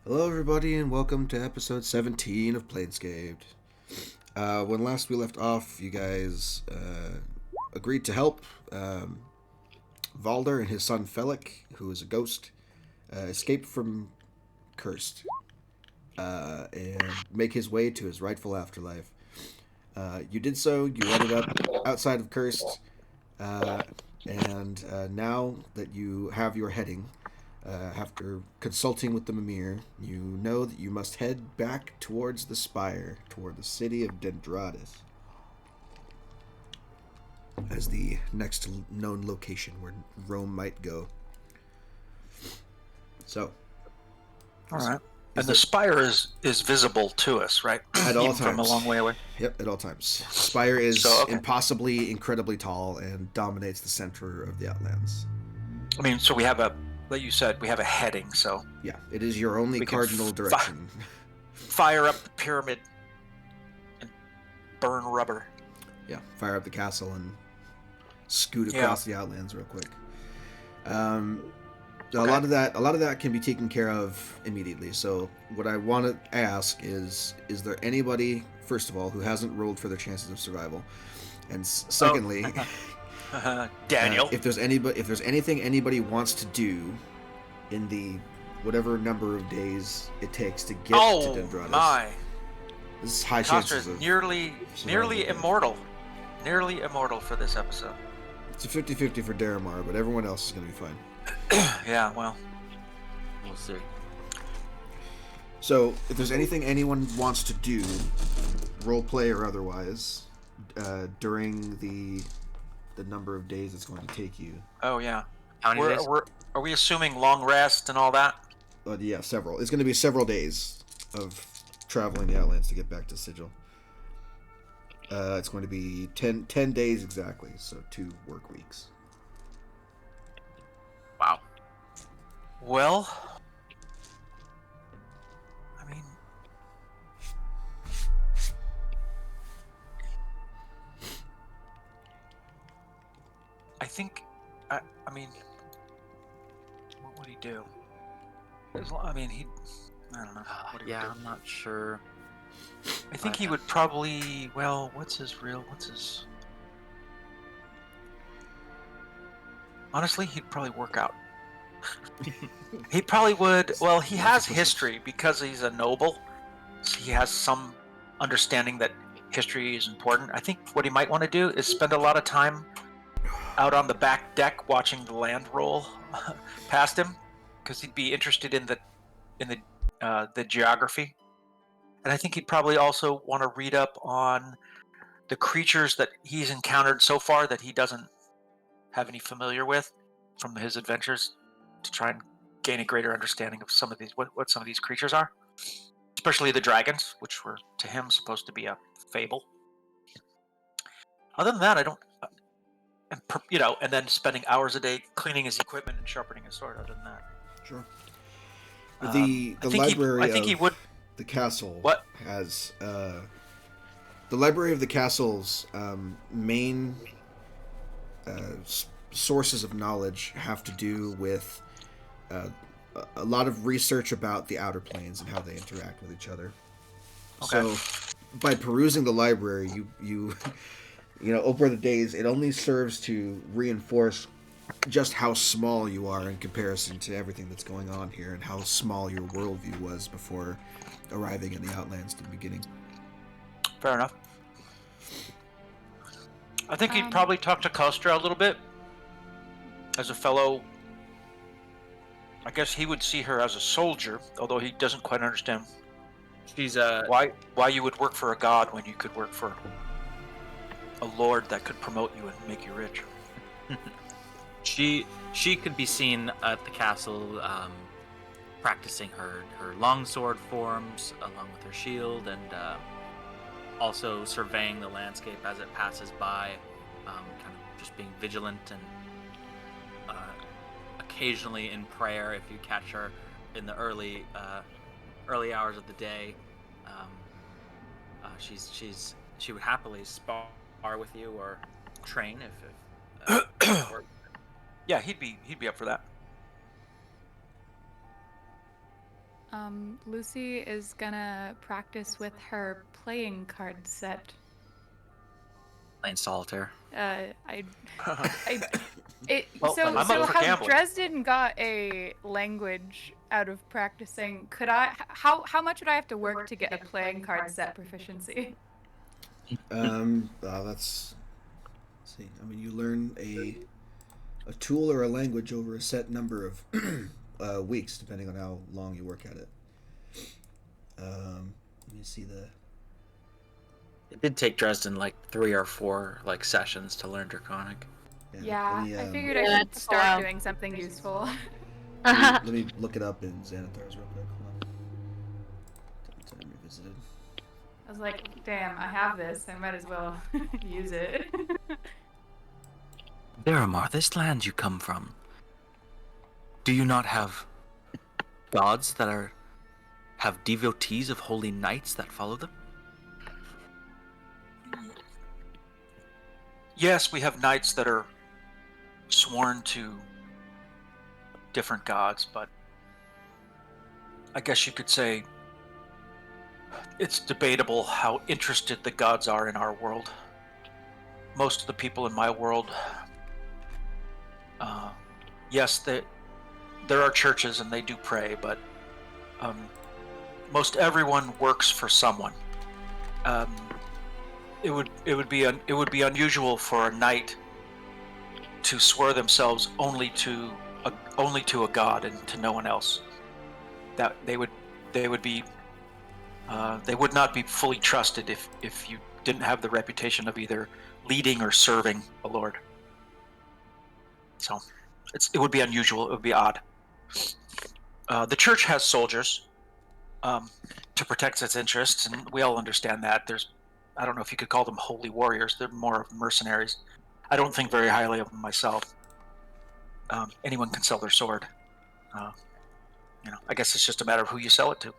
Hello, everybody, and welcome to episode 17 of Planescape. When last we left off, you guys agreed to help Valder and his son Felik, who is a ghost, escape from Cursed and make his way to his rightful afterlife. You did so, you ended up outside of Cursed, uh, and now that you have your heading, after consulting with the Mimir, you know that you must head back towards the spire, toward the city of Dendratus, as the next known location where Rome might go. So, All is, right. is And the there spire is visible to us, right? at all Even from a times? long way away. Yep, at all times. Spire So is okay. impossibly incredibly tall and dominates the center of the Outlands. I mean, so we have like you said, we have a heading, so Yeah, it is your only we can cardinal direction. fire up the pyramid and burn rubber. Yeah, fire up the castle and scoot Yeah. across the Outlands real quick. Um, A Okay. lot of that can be taken care of immediately. So what I want to ask is there anybody, first of all, who hasn't rolled for their chances of survival, and secondly, Daniel. if there's anything anybody wants to do in the whatever number of days it takes to get to Dendratus, My. this is high Costa chances is of nearly survival. immortal. Nearly immortal for this episode. It's a 50-50 for Daramar, but everyone else is going to be fine. Yeah, well. We'll see. So, if there's anything anyone wants to do, roleplay or otherwise, during the number of days it's going to take you. Oh yeah. How many days? Are we assuming long rest and all that? Yeah, several. It's going to be several days of traveling the Outlands to get back to Sigil. It's going to be 10 days exactly, so 2 work weeks. Wow. Well, I mean, I think, I mean, what would he do? I mean, I don't know. What he would do. I'm not sure. I think he would probably, well, honestly, he'd probably work out. He probably would, well, he has history because he's a noble. So he has some understanding that history is important. I think what he might want to do is spend a lot of time out on the back deck watching the land roll past him, because he'd be interested in the geography, and I think he'd probably also want to read up on the creatures that he's encountered so far that he doesn't have any familiar with from his adventures, to try and gain a greater understanding of some of these what some of these creatures are, especially the dragons, which were to him supposed to be a fable. Other than that, I don't. And then spending hours a day cleaning his equipment and sharpening his sword. Other than that, Sure. The library I think he would. the castle What? has the library of the castle's main sources of knowledge have to do with a lot of research about the outer planes and how they interact with each other. Okay. So, by perusing the library, you over the days, it only serves to reinforce just how small you are in comparison to everything that's going on here, and how small your worldview was before arriving in the Outlands to the beginning. Fair enough. I think he'd probably talk to Kostra a little bit as a fellow. I guess he would see her as a soldier, although he doesn't quite understand She's why you would work for a god when you could work for a lord that could promote you and make you rich. she could be seen at the castle practicing her longsword forms along with her shield, and also surveying the landscape as it passes by, kind of just being vigilant and occasionally in prayer if you catch her in the early hours of the day. She would happily spar with you or train if or Yeah, he'd be up for that. Lucy is gonna practice with her playing card set. Playing solitaire. I Well, so I'm up for how gambling. Dresden got a language out of practicing, could I how much would I have to work to get a playing card set proficiency? Let's see. I mean, you learn a tool or a language over a set number of weeks, depending on how long you work at it. Let me see the. It did take Dresden like 3 or 4 like sessions to learn Draconic. Yeah, let me, I figured Yeah, I should it took a start while. doing something useful. let me look it up in Xanathar's real quick. Hold on. Time revisited. I was like, damn, I have this. I might as well use it. Deramar, this land you come from, do you not have gods that have devotees of holy knights that follow them? Yes, we have knights that are sworn to different gods, but I guess you could say it's debatable how interested the gods are in our world. Most of the people in my world, yes, there are churches and they do pray, but most everyone works for someone. It would be unusual for a knight to swear themselves only to a god and to no one else. That they would not be fully trusted if you didn't have the reputation of either leading or serving a lord. So it would be unusual. It would be odd. The church has soldiers to protect its interests, and we all understand that. I don't know if you could call them holy warriors. They're more of mercenaries. I don't think very highly of them myself. Anyone can sell their sword. I guess it's just a matter of who you sell it to.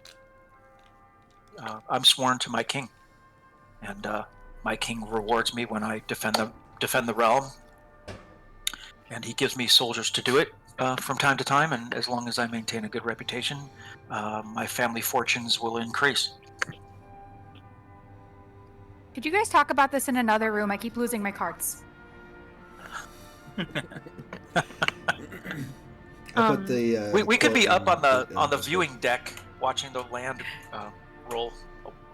I'm sworn to my king, and my king rewards me when I defend the realm, and he gives me soldiers to do it from time to time. And as long as I maintain a good reputation, my family fortunes will increase. Could you guys talk about this in another room? I keep losing my cards. I put the. We could be quote up in on the Discord. viewing deck watching the land roll.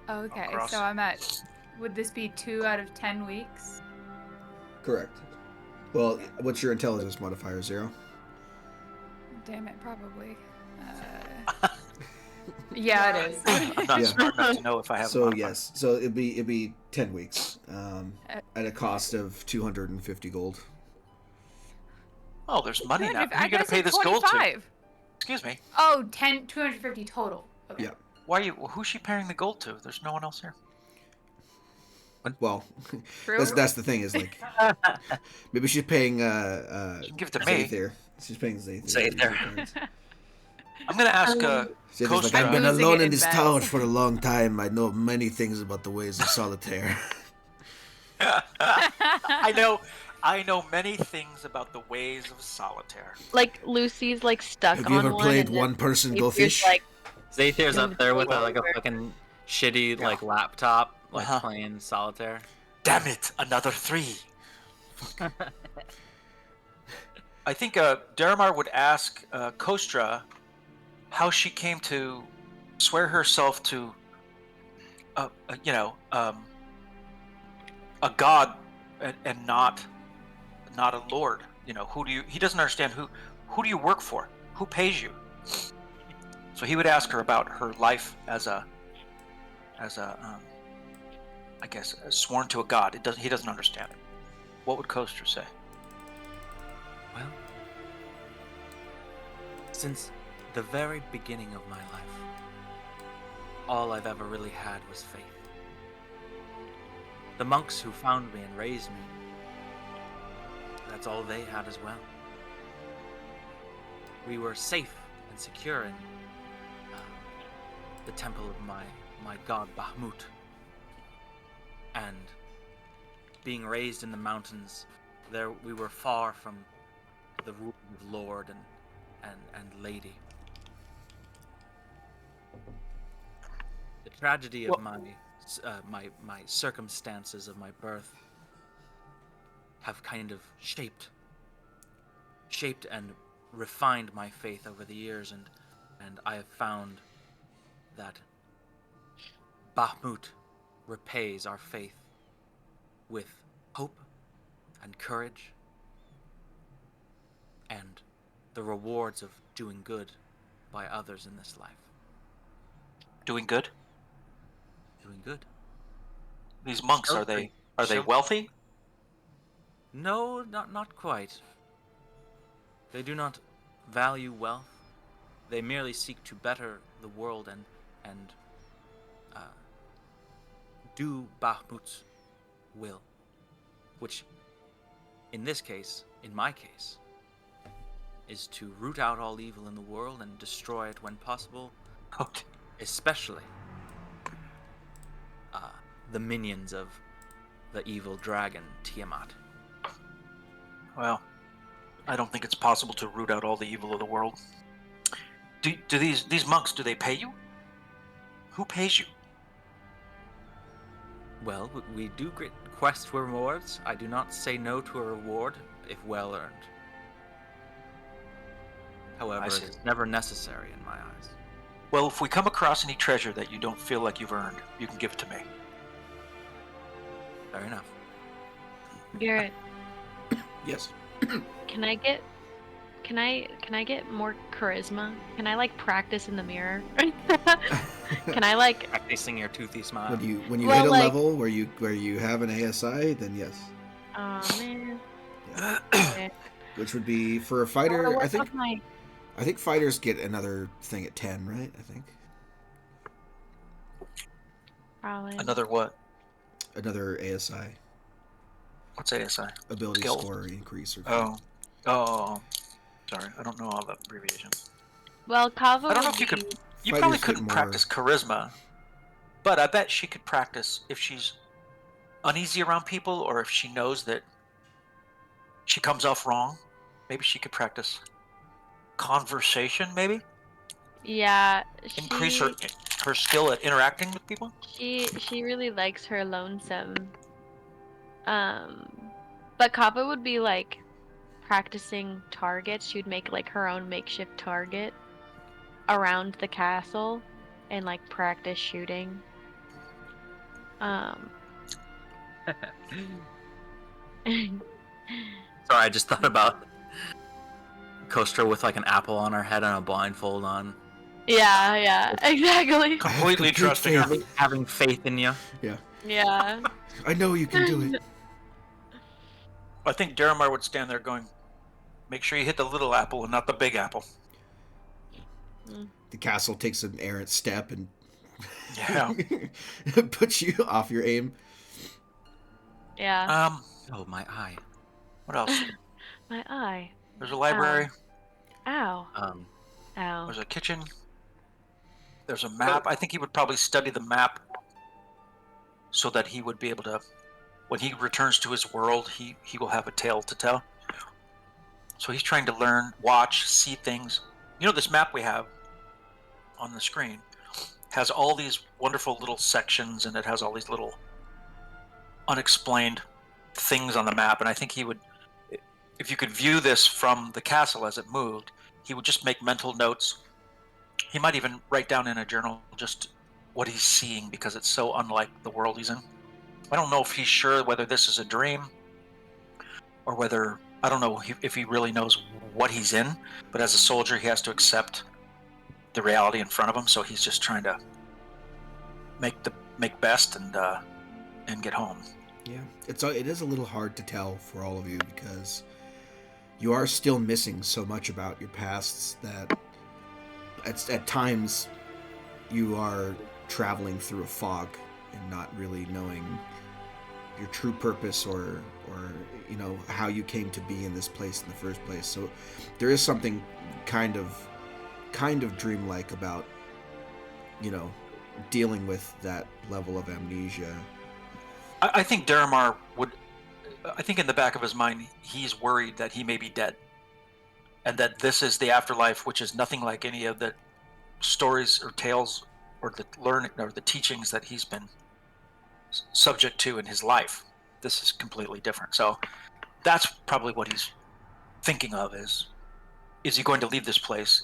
Okay, Across. so I'm at. Would this be 2 out of 10 weeks? Correct. Well, what's your intelligence modifier? 0. Damn it, probably. Yeah, it is. I'm not Yeah. smart enough to know if I have. a So modifier. yes, so it'd be 10 weeks, at a cost of 250 gold. Oh, there's money now. Who are I you going guess to pay it's this gold to? 25. Excuse me. Oh, 250 total. Okay. Yeah. Why are you? Who's she paying the gold to? There's no one else here. Well, True. that's the thing is like maybe she's paying You can give it to me. Zayther. She's paying Zayther. Zayther. I'm going to ask Zayther's like, Kostra. I've been losing alone it in in this bets. town for a long time. I know many things about the ways of solitaire. I know many things about the ways of solitaire. Like Lucy's like stuck Have on you ever one, played and then one person go Xavier's fish? Like, Zayther's up there with Well, like a fucking shitty Yeah. like laptop, like Uh-huh. playing solitaire. Damn it! Another 3. I think Deramar would ask Kostra how she came to swear herself to, a god and not a lord. He doesn't understand who do you work for? Who pays you? So he would ask her about her life as a I guess sworn to a god. He doesn't understand it. What would Kostra say? Well, since the very beginning of my life, all I've ever really had was faith. The monks who found me and raised me, that's all they had as well. We were safe and secure in the temple of my god Bahamut. And being raised in the mountains, there we were far from the rule of lord and lady. tragedy Well- of my circumstances of my birth have kind of shaped and refined my faith over the years, and I have found that Bakhmut repays our faith with hope and courage and the rewards of doing good by others in this life. Doing good. Doing good. These monks, are they wealthy? No, not quite. They do not value wealth. They merely seek to better the world and do Bakhmut's will, which, in this case, in my case, is to root out all evil in the world and destroy it when possible, Okay. especially the minions of the evil dragon Tiamat. Well, I don't think it's possible to root out all the evil of the world. Do these monks, do they pay you? Who pays you? Well, we do quest for rewards. I do not say no to a reward if well earned. However, I it see. is never necessary in my eyes. Well, if we come across any treasure that you don't feel like you've earned, you can give it to me. Fair enough. Garrett, Yes. can I get more charisma? Can I like practice in the mirror? Can I like Practicing your toothy smile. When you Well, hit a like- level where you have an ASI, then yes. oh man. Yeah. Okay. Which would be for a I fighter. wanna I work think on my fighters get another thing at 10, right? I think probably. Another what? another ASI What's ASI? ability Skill. score increase or Oh. Sorry, I don't know all the abbreviations. Well, Kava I don't know would if you be- could. You Fighters probably get couldn't more- practice charisma, but I bet she could practice if she's uneasy around people or if she knows that she comes off wrong. Maybe she could practice conversation. Maybe Yeah, increase her skill at interacting with people. she really likes her lonesome. But Kava would be like practicing targets. She would make like her own makeshift target around the castle and like practice shooting. Sorry, I just thought about Kostra with like an apple on her head and a blindfold on. Yeah, exactly. Completely complete trusting her. faith. Having faith in you. Yeah. I know you can do it. I think Daramar would stand there going, "Make sure you hit the little apple and not the big apple." The castle takes an errant step and Yeah. puts you off your aim. Yeah. Oh, my eye. What else? My eye. There's a library. Ow. Ow. There's a kitchen. There's a map. I think he would probably study the map so that he would be able to, when he returns to his world, he will have a tale to tell. So he's trying to learn, watch, see things. You know, this map we have on the screen has all these wonderful little sections, and it has all these little unexplained things on the map. And I think he would, if you could view this from the castle as it moved, he would just make mental notes. He might even write down in a journal just what he's seeing, because it's so unlike the world he's in. I don't know if he's sure whether this is a dream or whether, I don't know if he really knows what he's in, but as a soldier he has to accept the reality in front of him, so he's just trying to make best and get home. Yeah, it is a little hard to tell for all of you because you are still missing so much about your pasts that at times you are traveling through a fog and not really knowing your true purpose or you know how you came to be in this place in the first place. So there is something kind of dreamlike about, you know, dealing with that level of amnesia. I think Daramar would, I think in the back of his mind he's worried that he may be dead, and that this is the afterlife, which is nothing like any of the stories or tales or the learning or the teachings that he's been subject to in his life. This is completely different. So that's probably what he's thinking of: is he going to leave this place,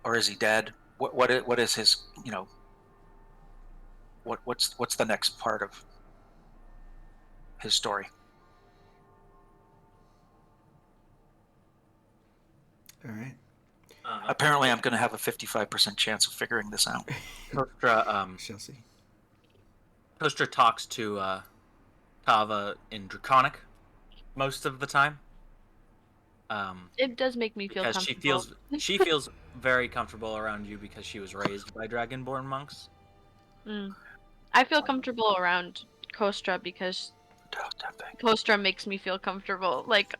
or is he dead? What is his, what's the next part of his story? All right. Apparently, I'm going to have a 55% chance of figuring this out. Shall see. Kostra talks to Kava in Draconic most of the time. It does make me feel Because comfortable. she feels very comfortable around you because she was raised by Dragonborn monks. I feel comfortable around Kostra because Kostra makes me feel comfortable. Like,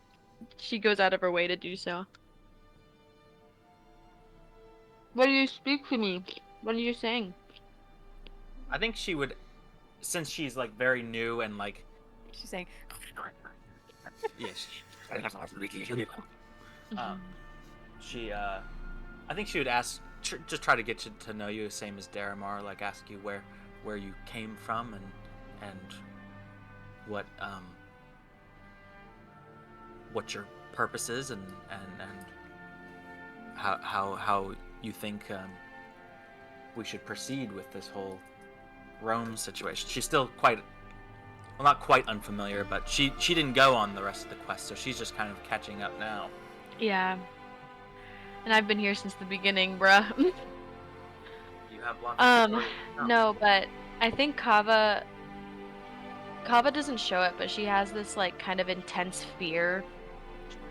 she goes out of her way to do so. What do you speak to me? What are you saying? I think she would, since she's like very new and like. She's saying. Yes. She, I think she would ask, just try to get to know you, same as Daramar, like ask you where you came from and what your purpose is and how you think we should proceed with this whole Rome situation. She's still not quite unfamiliar, but she didn't go on the rest of the quest, so she's just kind of catching up now. Yeah. And I've been here since the beginning, bruh. You have lots of stories to tell. No, but I think Kava doesn't show it, but she has this like kind of intense fear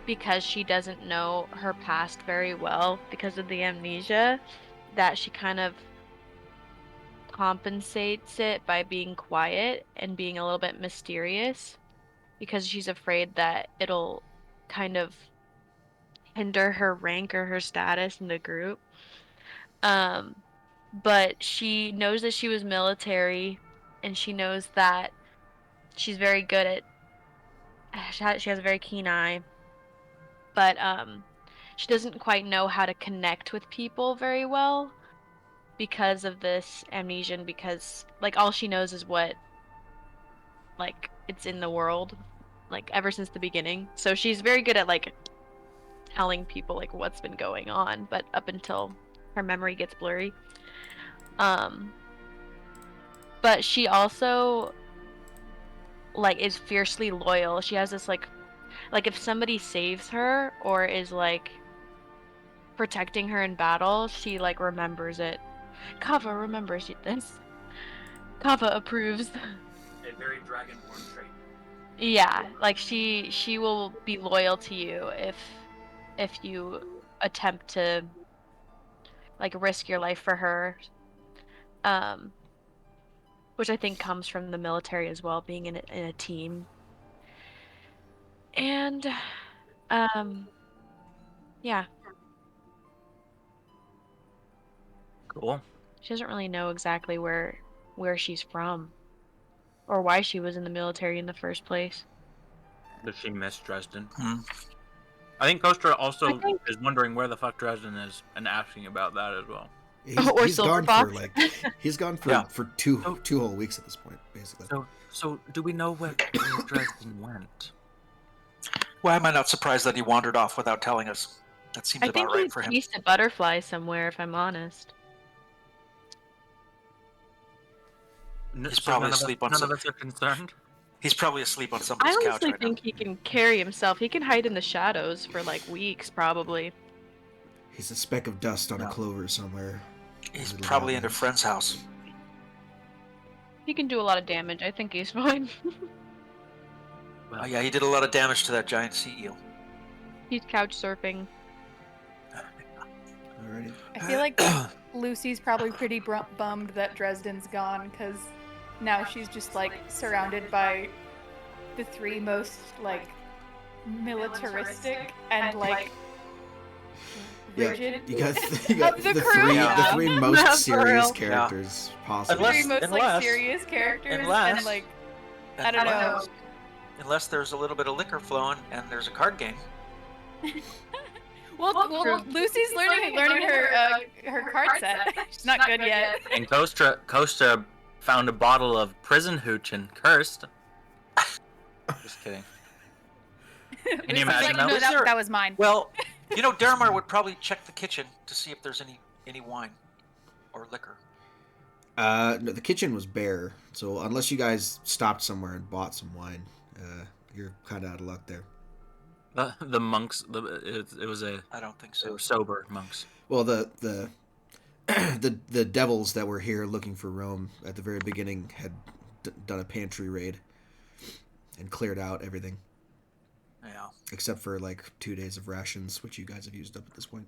because she doesn't know her past very well because of the amnesia, that she kind of compensates it by being quiet and being a little bit mysterious because she's afraid that it'll kind of hinder her rank or her status in the group. But she knows that she was military, and she knows that she's very good at. She has a very keen eye, but she doesn't quite know how to connect with people very well because of this amnesia. And because like all she knows is what like it's in the world, like ever since the beginning. So she's very good at like telling people like what's been going on, but up until her memory gets blurry. But she also like is fiercely loyal. She has this like if somebody saves her or is like protecting her in battle, she like remembers it. Kava remembers this. Kava approves. A very Dragonborn trait. Yeah, like she will be loyal to you if you attempt to like risk your life for her. Which I think comes from the military as well, being in a team. And yeah. Cool. She doesn't really know exactly where she's from or why she was in the military in the first place. Does she miss Dresden? I think Kostra also think- is wondering where the fuck Dresden is and asking about that as well. Or He's gone Silverfox. for he's gone for Yeah. for two whole weeks at this point, basically. So do we know where Dresden went? Well, am I not surprised that he wandered off without telling us? That seems I think about he right for him. chased a butterfly somewhere, if I'm honest. He's probably asleep on none some. of us are concerned. He's probably asleep on I somebody's couch honestly right think he can carry himself. He can hide in the shadows for like weeks, probably. He's a speck of dust on a No. clover somewhere. now. He's Little probably in a Batman. friend's house. He can do a lot of damage. I think he's fine. Oh yeah, he did a lot of damage to that giant sea eel. He's couch surfing. Alrighty. I feel like Lucy's probably pretty bummed that Dresden's gone, because now she's just like surrounded by the three most like militaristic and like Yeah, rigid. you got Of the the crew? three Yeah. the three Yeah, most for serious real. characters possible. The three Unless- most like unless- serious characters unless- and like I don't Unless there's a little bit of liquor flowing and there's a card game. Well, Lucy's learning her card set. She's not good yet. And Costa found a bottle of prison hooch and cursed. Just kidding. Can you imagine No, that? that was mine. Well, Daramar would probably check the kitchen to see if there's any wine or liquor. No, the kitchen was bare, so unless you guys stopped somewhere and bought some wine, you're kind of out of luck there. The monks. It was a. I don't think They so. were sober monks. Well, the the devils that were here looking for Rome at the very beginning had done a pantry raid and cleared out everything. Yeah. Except for like 2 days of rations, which you guys have used up at this point.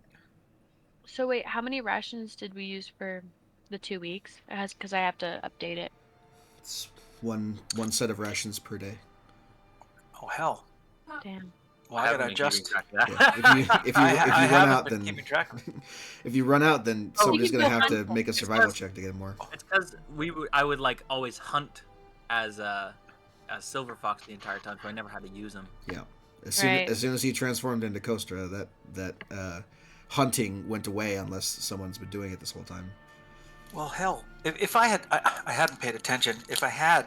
So wait, how many rations did we use for the 2 weeks? Because I have to update it. It's one set of rations per day. Oh hell. Damn. Well, I gotta adjust. Yeah. If you I run haven't out, been then keeping track of it. if you run out, then Oh, somebody's you can gonna go have to hunt. make a survival check to get more. It's because I would like always hunt as a silver fox the entire time, so I never had to use them. Yeah. Right. As soon as he transformed into Kostra, that hunting went away unless someone's been doing it this whole time. Well, hell, if I hadn't paid attention. If I had,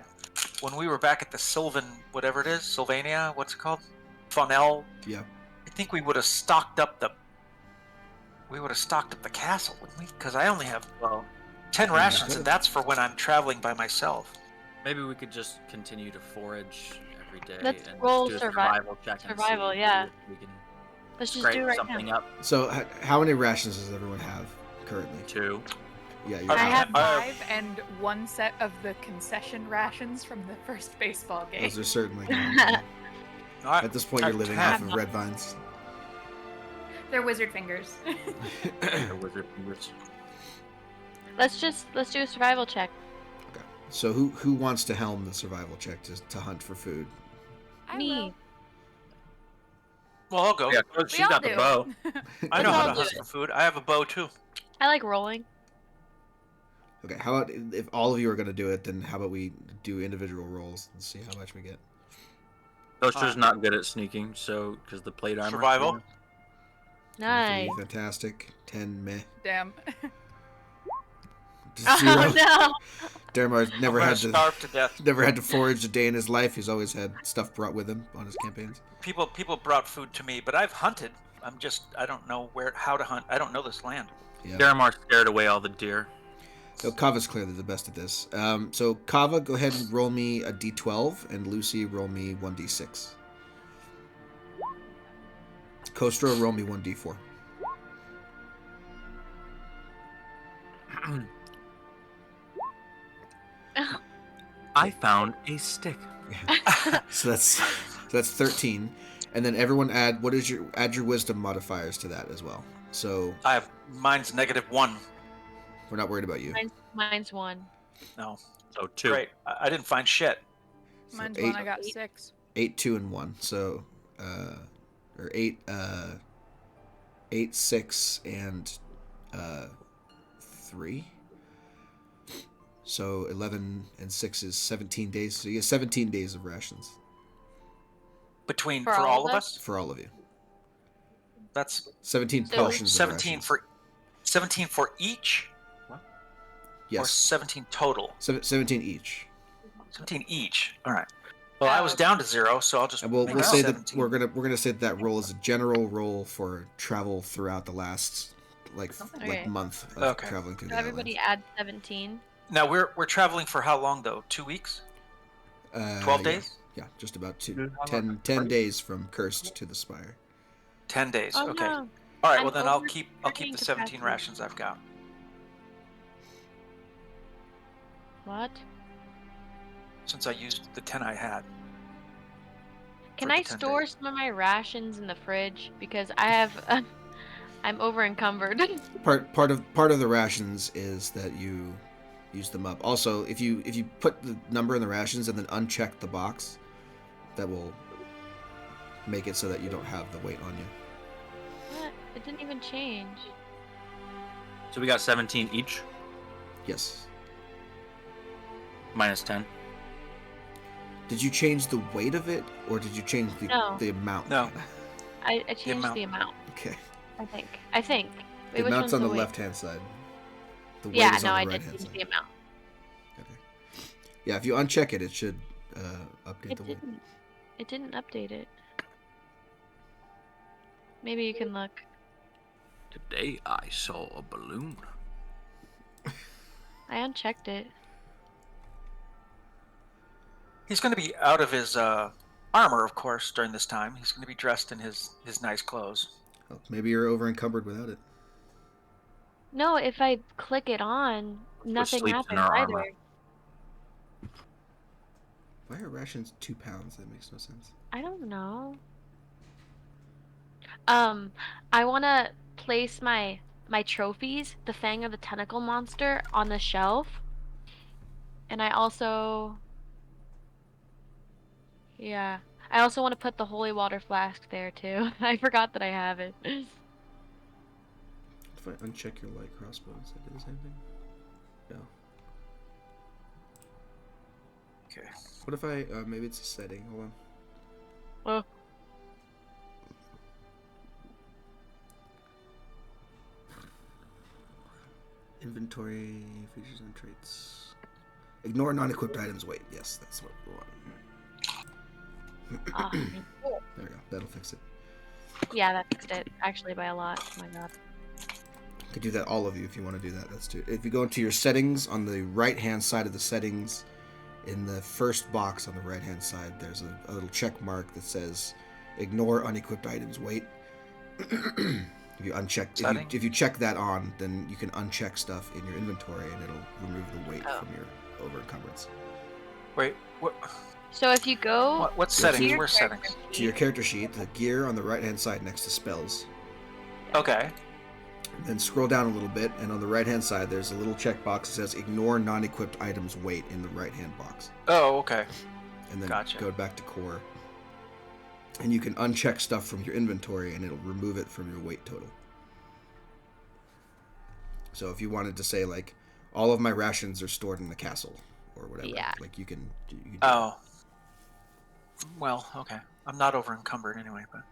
when we were back at the whatever it is, Sylvania, what's it called? Funnel. Yeah. I think we would have stocked up the castle, wouldn't we? Because I only have 10 rations, and that's for when I'm traveling by myself. Maybe we could just continue to forage every day Let's and roll do a survival check. And survival, see yeah. if we can Let's just scrape do it right something now. up. So how many rations does everyone have currently? 2. Yeah. I have I- 5 and 1 set of the concession rations from the first baseball game. Those are certainly. At this point, I you're living have off of red vines. They're wizard fingers. The wizard fingers. Let's do a survival check. Okay. So who wants to helm the survival check to hunt for food? Me. Well, I'll go. Yeah, We she's all got do. the bow. I know Let's how all to do hunt it. for food. I have a bow too. I like rolling. Okay. How about if all of you are going to do it, then how about we do individual rolls and see how much we get? Coaster's not good at sneaking, so because the plate armor. Survival. Nice. 23, fantastic. 10 meh. Damn. 0. Oh no. Daramar's I'm never gonna had to starve to death. never had to forage a day in his life. He's always had stuff brought with him on his campaigns. People brought food to me, but I've hunted. I don't know how to hunt. I don't know this land. Yeah. Daramar scared away all the deer. So Kava's clearly the best at this. So Kava, go ahead and roll me a d12, and Lucy, roll me 1d6. Kostra, roll me 1d4. I found a stick. So that's 13, and then everyone add your wisdom modifiers to that as well. So Mine's -1. we're not worried about you. Mine's 1. No. So 2. Great. I didn't find shit. So Mine's 8, 1, I got 6. 8, 2, and 1. So or 8, 8, 6, and 3. So 11 and 6 is 17 days. So you get 17 days of rations For all of us? for all of you. That's 17 So- portions. 17 of rations. for 17 for each, or Yes, 17 total. 17 each. 17 each. All right. Well, I was down to 0, so I'll just And we'll make say that 17. we're gonna say that roll is a general roll for travel throughout the last Okay. month of Okay. traveling through So the everybody add 17. Now we're traveling for how long though? 2 weeks? 12 yeah. days? Yeah, just about 10 days from Cursed to the Spire. 10 days. Oh okay. no. All right. I'm Well, then I'll over keep freaking the 17 capacity. rations I've got. What? Since I used the 10 I had. Can For I 10 store days. some of my rations in the fridge because I have I'm over encumbered. Part of the rations is that you use them up. Also, if you put the number in the rations and then uncheck the box, that will make it so that you don't have the weight on you. What? It didn't even change. So we got 17 each, Yes. minus 10. Did you change the weight of it, or did you change No. the amount? No. I changed amount. the amount. Okay. I think. The Wait, which amount's one's on the weight? left-hand side. The weight Yeah, is no, on I the did right-hand change side. the amount. Okay. Yeah, if you uncheck it, it should update It the weight. didn't. It didn't update it. Maybe you can look. Today I saw a balloon. I unchecked it. He's going to be out of his armor, of course, during this time. He's going to be dressed in his nice clothes. Well, maybe you're over encumbered without it. No, if I click it on, nothing sleeps in happens her either. armor. Why are rations 2 pounds? That makes no sense. I don't know. I want to place my trophies, the Fang of the Tentacle Monster, on the shelf. And I also... Yeah. I also want to put the Holy Water Flask there, too. I forgot that I have it. If I uncheck your light crossbow, does that do the same thing? No. Okay. What if I... maybe it's a setting. Hold on. Oh. Inventory, features and traits. Ignore non-equipped items. Wait, yes, that's what we want. Thank you. There we go. That'll fix it. Yeah, that fixed it. Actually, by a lot. Oh my god. You could do that, all of you, if you want to do that. That's too. If you go into your settings, on the right-hand side of the settings, in the first box on the right-hand side, there's a little check mark that says, "Ignore unequipped items." Wait. If you uncheck, if you check that on, then you can uncheck stuff in your inventory, and it'll remove the weight from your over encumbrance. Wait, what? So if you go... What settings? Where's settings? To your character sheet, the gear on the right-hand side next to spells. Okay. Then scroll down a little bit, and on the right-hand side, there's a little checkbox that says "Ignore non-equipped items weight" in the right-hand box. Oh, okay. And then Gotcha. go back to core. And you can uncheck stuff from your inventory, and it'll remove it from your weight total. So if you wanted to say, like, all of my rations are stored in the castle, or whatever, Yeah. like, you can do Oh. Well, okay. I'm not over encumbered anyway, but...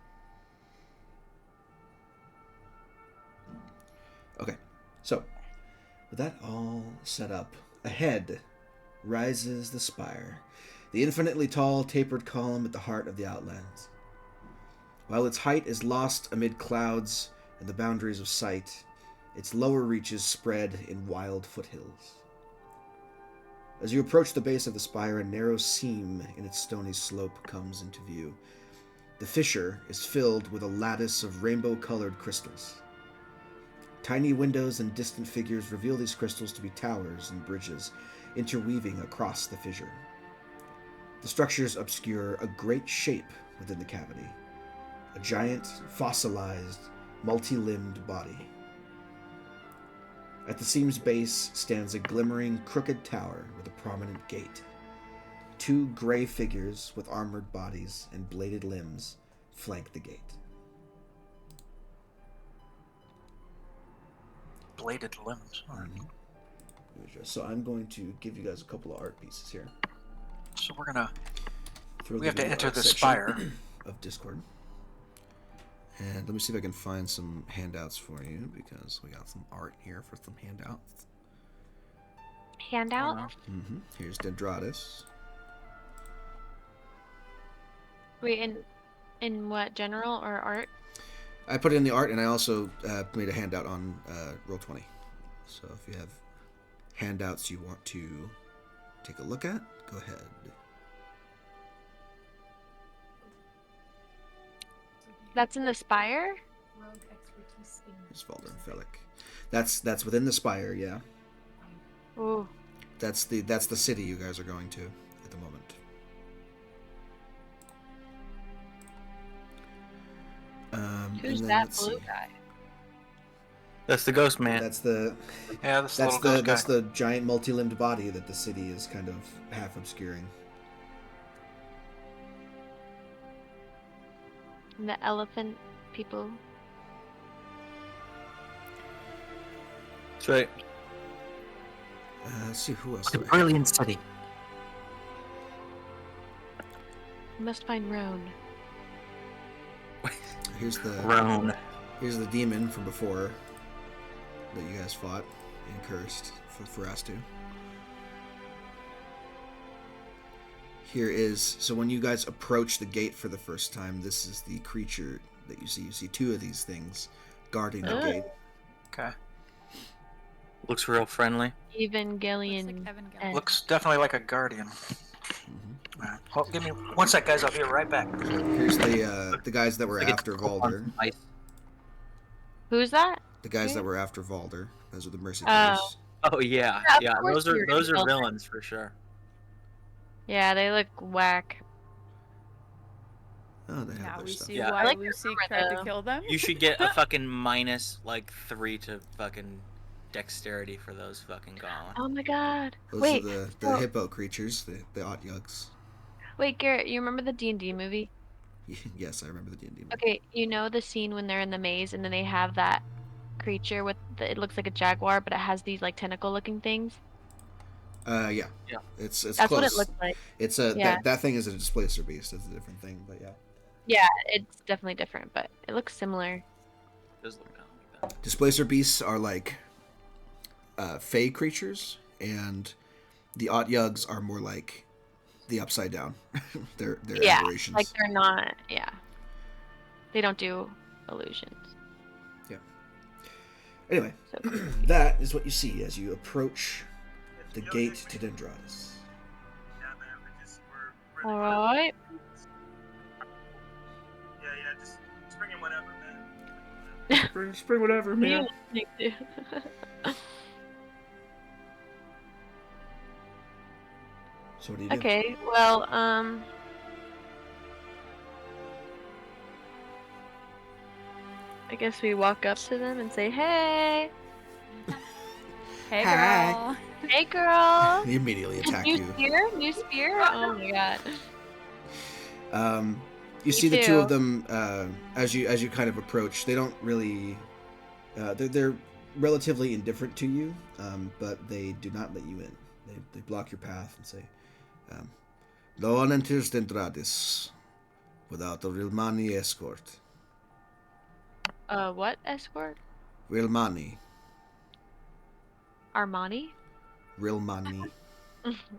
Okay, so with that all set up, ahead rises the spire, the infinitely tall, tapered column at the heart of the Outlands. While its height is lost amid clouds and the boundaries of sight, its lower reaches spread in wild foothills. As you approach the base of the spire, a narrow seam in its stony slope comes into view. The fissure is filled with a lattice of rainbow-colored crystals. Tiny windows and distant figures reveal these crystals to be towers and bridges, interweaving across the fissure. The structures obscure a great shape within the cavity, a giant, fossilized, multi-limbed body. At the seam's base stands a glimmering, crooked tower with a prominent gate. Two gray figures with armored bodies and bladed limbs flank the gate. Bladed limbs. All right. So I'm going to give you guys a couple of art pieces here. So we're gonna... Through We have to little enter art the section spire. of Discord. And let me see if I can find some handouts for you, because we got some art here for some handouts. Handout? Here's Dendratus. Wait, in what, general or art? I put it in the art, and I also made a handout on Roll20. So if you have handouts you want to take a look at, go ahead. That's in the spire? Here's Valder and Felic. That's within the spire, yeah. Ooh. That's the city you guys are going to at the moment. Who's and then, that let's blue see. guy? That's the ghost man. That's the Yeah, this little ghost that's guy. the giant multi-limbed body that the city is kind of half obscuring. And the elephant people. That's right. Let's see who else. It's a do I have? brilliant city. We must find Roan. Here's the Roan. Here's the demon from before that you guys fought and cursed for Astu. Here is, so when you guys approach the gate for the first time, this is the creature that you see. You see two of these things guarding the gate. Okay. Looks real friendly. Evangelion. Looks definitely like a guardian. Alright. Hold, give me 1 sec, guys. I'll be right back. So here's the guys that were Like after it's cool on Valder. some ice. Who's that? The guys Okay. that were after Valder. Those are the mercy Oh. killers. Oh yeah, Yeah, of yeah. course Those are you're gonna kill them. villains for sure. Yeah, they look whack. Oh, they have Now their we stuff. see Yeah. why I like Lucy the tried to though. kill them. You should get a fucking minus like 3 to fucking dexterity for those fucking golems. Oh my god. Those Wait, are the so- hippo creatures, the Otyugs. wait, Garrett, you remember the D&D movie? Yes, I remember the D&D movie. Okay, you know the scene when they're in the maze and then they have that creature with it looks like a jaguar, but it has these like tentacle-looking things. Yeah. Yeah. It's That's close. what it looks like. It's a Yeah. that thing is a displacer beast. That's a different thing, but yeah. Yeah, it's definitely different, but it looks similar. It does look kind of like that. Displacer beasts are like fey creatures, and the Otyugs are more like the upside down. they're Yeah, aberrations. like they're not. Yeah, they don't do illusions. Anyway, So that is what you see as you approach the gate to Dendros. all right. Yeah, just bring in whatever, man. Spring whatever, Yeah. So what do you do? Okay, well, I guess we walk up to them and say, "Hey, Hey, Hi. girl. hey, girl." They immediately attack New you. spear, new spear. Oh my god. You Me see the two of too. them as you kind of approach. They don't really. They're relatively indifferent to you, but they do not let you in. They block your path and say, "No one enters Dendradis without a Rilmani escort. What escort? Rilmani, Armani? Rilmani."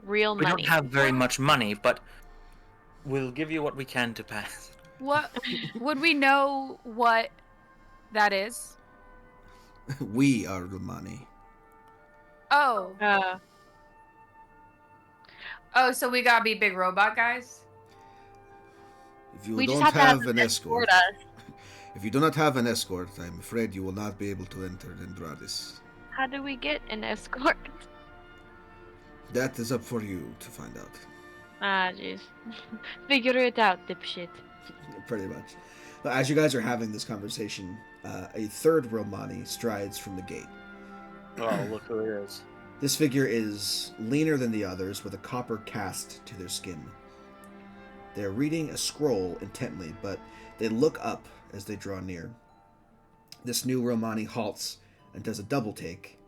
Real We money. don't have very much money, but we'll give you what we can to pass. What would we know what that is? We are Rilmani. Oh. Oh, so we gotta be big robot guys? If you We just don't have to have have them an escort, us. if you do not have an escort, I'm afraid you will not be able to enter Dendradis. How do we get an escort? That is up for you to find out. Ah, jeez. Figure it out, dipshit. Pretty much. But as you guys are having this conversation, a third Romani strides from the gate. Oh, look who it is. This figure is leaner than the others, with a copper cast to their skin. They're reading a scroll intently, but they look up as they draw near. This new Romani halts and does a double take,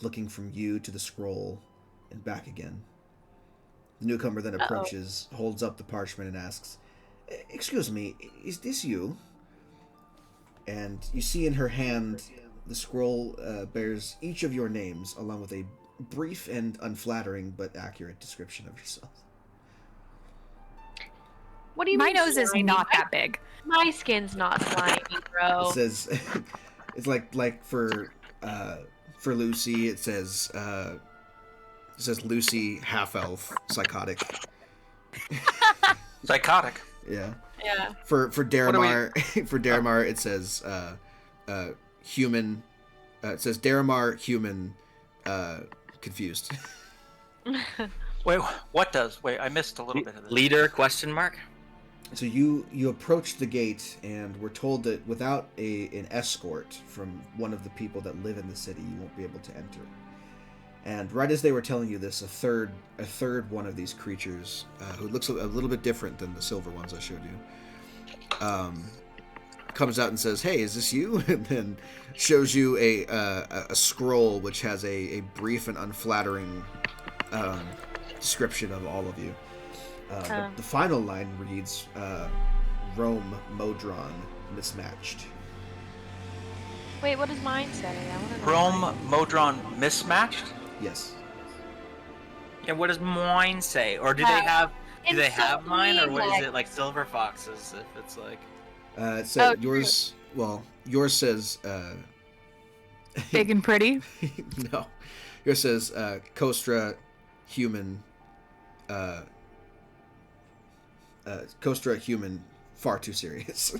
looking from you to the scroll and back again. The newcomer then approaches, holds up the parchment, and asks, "Excuse me, is this you?" And you see in her hand, the scroll bears each of your names, along with a brief and unflattering but accurate description of yourself. What do you My mean? nose is slimy? not that big. My skin's not slimy, bro. It says, it's like for Lucy, it says Lucy, half elf, psychotic. Psychotic. Yeah. Yeah. For Daramar, we- for Daramar, it says human. It says Daramar, human, confused. Wait, what does? Wait, I missed a little bit of this. Leader? Question mark. So you approach the gate, and we're told that without an escort from one of the people that live in the city, you won't be able to enter. And right as they were telling you this, a third one of these creatures, who looks a little bit different than the silver ones I showed you, comes out and says, "Hey, is this you?" And then shows you a scroll which has a brief and unflattering description of all of you. The final line reads, "Rome Modron mismatched." Wait, what does mine say? I want to know. Rome, mine. Modron mismatched? Yes. Yeah, what does mine say? Or do they have? Do And they so have mine, or we, what is like- it like Silver Foxes? If it's like, So Oh, true. yours. Well, yours says. Big and pretty. No, yours says Kostra, human. Kostra, human. Far too serious.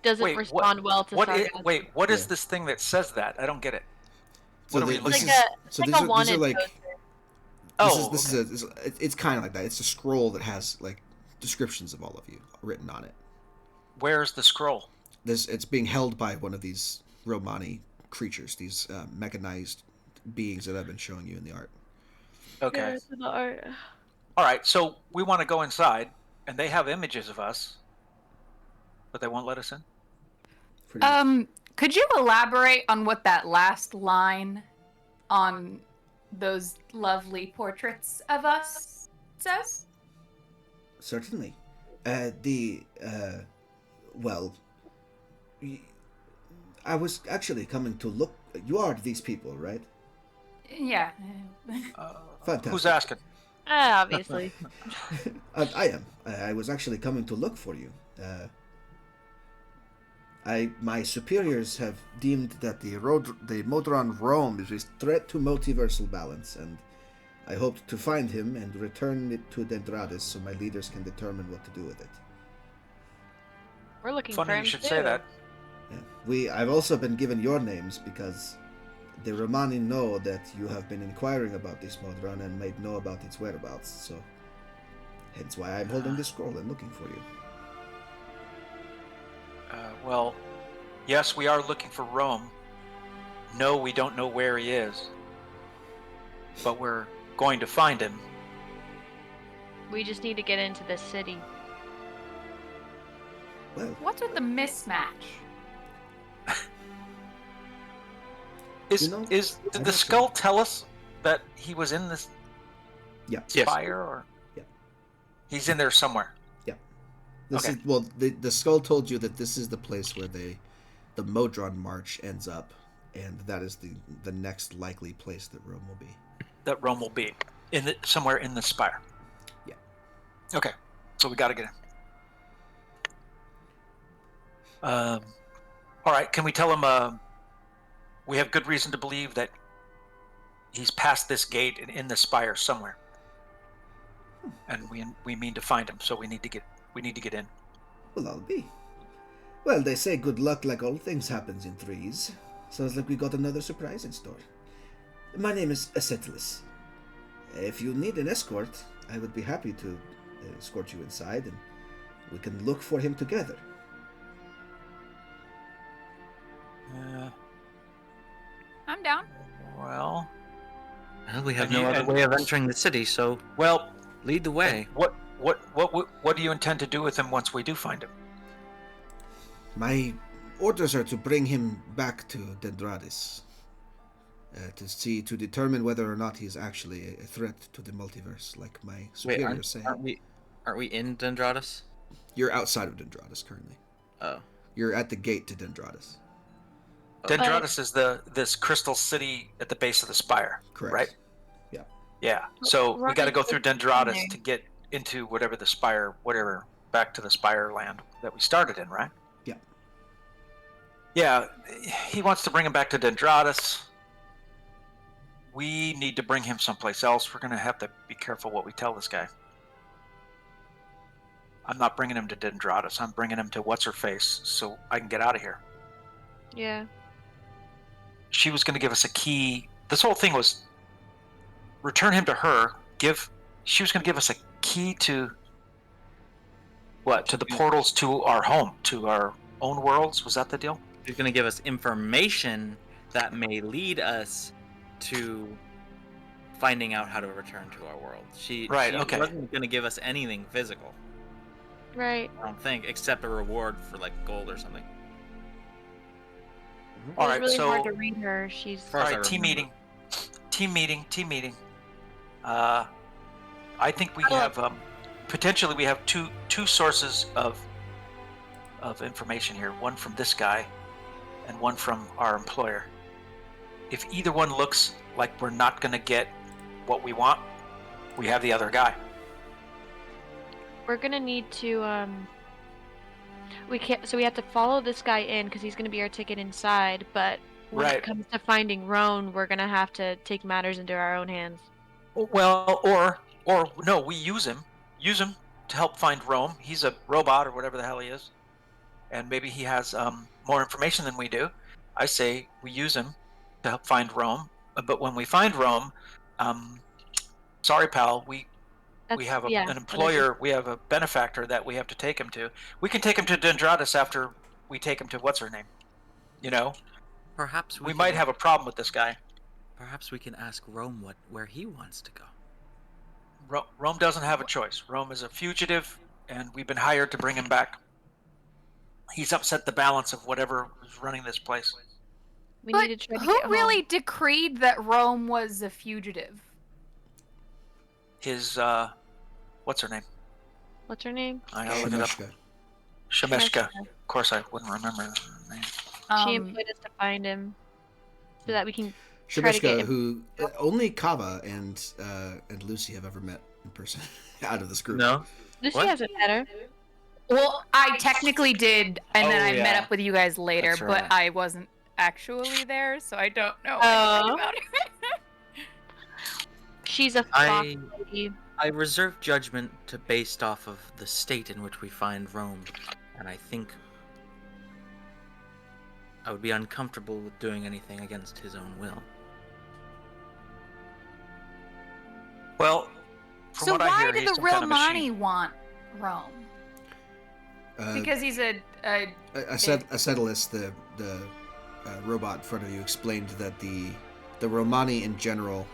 Doesn't Wait, respond well to sarcasm. What is Yeah. this thing that says that? I don't get it. So What are we this looking is at? It's so like these a are these are wanted like poster. it's kind of like that. It's a scroll that has like descriptions of all of you written on it. Where's the scroll? It's being held by one of these Romani creatures, these mechanized beings that I've been showing you in the art. Okay. Yeah, it's in the art. All right. So we want to go inside, and they have images of us, but they won't let us in. Pretty much. Could you elaborate on what that last line on those lovely portraits of us says? Certainly. Well, I was actually coming to look. You are these people, right? Yeah. Fantastic. Who's asking? Obviously. I am. I was actually coming to look for you. My superiors have deemed that the Modron Rome is a threat to multiversal balance, and I hoped to find him and return it to Dendradis so my leaders can determine what to do with it. We're looking Funny for you him should too. say that. Yeah. I've also been given your names because the Romani know that you have been inquiring about this Modron and might know about its whereabouts, so hence why I'm holding this scroll and looking for you. Well, yes, we are looking for Rome. No, we don't know where he is, but we're going to find him. We just need to get into this city. Well, What's with the mismatch? Did I the have skull tell us that he was in this yeah. Yes. spire, or Yeah. he's in there somewhere? This Okay. is well. The skull told you that this is the place where the Modron March ends up, and that is the next likely place that Rome will be. That Rome will be somewhere in the spire. Yeah. Okay, so we got to get in. All right. Can we tell him? We have good reason to believe that he's past this gate and in the spire somewhere, and we mean to find him. So we need to get in. Well, I'll be. Well, they say good luck, like all things, happens in threes. Sounds like we got another surprise in store. My name is Acetylus. If you need an escort, I would be happy to escort you inside, and we can look for him together. I'm down. Well, we have And no you- other and- way of entering the city, so well. lead the way. What do you intend to do with him once we do find him? My orders are to bring him back to Dendradis, to determine whether or not he's actually a threat to the multiverse, like my Wait, superiors say. aren't we in Dendradis? You're outside of Dendradis currently. Oh. You're at the gate to Dendradis. Dendradis is this crystal city at the base of the spire, Correct. right? Yeah. Yeah. So we got to go Right, through it's in Dendradis there. to get into whatever the spire, back to the spire land that we started in, right? Yeah. Yeah. He wants to bring him back to Dendradis. We need to bring him someplace else. We're going to have to be careful what we tell this guy. I'm not bringing him to Dendradis. I'm bringing him to What's-Her-Face so I can get out of here. Yeah. She was going to give us a key. This whole thing was return him to her. She was going to give us a key to what? To the portals to our home, to our own worlds. Was that the deal? She's going to give us information that may lead us to finding out how to return to our world. She Okay. wasn't going to give us anything physical, Right. I don't think, except a reward for like gold or something. All It was right. really So hard to read her. She's far as all I right. Team remember. meeting. I think we have potentially we have two sources of of information here. One from this guy, and one from our employer. If either one looks like we're not going to get what we want, we have the other guy. We're gonna need to we can't. So we have to follow this guy in because he's gonna be our ticket inside. But when Right. it comes to finding Roan, we're gonna have to take matters into our own hands. Well, or no, we use him to help find Rome. He's a robot or whatever the hell he is, and maybe he has more information than we do. I say we use him to help find Rome. But when we find Rome, sorry, pal, we have an employer, we have a benefactor that we have to take him to. We can take him to Dendratus after we take him to what's her name. You know, Perhaps we might have a problem with this guy. Perhaps we can ask Rome where he wants to go. Rome doesn't have a choice. Rome is a fugitive, and we've been hired to bring him back. He's upset the balance of whatever is running this place. We But need to try to who get really home. decreed that Rome was a fugitive? His what's her name? What's her name? I gotta look it up. Shemeshka. Shemeshka. Of course, I wouldn't remember her name. She employed us to find him, so that we can try to Shemeshka, get him. who only Kava and Lucy have ever met in person out of this group. No. Lucy What? hasn't met her. Well, I technically did, and then Oh, I met yeah. up with you guys later, That's but right. I wasn't actually there, so I don't know Oh. anything about it. She's a fox I lady. I reserve judgment based off of the state in which we find Rome, and I think I would be uncomfortable with doing anything against his own will. Well, from So what I why hear, did he's the some real kind of Monty machine. want Rome? Because he's a Acetalus, the robot in front of you, explained that the Romani in general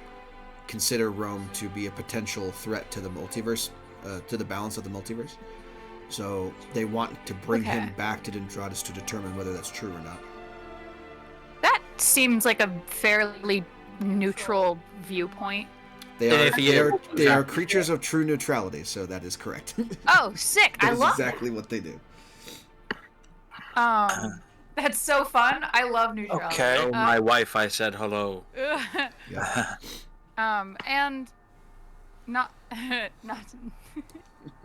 consider Rome to be a potential threat to the multiverse, to the balance of the multiverse. So they want to bring Okay. him back to Dendratus to determine whether that's true or not. that seems like a fairly neutral viewpoint. If he is. They are creatures of true neutrality, so that is correct. Oh, sick! That I is love exactly what they do. it. That's so fun. I love neutrality. Okay. Oh, my wife, I said hello. Yeah. And not not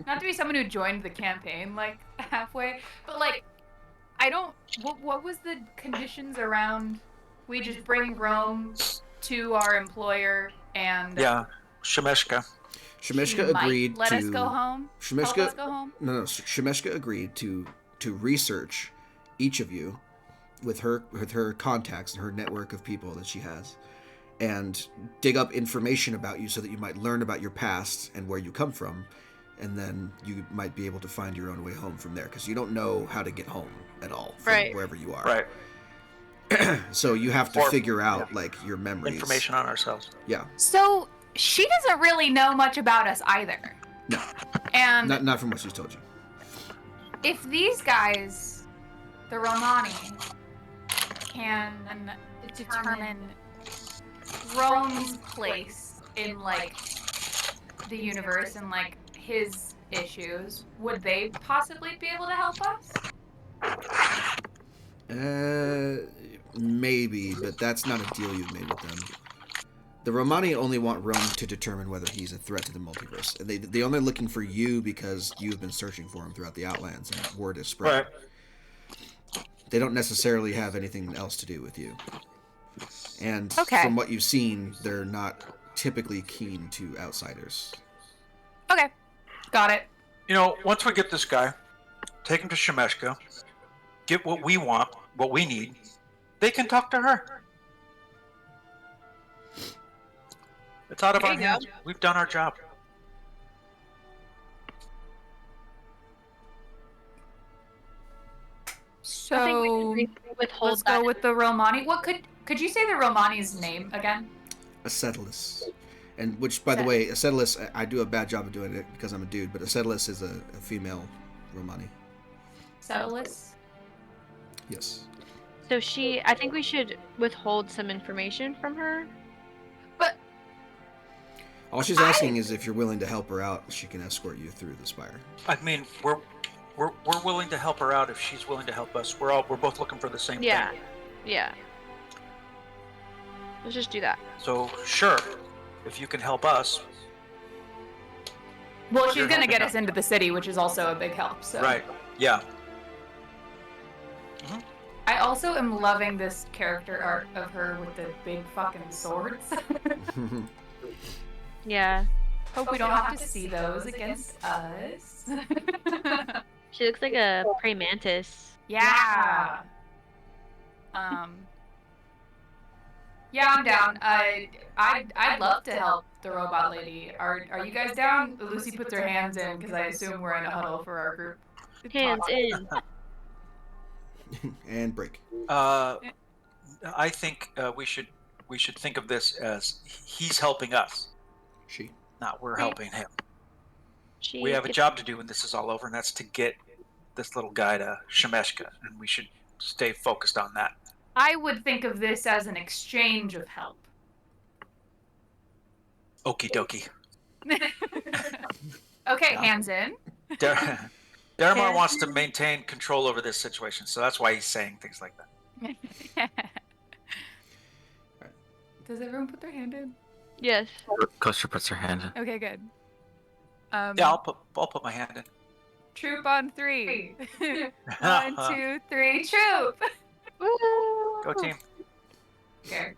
not to be someone who joined the campaign like halfway, but like I don't. What was the conditions around? We just bring Rome to our employer and Yeah, Shemeshka. Shemeshka she might agreed let to. us go home. Help Shemeshka, us go home. no, Shemeshka agreed to research each of you with her contacts and her network of people that she has, and dig up information about you so that you might learn about your past and where you come from, and then you might be able to find your own way home from there, because you don't know how to get home at all from Right. wherever you are. Right. So you have to Or- figure out like your memories. Information on ourselves. Yeah. So she doesn't really know much about us either. No. And Not from what she's told you. if these guys, the Romani, can determine Rome's place in like the universe and like his issues, would they possibly be able to help us? Maybe, but that's not a deal you've made with them. The Romani only want Rome to determine whether he's a threat to the multiverse. And they only looking for you because you've been searching for him throughout the Outlands and word is spread. They don't necessarily have anything else to do with you. And Okay. from what you've seen, they're not typically keen to outsiders. Okay, got it. You know, once we get this guy, take him to Shemeshka, get what we want, what we need, they can talk to her. It's out of There our you go. hands. We've done our job. So I think we can withhold let's that. go with the Romani. What could you say the Romani's name again? Acetalus. And which, by the Acet- way, Acetalus, I do a bad job of doing it because I'm a dude, but Acetalus is a female Romani. Settlus. Yes. So I think we should withhold some information from her. But All she's asking is if you're willing to help her out, she can escort you through the spire. I mean, We're willing to help her out if she's willing to help us. We're both looking for the same Yeah. thing. Yeah. Let's just do that. So sure, if you can help us. Well, she's You're gonna get helping us into the city, which is also a big help. So. Right. Yeah. I also am loving this character art of her with the big fucking swords. Yeah. Hope we don't have to see those against us. She looks like a praying mantis. Yeah. Yeah, I'm down. I'd love to help the robot lady. Are you guys down? Lucy puts her hands in because I assume we're in a huddle for our group. Hands in. And break. I think we should think of this as he's helping us, She. not we're helping him. She We have a job to do when this is all over, and that's to get this little guy to Shemeshka, and we should stay focused on that. I would think of this as an exchange of help. Okie dokie. Okay, Yeah. hands in. Daramar wants to maintain control over this situation, so that's why he's saying things like that. Does everyone put their hand in? Yes. Kosher puts her hand in. Okay, good. Yeah, I'll put my hand in. Troop on 3. 1, 2, 3, troop! Go team. Okay.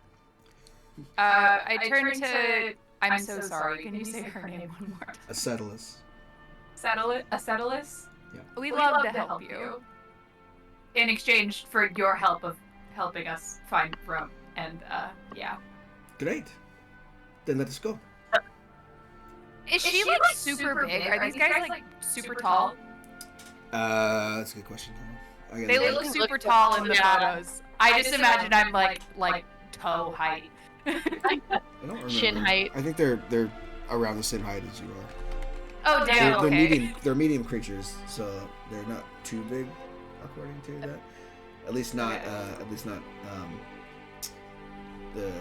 I turn to... I'm so sorry. Can you say her name one more time? Acetylus. Acetylus? Yeah. We'd love to help you. In exchange for your help of helping us find Rome. And, yeah. Great. Then let us go. Is she like super big? Are these guys like super tall? That's a good question. They look super tall in the photos. I just imagine I'm like toe height. I don't remember. Shin height. I think they're around the same height as you are. Oh damn! They're medium creatures, so they're not too big, according to that. At least not the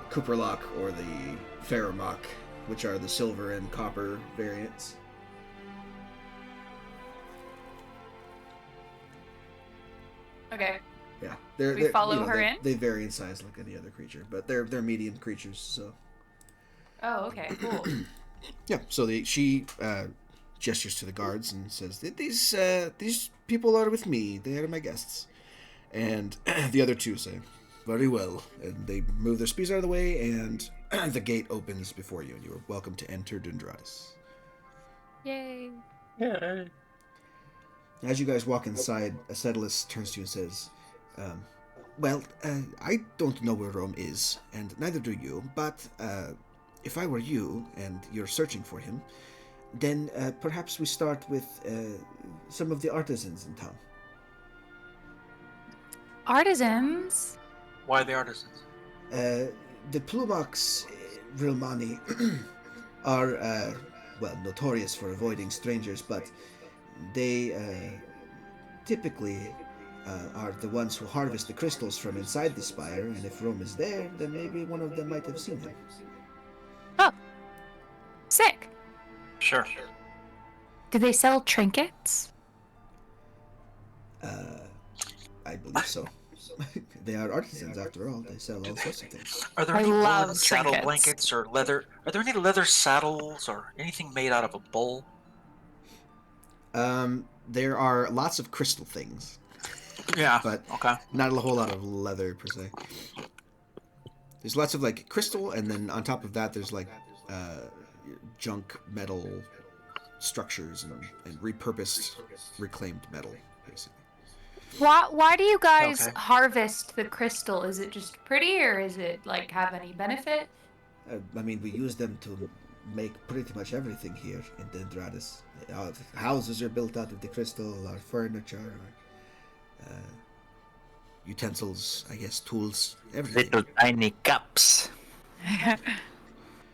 Cooperlock or the Ferromock, which are the silver and copper variants. Okay. Yeah, We follow her in? They vary in size like any other creature, but they're medium creatures. So. Oh, okay, cool. Yeah. So she gestures to the guards and says, "These people are with me. They are my guests." And the other two say, "Very well." And they move their spears out of the way, and the gate opens before you, and you are welcome to enter Dundraris. Yay. Yeah. As you guys walk inside, Acetylus turns to you and says, "Well, I don't know where Rome is, and neither do you, but if I were you and you're searching for him, then perhaps we start with some of the artisans in town." Artisans? Why the artisans? The Plumax Rilmani are, notorious for avoiding strangers, but they typically are the ones who harvest the crystals from inside the spire, and if Rome is there, then maybe one of them might have seen him. Oh. Sick. Sure. Do they sell trinkets? I believe so. They are artisans, after all. They sell all sorts of things. Are there I any love woolen saddle trinkets. blankets or leather? Are there any leather saddles or anything made out of a bull? There are lots of crystal things, Yeah. but Okay. not a whole lot of leather per se. There's lots of like crystal, and then on top of that, there's like junk metal structures and repurposed, reclaimed metal, basically. Why do you guys Okay. harvest the crystal? Is it just pretty, or is it like have any benefit? I mean, we use them to make pretty much everything here in Dundraris. Our houses are built out of the crystal, our furniture, our utensils, I guess, tools, everything. Little tiny cups.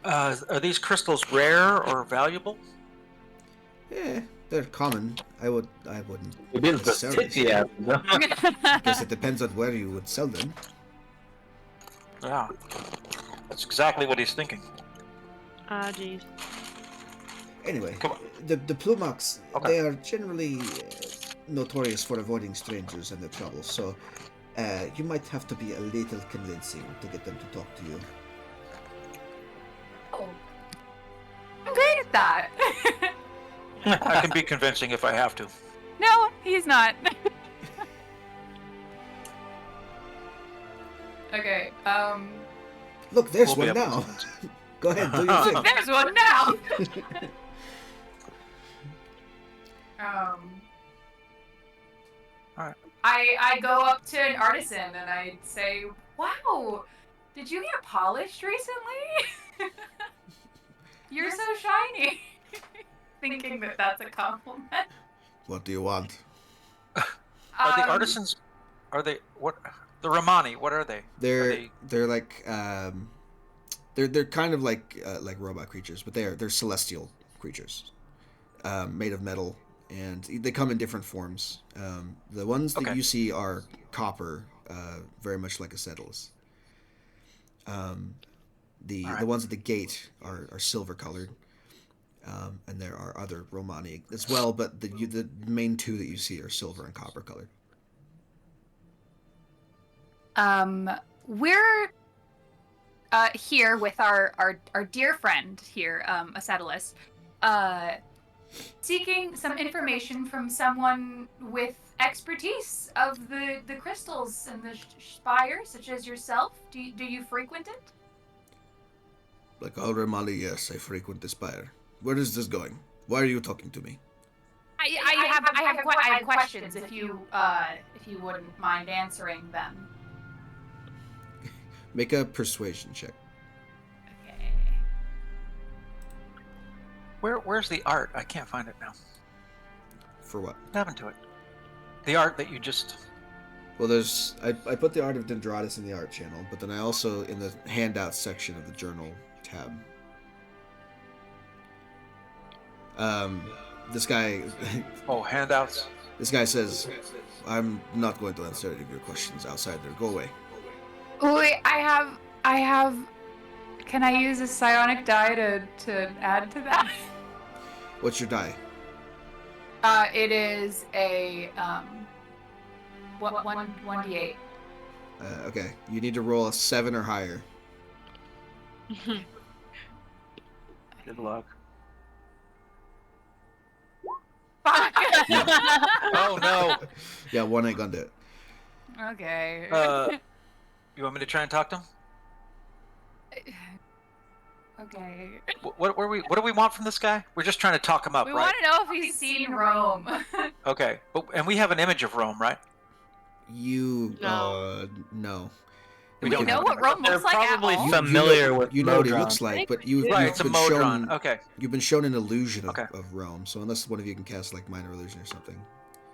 Are these crystals rare or valuable? Yeah, they're common. I wouldn't. We built the necessarily city say. out of them. I guess it depends on where you would sell them. Yeah. That's exactly what he's thinking. Ah, jeez. Anyway, Come on. the Plumox, Okay. they are generally notorious for avoiding strangers and their troubles, so you might have to be a little convincing to get them to talk to you. Oh. I'm great at that. I can be convincing if I have to. No, he's not. Okay, Look, there's We'll be one able to now. convince him. Go ahead, do your thing. there's one now. Alright. I go up to an artisan and I say, "Wow, did you get polished recently? You're so shiny." Thinking that that's a compliment. What do you want? Are the artisans? Are they what? The Romani? What are they? They're like they're kind of like robot creatures, but they're celestial creatures, made of metal, and they come in different forms. The ones that you see are copper, very much like Acetylus. The ones at the gate are silver colored, and there are other Romani as well, but the main two that you see are silver and copper colored. We're here with our dear friend here, Acetylus, seeking some information from someone with expertise of the crystals and the spire, such as yourself. Do you frequent it? Like all Romani, yes, I frequent the spire. Where is this going? Why are you talking to me? I have questions if you wouldn't mind answering them. Make a persuasion check. Okay. Where's the art? I can't find it now. For what? What happened to it? The art that you just. Well, there's I put the art of Dendratus in the art channel, but then I also in the handouts section of the journal tab. This guy. Oh, handouts. This guy says, "I'm not going to answer any of your questions, outsider. Go away." Wait, I have. Can I use a psionic die to add to that? What's your die? It is a 1d8. Okay, you need to roll a 7 or higher. Good luck. Fuck. Oh no. Yeah, 1 ain't gonna do it. Okay. You want me to try and talk to him? Okay. What do we want from this guy? We're just trying to talk him up, We right? want to know if he's seen Rome. Okay, and we have an image of Rome, right? No. We We don't know have what an Rome They're looks like at probably all. familiar with You know what he Modron. looks like, but you've Right, it's a been Modron. shown. Okay. You've been shown an illusion of, Okay. of Rome, so unless one of you can cast like minor illusion or something.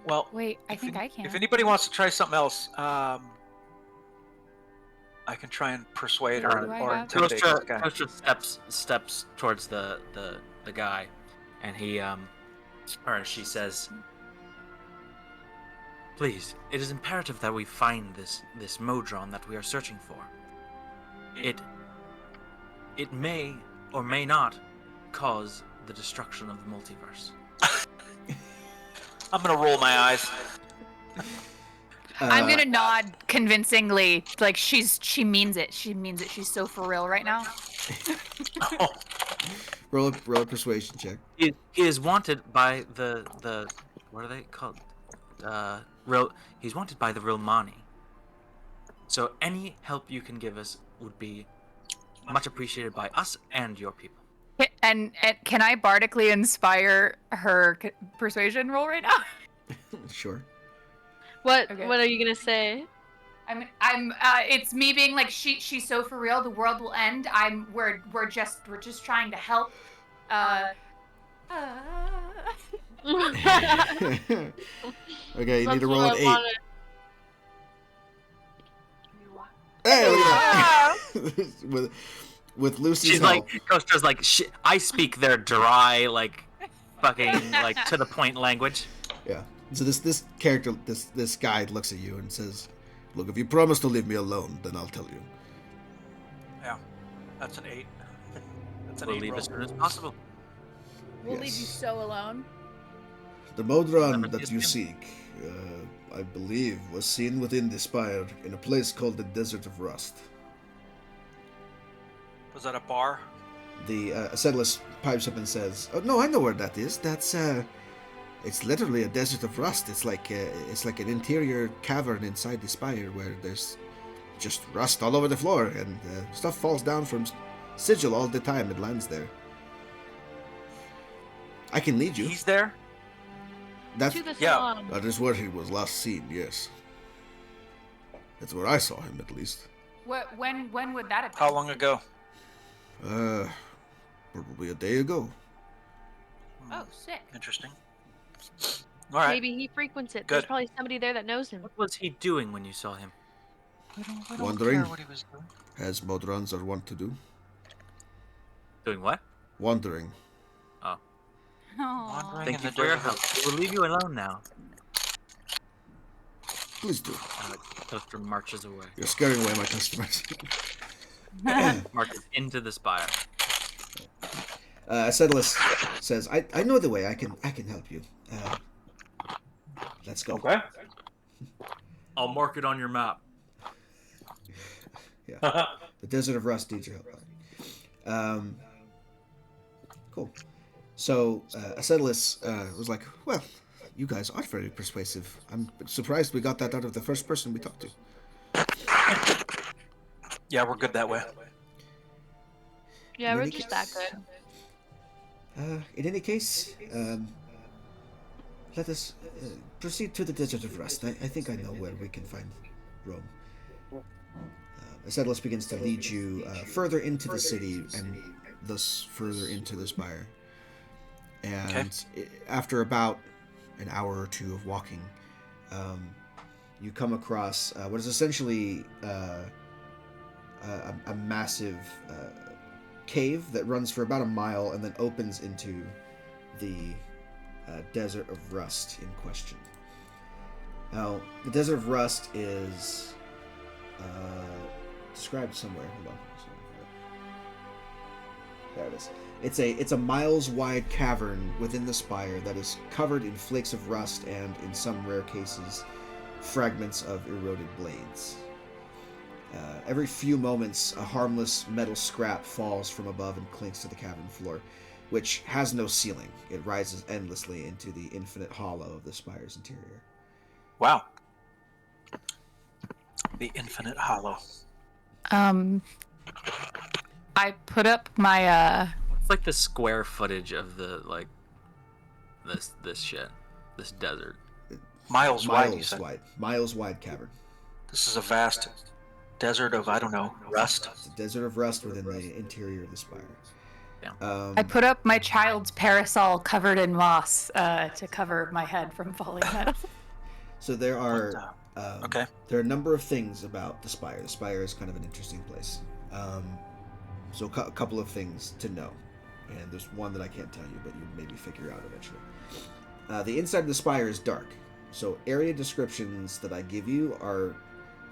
Well, Wait, I think I can. if anybody wants to try something else, I can try and persuade or, Do I or have- intimidate this guy. Kostra steps towards the guy, and he or she says, "Please, it is imperative that we find this Modron that we are searching for. It may or may not cause the destruction of the multiverse." I'm gonna roll my eyes. I'm gonna nod convincingly, like she means it. She means it. She's so for real right now. Oh, Roll a persuasion check. He is wanted by the what are they called? He's wanted by the Romani. So any help you can give us would be much appreciated by us and your people. And can I bardically inspire her persuasion roll right now? Sure. What Okay. What are you gonna say? I'm it's me being like she's so for real, the world will end. We're just trying to help. Okay, you need to That's roll what an I 8. wanted. Hey, look at that. with Lucy's She's help. like, Kostra's like, I speak their dry, like, fucking, like, to the point language. Yeah. So this character, this guy looks at you and says, "Look, if you promise to leave me alone, then I'll tell you." yeah, that's an 8. That's an We'll 8 leave roll. as soon as possible. We'll leave you Yes. so alone. The Modron Never that did you him. seek, I believe, was seen within the spire in a place called the Desert of Rust. Was that a bar? The Acetylus pipes up and says, "Oh no, I know where that is. That's it's literally a desert of rust. It's like an interior cavern inside the spire where there's just rust all over the floor, and stuff falls down from sigil all the time. It lands there. I can lead you. He's there? That's To the Yeah. salon. that is where he was last seen. Yes, that's where I saw him at least. What? When would that have been? How long ago? Probably a day ago. Oh, sick. Interesting. All right. Maybe he frequents it. There's Good. probably somebody there that knows him. What was he doing when you saw him? We don't Wondering. care what he was doing. As Modrons are wont to do. Doing what? Wandering. Oh, Aw. Wandering thank in you the for your desert. help. We'll leave you alone now. Please do. Toaster marches away. You're scaring away my customers. Marches into the spire. Acetylus says, I know the way. I can help you. Let's go. Okay. I'll mark it on your map. Yeah. The Desert of Rust needs your help. Cool. So Acetylus was like, well, you guys are very persuasive. I'm surprised we got that out of the first person we talked to. Yeah, we're good that way. Yeah, In we're any just that case- good. In any case, let us proceed to the Desert of Rust. I think I know where we can find Rome. Acetylus begins to lead you further into the city and thus further into the spire. And after about an hour or two of walking, you come across what is essentially a massive cave that runs for about a mile and then opens into the Desert of Rust in question. Now, the Desert of Rust is described somewhere. Hold on. There it is. It's a miles wide cavern within the spire that is covered in flakes of rust and, in some rare cases, fragments of eroded blades. Every few moments, a harmless metal scrap falls from above and clinks to the cavern floor, which has no ceiling. It rises endlessly into the infinite hollow of the spire's interior. Wow. The infinite hollow. I put up my It's like the square footage of the this shit, this desert. Miles wide, you Miles said. wide. Miles wide cavern. This is a vast desert of, I don't know, rust. It's a desert of rust within the interior of the spire. Yeah. I put up my child's parasol covered in moss to cover my head from falling down. So there are What okay. there are a number of things about the spire. The spire is kind of an interesting place. So a couple of things to know, and there's one that I can't tell you, but you maybe figure out eventually. The inside of the spire is dark, so area descriptions that I give you are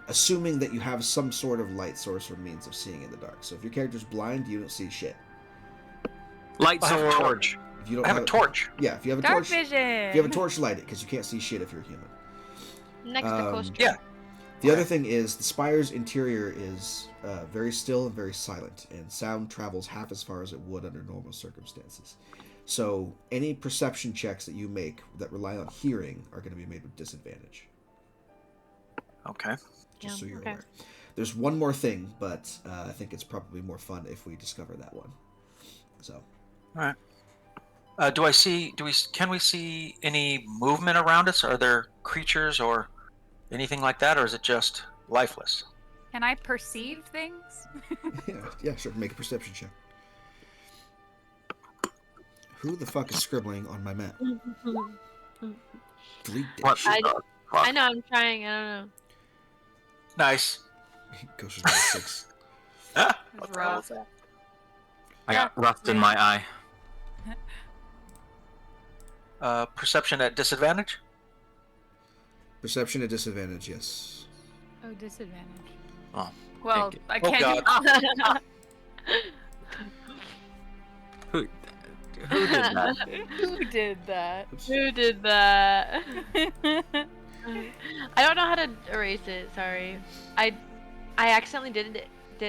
assuming that you have some sort of light source or means of seeing in the dark. So if your character's blind, you don't see shit. Light I have a sword. torch. If you don't I have a torch. Yeah, if you have a Dark torch, vision. if you have a torch, light it because you can't see shit if you're human. Next to Coaster. Yeah. The other thing is the spire's interior is very still and very silent, and sound travels half as far as it would under normal circumstances. So any perception checks that you make that rely on hearing are going to be made with disadvantage. Okay. Just so you're okay. aware. There's one more thing, but I think it's probably more fun if we discover that one. So All right. Can we see any movement around us? Are there creatures or anything like that, or is it just lifeless? Can I perceive things? yeah, sure. Make a perception check. Who the fuck is scribbling on my map? Delete that What? shit. I know, I'm trying. I don't know. Nice. Goes to 6. It's rough. I got rust in my eye. Perception at disadvantage? Perception at disadvantage, yes. Oh, disadvantage. Oh, Well, thank I Oh, can't. who did that? Who did that? Oops. Who did that? I don't know how to erase it. Sorry. I accidentally did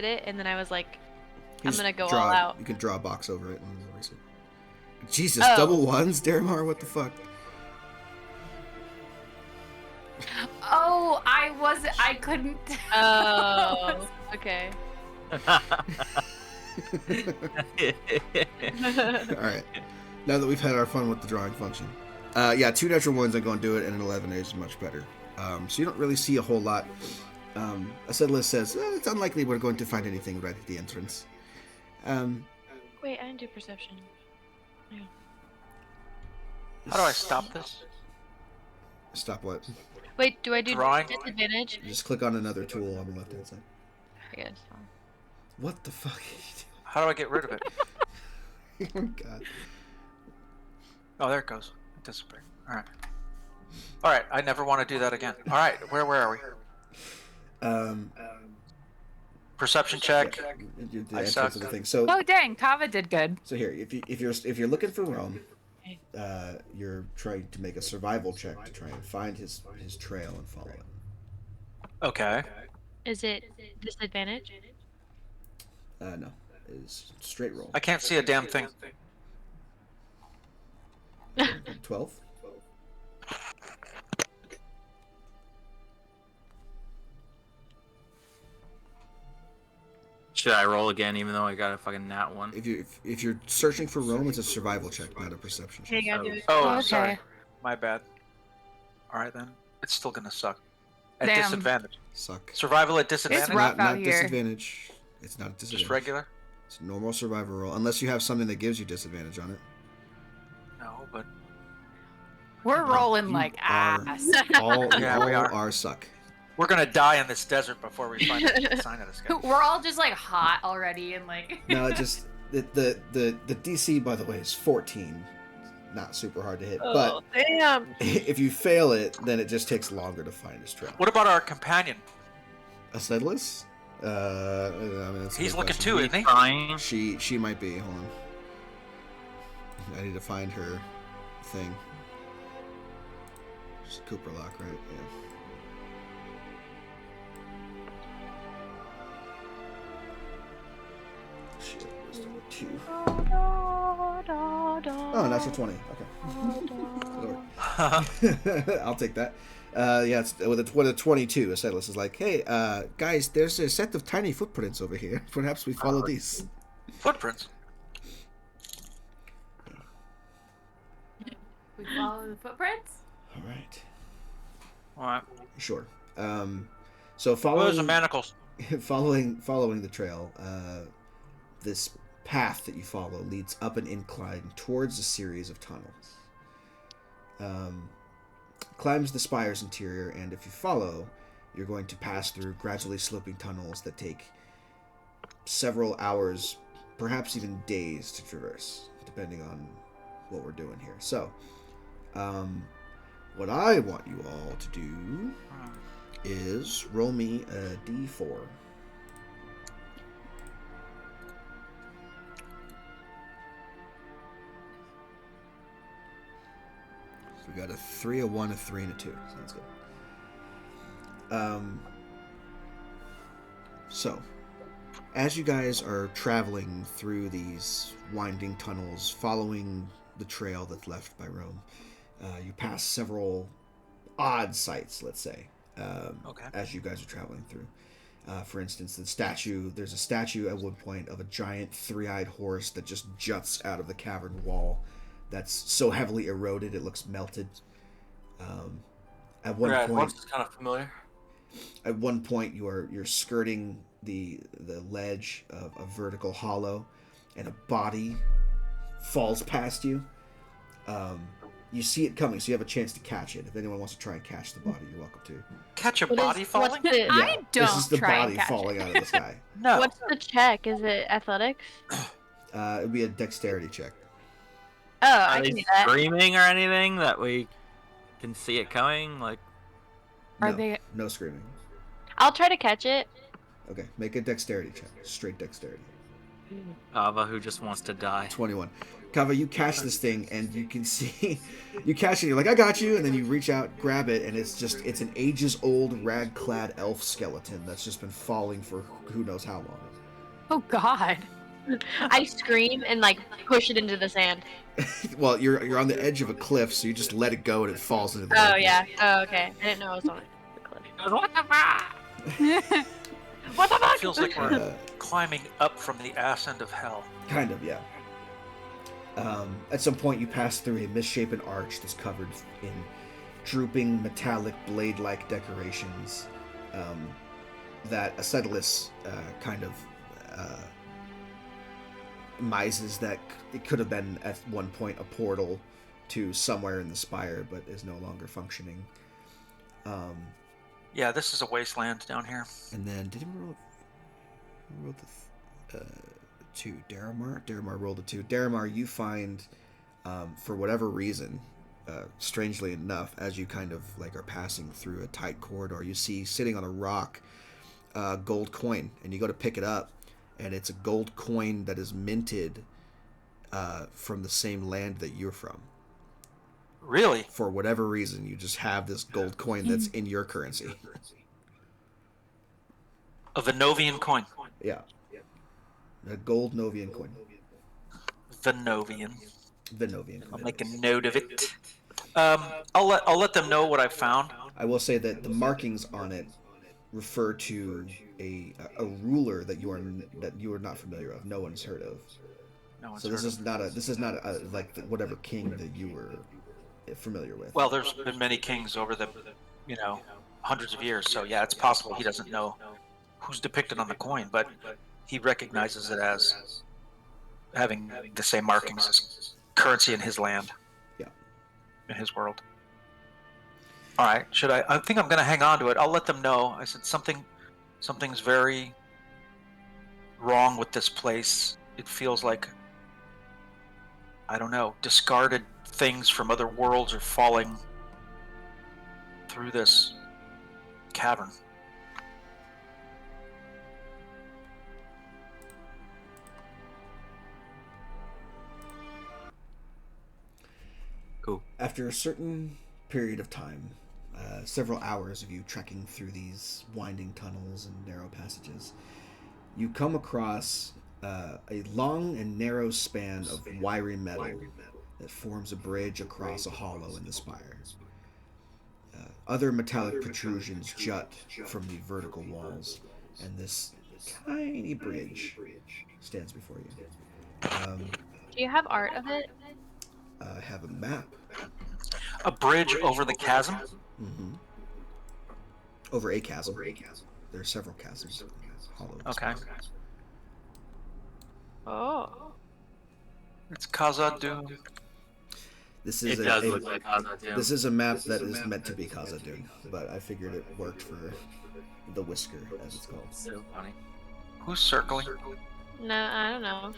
it, and then I was like, You I'm just gonna go draw, all out. You can draw a box over it and erase it. Jesus, Oh. double ones, Daramar, what the fuck? Oh, I couldn't. Oh, okay. Alright. Now that we've had our fun with the drawing function. Yeah, 2 natural ones are going to do it, and an 11 is much better. So you don't really see a whole lot. Acetylus says, it's unlikely we're going to find anything right at the entrance. Wait, I didn't do perception. How do I stop this? Stop what? Wait, do I do Drawing? disadvantage? You just click on another tool on the left-hand side. I guess. What the fuck How do I get rid of it? are you doing? Oh, God. Oh, there it goes. It disappeared. All right. All right. I never want to do that again. All right. Where are we? Perception check. The I entrance suck. of the thing. So, Oh dang, Kava did good. so here, if you're looking for Rome, you're trying to make a survival check to try and find his trail and follow it. Okay. Is it disadvantage? No, it's straight roll. I can't see a damn thing. 12. Should I roll again, even though I got a fucking nat one? If you're searching for Rome, it's a survival check, not a perception check. Hey, I do it. Oh, Okay. sorry. My bad. All right then. It's still gonna suck. At Damn. disadvantage. Suck. Survival at It's disadvantage. rough Not out here. disadvantage. It's not disadvantage. Just regular. It's a normal survival roll, unless you have something that gives you disadvantage on it. No, but We're rolling You like are- ass. All, Yeah, we all are. are suck. we're gonna die in this desert before we find a sign of this guy. We're all just like hot already and like. No, it just the DC, by the way, is 14. Not super hard to hit, Oh, but damn. if you fail it, then it just takes longer to find his trail. What about our companion? Acetylus? I mean, that's a He's good looking question. too, isn't he? Trying. She might be. Hold on. I need to find her thing. It's Cooper Lock, right? Yeah. Shit, wisdom 2. Oh, natural 20. Okay. I'll take that. Yeah, it's with a 22. Acetylus is like, hey, guys, there's a set of tiny footprints over here. Perhaps we follow these. Footprints. We follow the footprints? All right. All right. Sure. So Those following are manacles. following the trail, this path that you follow leads up an incline towards a series of tunnels. Climbs the spire's interior, and if you follow, you're going to pass through gradually sloping tunnels that take several hours, perhaps even days to traverse, depending on what we're doing here. So, what I want you all to do is roll me a d4. So we got a 3, a 1, a 3, and a 2. Sounds good. So, as you guys are traveling through these winding tunnels, following the trail that's left by Rome, you pass several odd sights, let's say, Okay. as you guys are traveling through. For instance, there's a statue at one point of a giant three-eyed horse that just juts out of the cavern wall that's so heavily eroded it looks melted. At one Right, point, looks kind of familiar. at one point you're skirting the ledge of a vertical hollow, and a body falls past you. You see it coming, so you have a chance to catch it. If anyone wants to try and catch the body, you're welcome to. Catch a What body is- falling? what's the- I don't This is the try and body catch falling it. out of the sky. No. What's the check? Is it athletics? It would be a dexterity check. Oh, Are I they can do that. screaming or anything that we can see it coming? Like, Are No, they? no screaming. I'll try to catch it. Okay, make a dexterity check. Straight dexterity. Ava, who just wants to die. 21. Kava, you catch this thing, and you can see, you catch it, you're like, I got you, and then you reach out, grab it, and it's an ages-old, rag-clad elf skeleton that's just been falling for who knows how long. Oh God. I scream and like push it into the sand. Well, you're on the edge of a cliff, so you just let it go, and it falls into the Oh darkness. yeah. Oh okay. I didn't know I was on the cliff. What the fuck? What the fuck? It feels like we're climbing up from the ass end of hell. Kind of, yeah. At some point, you pass through a misshapen arch that's covered in drooping, metallic, blade-like decorations that Acetylus kind of mises that it could have been at one point a portal to somewhere in the spire, but is no longer functioning. Yeah, this is a wasteland down here. And then, did he roll? Who rolled the 2? Daramar? Daramar rolled a 2. Daramar, you find, for whatever reason, strangely enough, as you kind of like are passing through a tight corridor, you see sitting on a rock a gold coin, and you go to pick it up, and it's a gold coin that is minted from the same land that you're from. Really? For whatever reason, you just have this gold coin that's in your currency. A Venovian coin. Yeah. A gold Novian coin. Venovian. Venovian I'll coin. make a note of it. I'll let them know what I found. I will say that the markings on it refer to a ruler that you are not familiar of. No one's heard of. No one's So this heard of is not like whatever king that you were familiar with. Well, there's been many kings over the, hundreds of years. So yeah, it's possible he doesn't know who's depicted on the coin, but he recognizes it as having the same markings as currency in his land. Yeah. In his world. All right. I think I'm going to hang on to it. I'll let them know. I said something's very wrong with this place. It feels like, I don't know, discarded things from other worlds are falling through this cavern. Cool. After a certain period of time, several hours of you trekking through these winding tunnels and narrow passages, you come across a long and narrow span of wiry metal that forms a bridge across a hollow in the spire. Other metallic protrusions jut from the vertical walls, and this tiny bridge stands before you. Do you have art of it? I have a map. A bridge over the chasm? Mm-hmm. Over a chasm. There are several chasms. Hollow. Okay. Oh. It's Khazad-dûm. This is It does look like Khazad-dûm. This is a map that is meant to be Khazad-dûm, but I figured it worked for the whisker, as it's called. So funny. Who's circling? No, I don't know.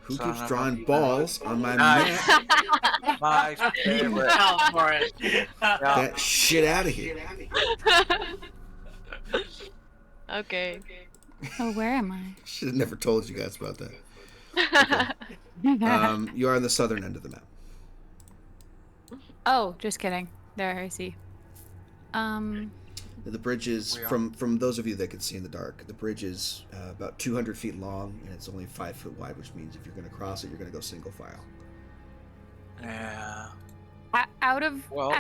Who Son keeps of a- drawing balls on my Nice. map? My favorite. for it. That shit out of here. Okay. Oh, where am I? Should have never told you guys about that. You are on the southern end of the map. Oh, just kidding. There, I see. The bridge is, We are. from those of you that can see in the dark, the bridge is about 200 feet long, and it's only 5 foot wide, which means if you're going to cross it, you're going to go single file. Yeah. Out of Well-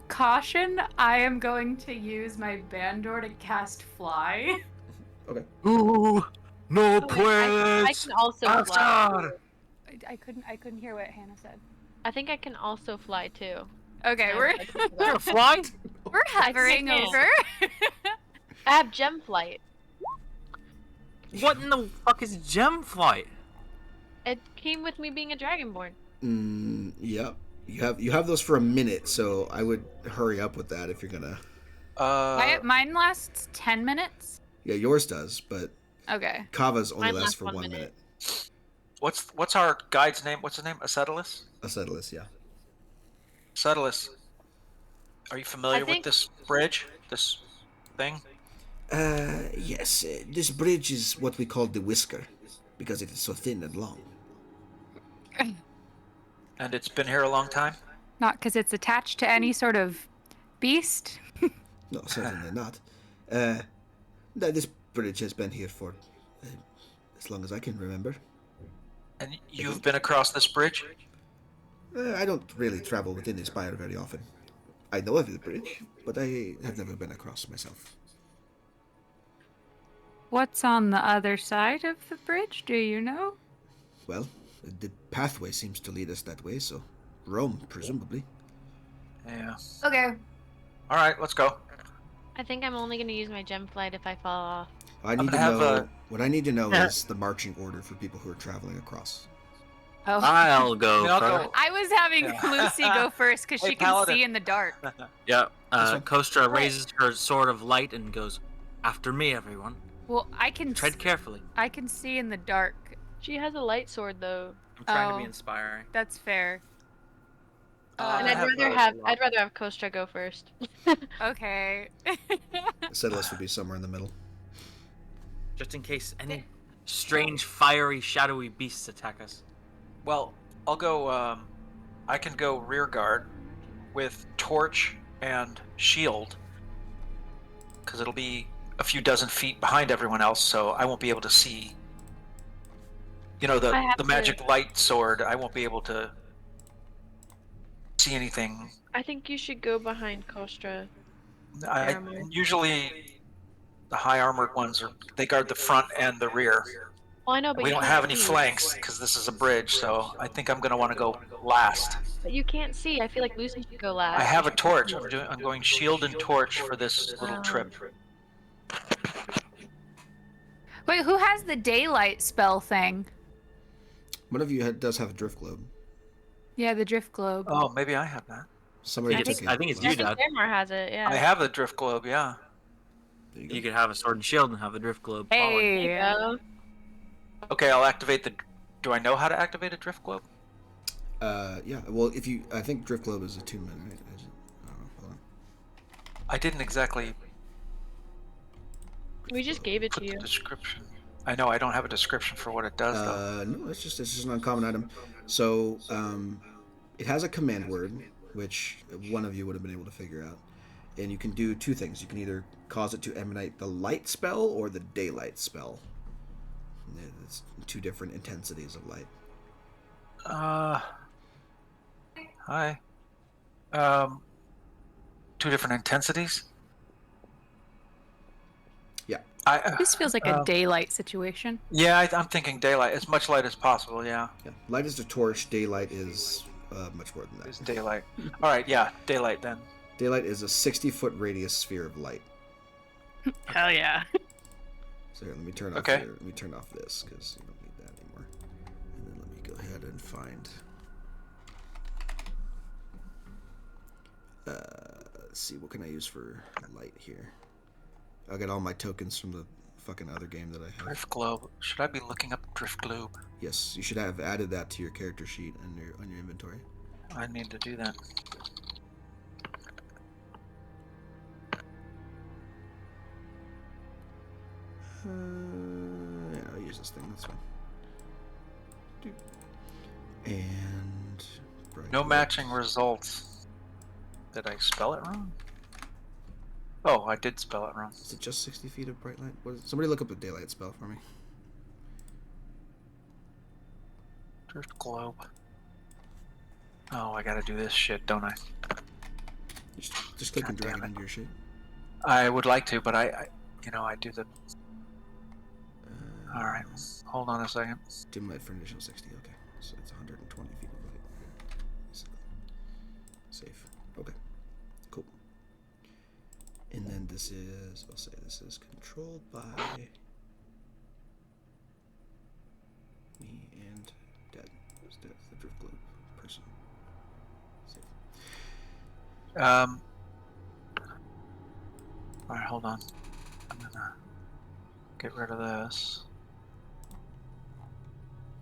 caution, I am going to use my Bandor to cast Fly. Okay. Ooh, no Oh, wait, I can also fly. I couldn't hear what Hannah said. I think I can also fly too. Okay, Yeah, we're I can fly. flying? we're hovering I can. over. I have gem flight. What in the fuck is gem flight? It came with me being a dragonborn. Yep. You have those for a minute, so I would hurry up with that if you're gonna. Mine lasts 10 minutes. Yeah, yours does, but Okay. Kava's only Mine lasts lasts for 1 1 minute. minute. What's our guide's name? What's his name? Acetylus? Acetylus, yeah. Acetylus. Are you familiar with think- this bridge? This thing? Yes. This bridge is what we call the whisker. because it is so thin and long. And it's been here a long time? Not because it's attached to any sort of beast. No, certainly not. This bridge has been here for as long as I can remember. And you've been across this bridge? I don't really travel within the spire very often. I know of the bridge, but I have never been across myself. What's on the other side of the bridge? Do you know? Well, the pathway seems to lead us that way, so Rome, presumably. Yeah. Okay. All right, let's go. I think I'm only going to use my gem flight if I fall off. I need to gonna have know. What I need to know is the marching order for people who are traveling across. Oh. I'll go I'll first. go. I was having Yeah. Lucy go first because Hey, she can Paladin. see in the dark. Yeah. This one? Kostra raises her sword of light and goes, "After me, everyone. Well, I can Tread carefully." I can see in the dark. She has a light sword though. I'm trying to Oh. be inspiring. That's fair. And I I'd rather have Kostra go first. Okay. The settlers would be somewhere in the middle. Just in case any strange, fiery, shadowy beasts attack us. Well, I'll go. I can go rear guard with torch and shield, because it'll be a few dozen feet behind everyone else, so I won't be able to see. You know, I have the to- magic light sword. I won't be able to see anything. I think you should go behind Kostra. I Armor. usually the high armored ones they guard the front and the rear. Well, I know, but We you don't can't have any see. flanks because this is a bridge, so I think I'm gonna want to go last. But you can't see. I feel like Lucy should go last. I have a torch. I'm going shield and torch for this little Oh. trip. Wait, who has the daylight spell thing? One of you does have a drift globe. Yeah, the drift globe. Oh, maybe I have that. Somebody I took think- it. I think it's I you, think Dad. Samar has it. Yeah. I have the drift globe. Yeah. There you go. You could have a sword and shield and have the drift globe following. There you Hey. go. Okay, I'll activate the. Do I know how to activate a drift globe? Yeah. Well, I think drift globe is attunement, right? I don't know. Hold on. I didn't exactly We just gave it put to the you. description. I know I don't have a description for what it does though. No, it's just an uncommon item. So it has a command word, which one of you would have been able to figure out. And you can do two things. You can either cause it to emanate the light spell or the daylight spell. It's two different intensities of light. Hi. Two different intensities. Yeah. This feels like a daylight situation. Yeah, I'm thinking daylight, as much light as possible. Yeah, Yeah. Light is the torch. Daylight is much more than it's that. daylight. All right, yeah, daylight then. Daylight is a 60-foot radius sphere of light. Hell yeah. So here, let me turn off. Okay. Let me turn off this because you don't need that anymore. And then let me go ahead and find. Let's see, what can I use for light here? I got all my tokens from the fucking other game that I have. Drift globe. Should I be looking up drift globe? Yes, you should have added that to your character sheet and on your inventory. I need to do that. Yeah, I'll use this thing. That's fine. And bright No light. matching results. Did I spell it wrong? Oh, I did spell it wrong. Is it just 60 feet of bright light? Somebody look up a daylight spell for me. Drift globe. Oh, I gotta do this shit, don't I? Just click and God drag damn it it. into your shit. I would like to, but I do the. Uh, All right, hold on a second. Dim light for an additional 60. Okay, so it's 120 feet of light. Safe. Okay. Cool. And then this is, I'll say this is controlled by me and Dad. Who's Dad? The drift globe person. Safe. All right, hold on. I'm gonna get rid of this,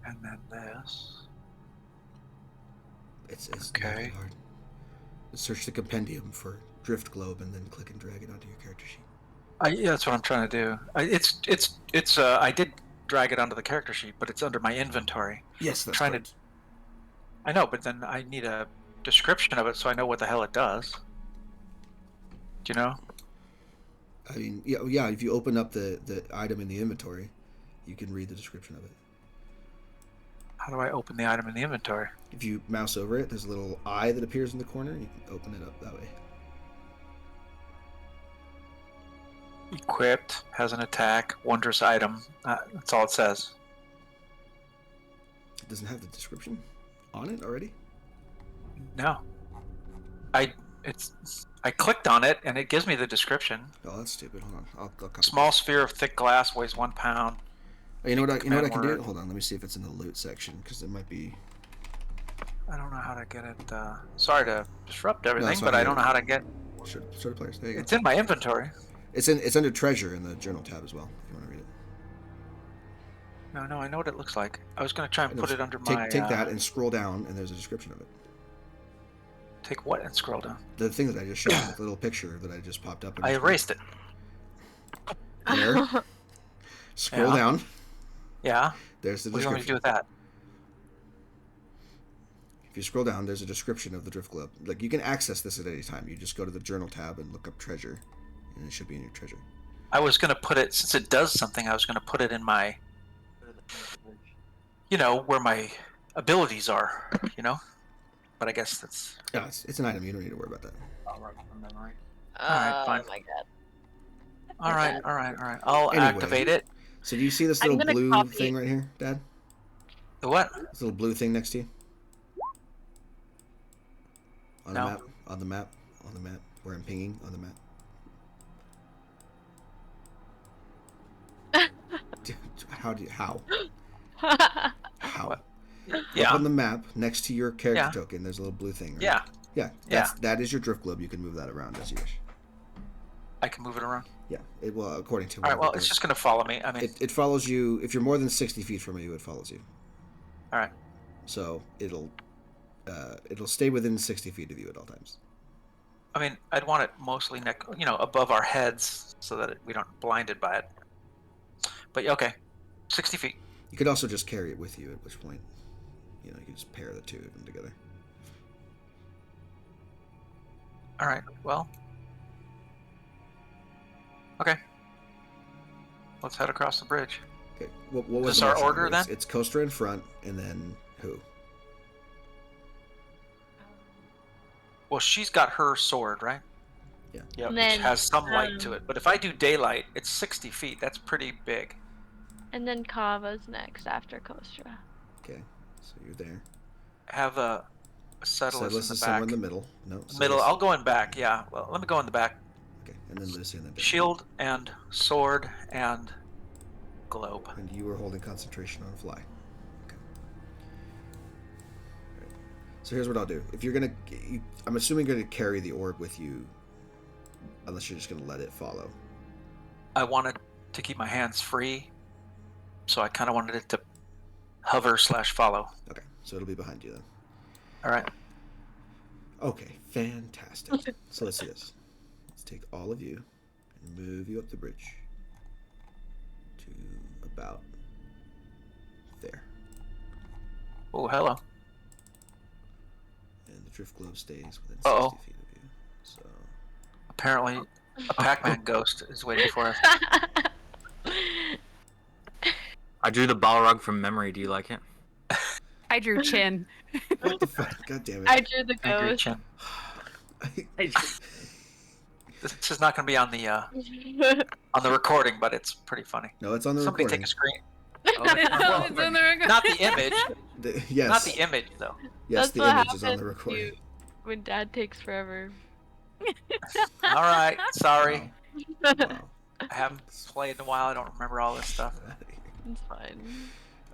and then this. It's Okay. not that hard. Search the compendium for drift globe and then click and drag it onto your character sheet. Yeah, that's what I'm trying to do. I did drag it onto the character sheet, but it's under my inventory. Yes, that's Trying correct. I know, but then I need a description of it so I know what the hell it does. Do you know? I mean, yeah. If you open up the item in the inventory, you can read the description of it. How do I open the item in the inventory? If you mouse over it, there's a little eye that appears in the corner. You can open it up that way. Equipped, has an attack, wondrous item. That's all it says. It doesn't have the description on it already. No. I clicked on it and it gives me the description. Oh, that's stupid. Hold on. I'll copy Small sphere of thick glass, weighs 1 pound. Oh, you know what I can do? word. Hold on. Let me see if it's in the loot section because it might be. I don't know how to get it. Sorry to disrupt everything, it's but fine. I don't know how to get. Show the players. There you go. It's in my inventory. It's under treasure in the journal tab as well. If you want to read it. No, I know what it looks like. I was going to try and put it under my. Take that and scroll down, and there's a description of it. Take what and scroll down? The thing that I just showed, the little picture that I just popped up. I erased it. There. Scroll down. Yeah. There's the What do you want me to do description. with that? If you scroll down, there's a description of the drift globe. Like you can access this at any time. You just go to the journal tab and look up treasure, and it should be in your treasure. I was going to put it, since it does something, I was going to put it in my, where my abilities are, But I guess that's... Yeah, it's an item. You don't need to worry about that. Alright, fine. Oh my god. Alright. I'll Anyway. activate it. So do you see this I'm little gonna blue copy- thing right here, Dad? The what? This little blue thing next to you? On the No. map? On the map. Where I'm pinging on the map. How? What? Up Yeah. on the map, next to your character token, there's a little blue thing. Right? Yeah. That is your drift globe. You can move that around as you wish. I can move it around. Yeah. According to. Alright, wherever well, it it's goes. just going to follow me. I mean, It follows you if you're more than 60 feet from you. It follows you. alright. So it'll stay within 60 feet of you at all times. I mean, I'd want it mostly above our heads so that we don't blinded by it. But yeah, okay. 60 feet. You could also just carry it with you. At which point, you can just pair the two of them together. Alright, well. Okay. Let's head across the bridge. Okay. What was Is this the our marching order, then? It's Coaster in front, and then who? Well, she's got her sword, right? Yeah. Yeah, And which then, has some light to it. But if I do daylight, it's 60 feet. That's pretty big. And then Kava's next after Kostra. Okay. So you're there. Have a Settlers Settlers in is the somewhere back. in the middle. No. Middle. Settlers- I'll go in back. Yeah. Well, let me go in the back. Okay. And then Lucy in the back. Shield and sword and globe. And you were holding concentration on fly. Okay. Alright. So here's what I'll do. If you're gonna, I'm assuming you're gonna carry the orb with you, unless you're just gonna let it follow. I wanted to keep my hands free, so I kind of wanted it to hover/follow. Okay. So it'll be behind you then. All right. Okay. Fantastic. So let's do this. Let's take all of you and move you up the bridge to about there. Oh, hello. And the drift globe stays within 60 Uh-oh. feet of you. So Apparently, a Pac-Man ghost is waiting for us. I drew the Balrog from memory. Do you like it? I drew Chin. what the fuck? God damn it! I drew the I agree, ghost. Chin. This is not going to be on the recording, but it's pretty funny. No, it's on the Somebody recording. take a screen. Oh, it's in the record. Not the image. Yes. Not the image, though. Yes, That's the what image is on happens the recording. when Dad takes forever. All right. Sorry. Wow. I haven't played in a while. I don't remember all this stuff. It's fine.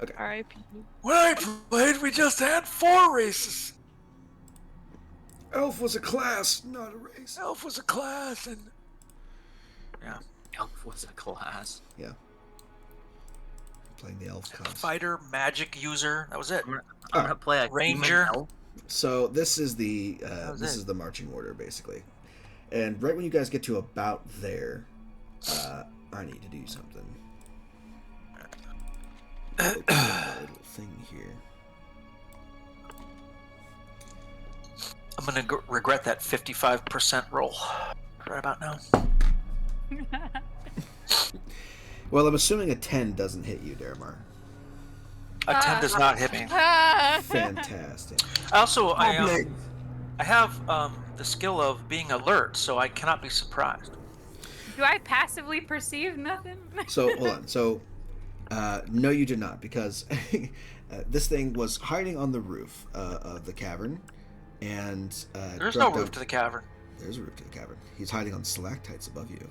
Okay. R.I.P. When I played, we just had 4 races. Elf was a class, not a race. Elf was a class, and Elf was a class. Playing the elf class. fighter, magic user. That was it. I'm gonna play a Ranger. human elf. So this is the was this it. is the marching order basically, and right when you guys get to about there, I need to do something. Open my little thing here. I'm gonna regret that 55% roll right about now. Well, I'm assuming a 10 doesn't hit you, Daramar. A 10 does not hit me. Fantastic. Also, I have the skill of being alert, so I cannot be surprised. Do I passively perceive nothing? So, hold on. So, no, you did not, because this thing was hiding on the roof of the cavern, and There's no roof to the cavern. There's a roof to the cavern. He's hiding on stalactites above you.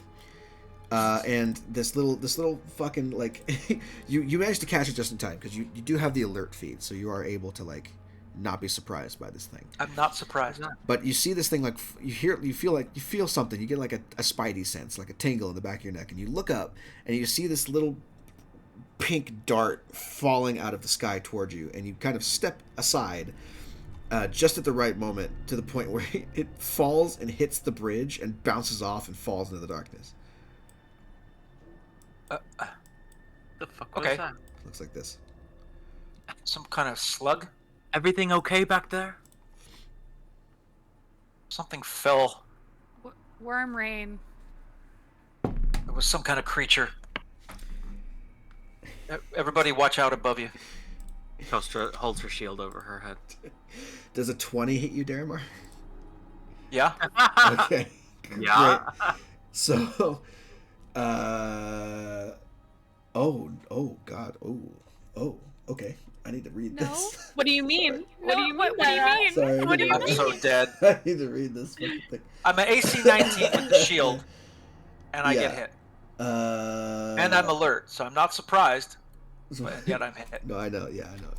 And this little fucking, like, you managed to catch it just in time, because you do have the alert feed, so you are able to, like, not be surprised by this thing. I'm not surprised. But you see this thing, like, you feel something. You get like a spidey sense, like a tingle in the back of your neck, and you look up and you see this little pink dart falling out of the sky towards you, and you kind of step aside just at the right moment, to the point where it falls and hits the bridge and bounces off and falls into the darkness. The fuck was Okay. that? Looks like this. Some kind of slug? Everything okay back there? Something fell. Worm rain. It was some kind of creature. Everybody watch out above you. Kostra holds her shield over her head. Does a 20 hit you, Daramar? Yeah? Okay. Yeah. Great. So, oh God, oh, okay. I need to read No. this. What do you mean? What do you mean? What do you mean? Sorry, I What do need you to I'm read- so dead. I need to read this fucking thing. I'm an AC 19 with the shield, and I get Yeah. hit. And And I'm alert, so I'm not surprised, but yet I'm hit. No, I know. Yeah, I know.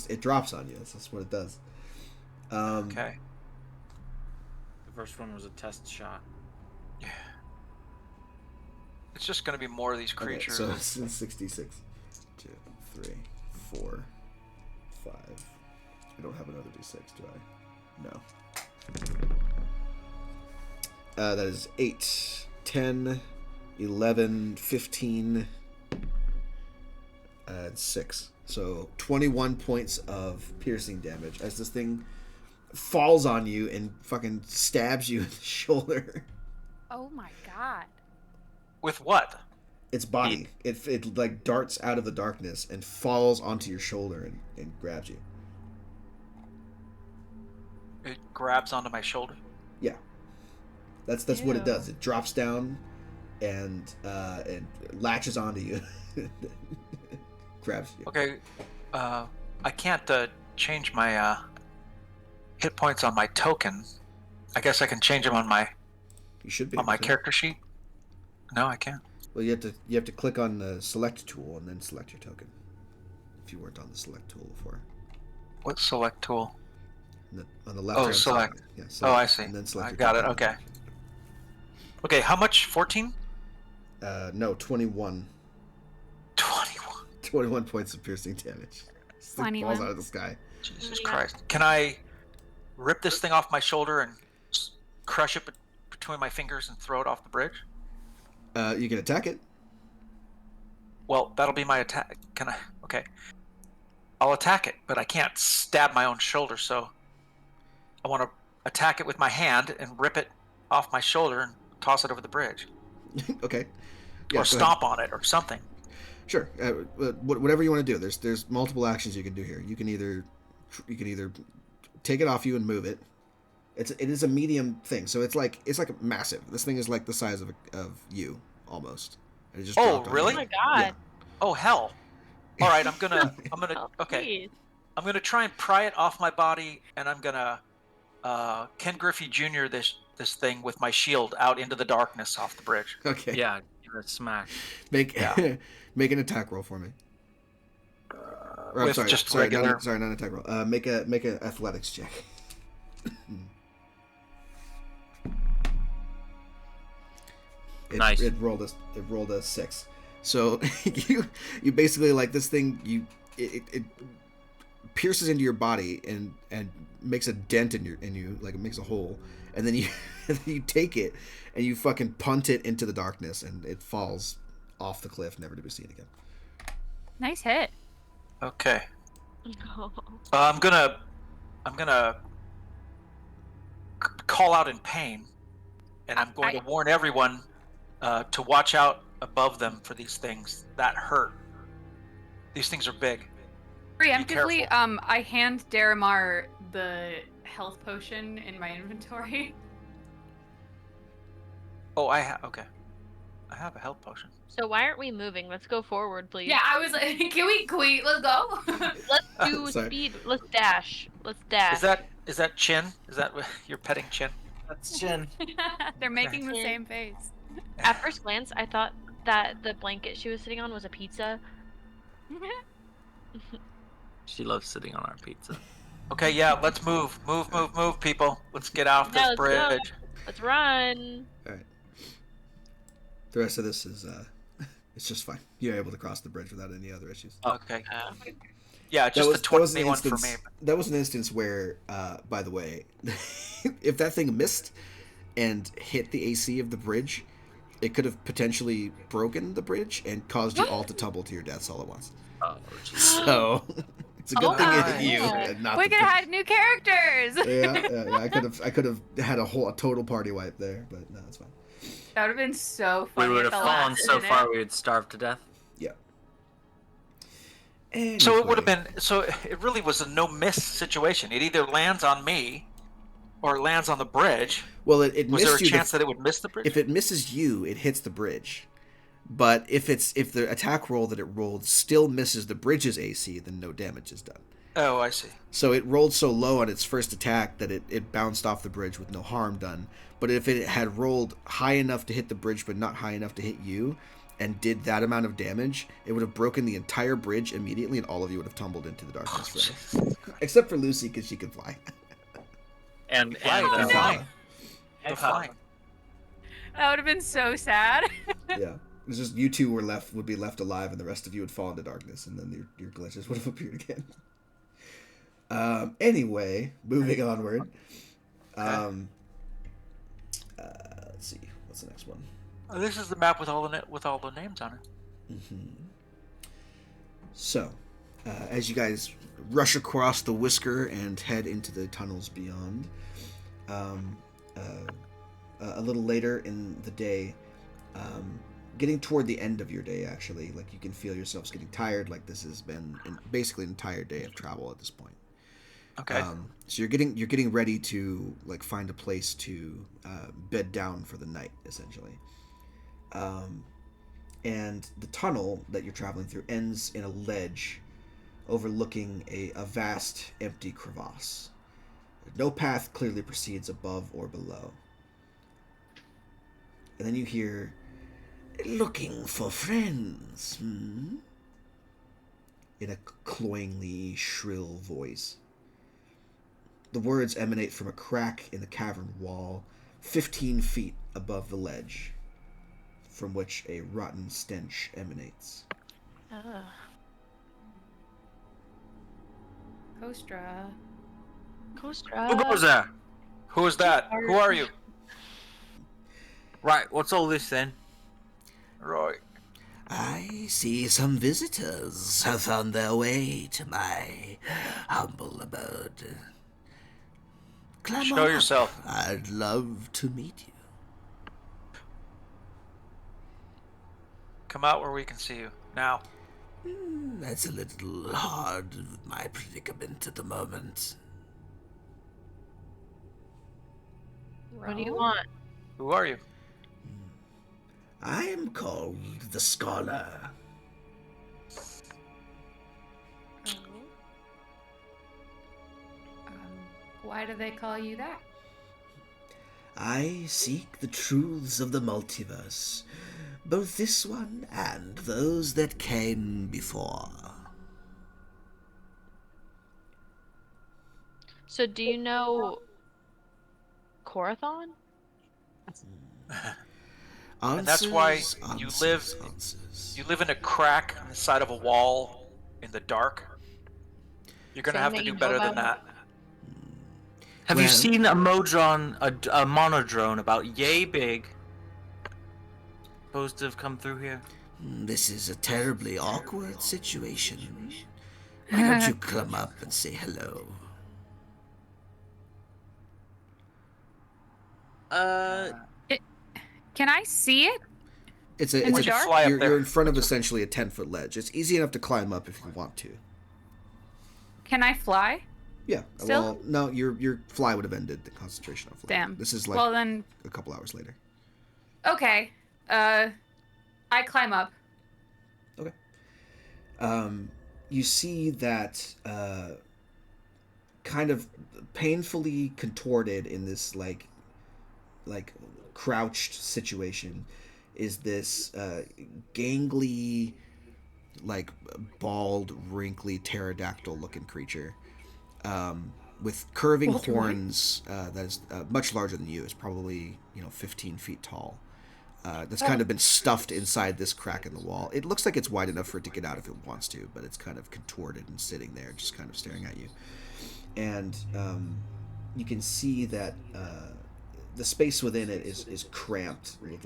It drops on you. That's just what it does. Okay. The first one was a test shot. Yeah. It's just going to be more of these Okay, creatures. so it's 66. 2, 3, 4, 5. I don't have another d6, do I? No. That is 8, 10, 11, 15, and 6. So 21 points of piercing damage as this thing falls on you and fucking stabs you in the shoulder. Oh my god. With what? Its body. It like darts out of the darkness and falls onto your shoulder and grabs you. It grabs onto my shoulder. Yeah. That's what it Ew. does. It drops down and latches onto you. Grabs you. Okay. I can't change my hit points on my token. I guess I can change them on my You should be on able my to. character sheet. No, I can't. Well, you have to click on the select tool and then select your token. If you weren't on the select tool before. What select tool? On the left. Oh, select. Side. Yeah, Oh, I see. And then select I your got it. token. Okay. Okay, how much? 14? No, 21. 21. 21 points of piercing damage. This thing 21. falls out of the sky. Jesus Yeah. Christ. Can I rip this thing off my shoulder and crush it between my fingers and throw it off the bridge? You can attack it. Well, that'll be my attack. Can I? Okay. I'll attack it, but I can't stab my own shoulder, so I want to attack it with my hand and rip it off my shoulder and toss it over the bridge. Okay. Or go ahead. stomp on it or something. Sure. Whatever you want to do. There's multiple actions you can do here. You can either take it off you and move it. It is a medium thing, so it's like massive. This thing is like the size of you almost. And it just Oh, dropped on really? you. Oh my god. Yeah. Oh, hell. All right, I'm gonna, Oh, okay. please. I'm gonna try and pry it off my body, and I'm gonna Ken Griffey Jr. this thing with my shield out into the darkness off the bridge. Okay. Yeah, give it a smack. Make Yeah. make an attack roll for me. Or, I'm With sorry, just sorry, regular- not an attack roll. Make a athletics check. Nice. It rolled a 6. So you basically, like, this thing, it pierces into your body and makes a dent in you, like it makes a hole, and then you take it and you fucking punt it into the darkness, and it falls off the cliff, never to be seen again. Nice hit. Okay. No. I'm gonna call out in pain, and I'm going to warn everyone to watch out above them for these things that hurt. These things are big. Preemptively, careful. I hand Daramar the health potion in my inventory. Oh, okay. I have a health potion. So why aren't we moving? Let's go forward, please. Yeah, I was like, can we let's go? Let's do Sorry. speed. Let's dash. Let's dash. Is that Chin? Is that you're petting Chin? That's Chin. They're making the Okay. same face. At first glance, I thought that the blanket she was sitting on was a pizza. She loves sitting on our pizza. Okay, yeah, let's move, people. Let's get off this Yeah, let's go. bridge. Let's run. All right. The rest of this is it's just fine. You're able to cross the bridge without any other issues. Okay. Yeah, just the 21 for me. That was an instance where, by the way, if that thing missed and hit the AC of the bridge, it could have potentially broken the bridge and caused you all to tumble to your deaths all at once. Oh, jeez. So it's a good thing it hit you God. and not We the could have had new characters. yeah. I could have had a total party wipe there, but no, it's fine. That would have been so We funny. would at have the fallen last so minute. far we would starve to death. Yeah. So it would have Anyway. been. So it really was a no miss situation. It either lands on me, or it lands on the bridge. Well, it Was there a missed you. chance that it would miss the bridge? If it misses you, it hits the bridge. But if the attack roll that it rolled still misses the bridge's AC, then no damage is done. Oh, I see. So it rolled so low on its first attack that it bounced off the bridge with no harm done. But if it had rolled high enough to hit the bridge but not high enough to hit you, and did that amount of damage, it would have broken the entire bridge immediately, and all of you would have tumbled into the darkness forever. Except for Lucy, because she can fly. And Right, and they're And flying. Kala. They're flying. That would have been so sad. Yeah. It's just you two would be left alive, and the rest of you would fall into darkness, and then your glitches would have appeared again. Anyway, moving onward. Let's see, what's the next one? Oh, this is the map with all the names on it. So, as you guys rush across the whisker and head into the tunnels beyond, a little later in the day, getting toward the end of your day, actually, like you can feel yourselves getting tired, like this has been basically an entire day of travel at this point. Okay. So you're getting ready to like find a place to bed down for the night, essentially. And the tunnel that you're traveling through ends in a ledge overlooking a vast empty crevasse. No path clearly proceeds above or below. And then you hear, "Looking for friends, hmm?" in a cloyingly shrill voice. The words emanate from a crack in the cavern wall 15 feet above the ledge, from which a rotten stench emanates. Kostra. Kostra. Who goes there? Who is that? Who are you? Right, what's all this then? Roy. I see some visitors have found their way to my humble abode. Climb Show on up. yourself. I'd love to meet you. Come out where we can see you now. That's a little hard with my predicament at the moment. What do you want? Who are you? I am called the Scholar. Why do they call you that? I seek the truths of the multiverse, both this one and those that came before. So do you know Corathon? And that's why Answers, you answers, live- answers. You live in a crack on the side of a wall in the dark. You're gonna Saying have that to you do know better than about that. Have you Well- seen a Modron, a monodrone about yay big? Supposed to have come through here? This is a terribly awkward situation. Why don't you come up and say hello? Can I see it? It's a In the it's a dark? Fly up you're, there. you're in front of essentially a 10-foot ledge. It's easy enough to climb up if you want to. Can I fly? Yeah. Still? Well, no, your fly would have ended the concentration on fly. Damn. This is like Well then, a couple hours later. okay. I climb up. Okay. You see that kind of painfully contorted in this like crouched situation is this gangly, like bald, wrinkly pterodactyl looking creature with curving Walter White? horns that is much larger than you. It's probably 15 feet tall. That's kind of been stuffed inside this crack in the wall. It looks like it's wide enough for it to get out if it wants to, but it's kind of contorted and sitting there, just kind of staring at you. And you can see that the space within it is cramped with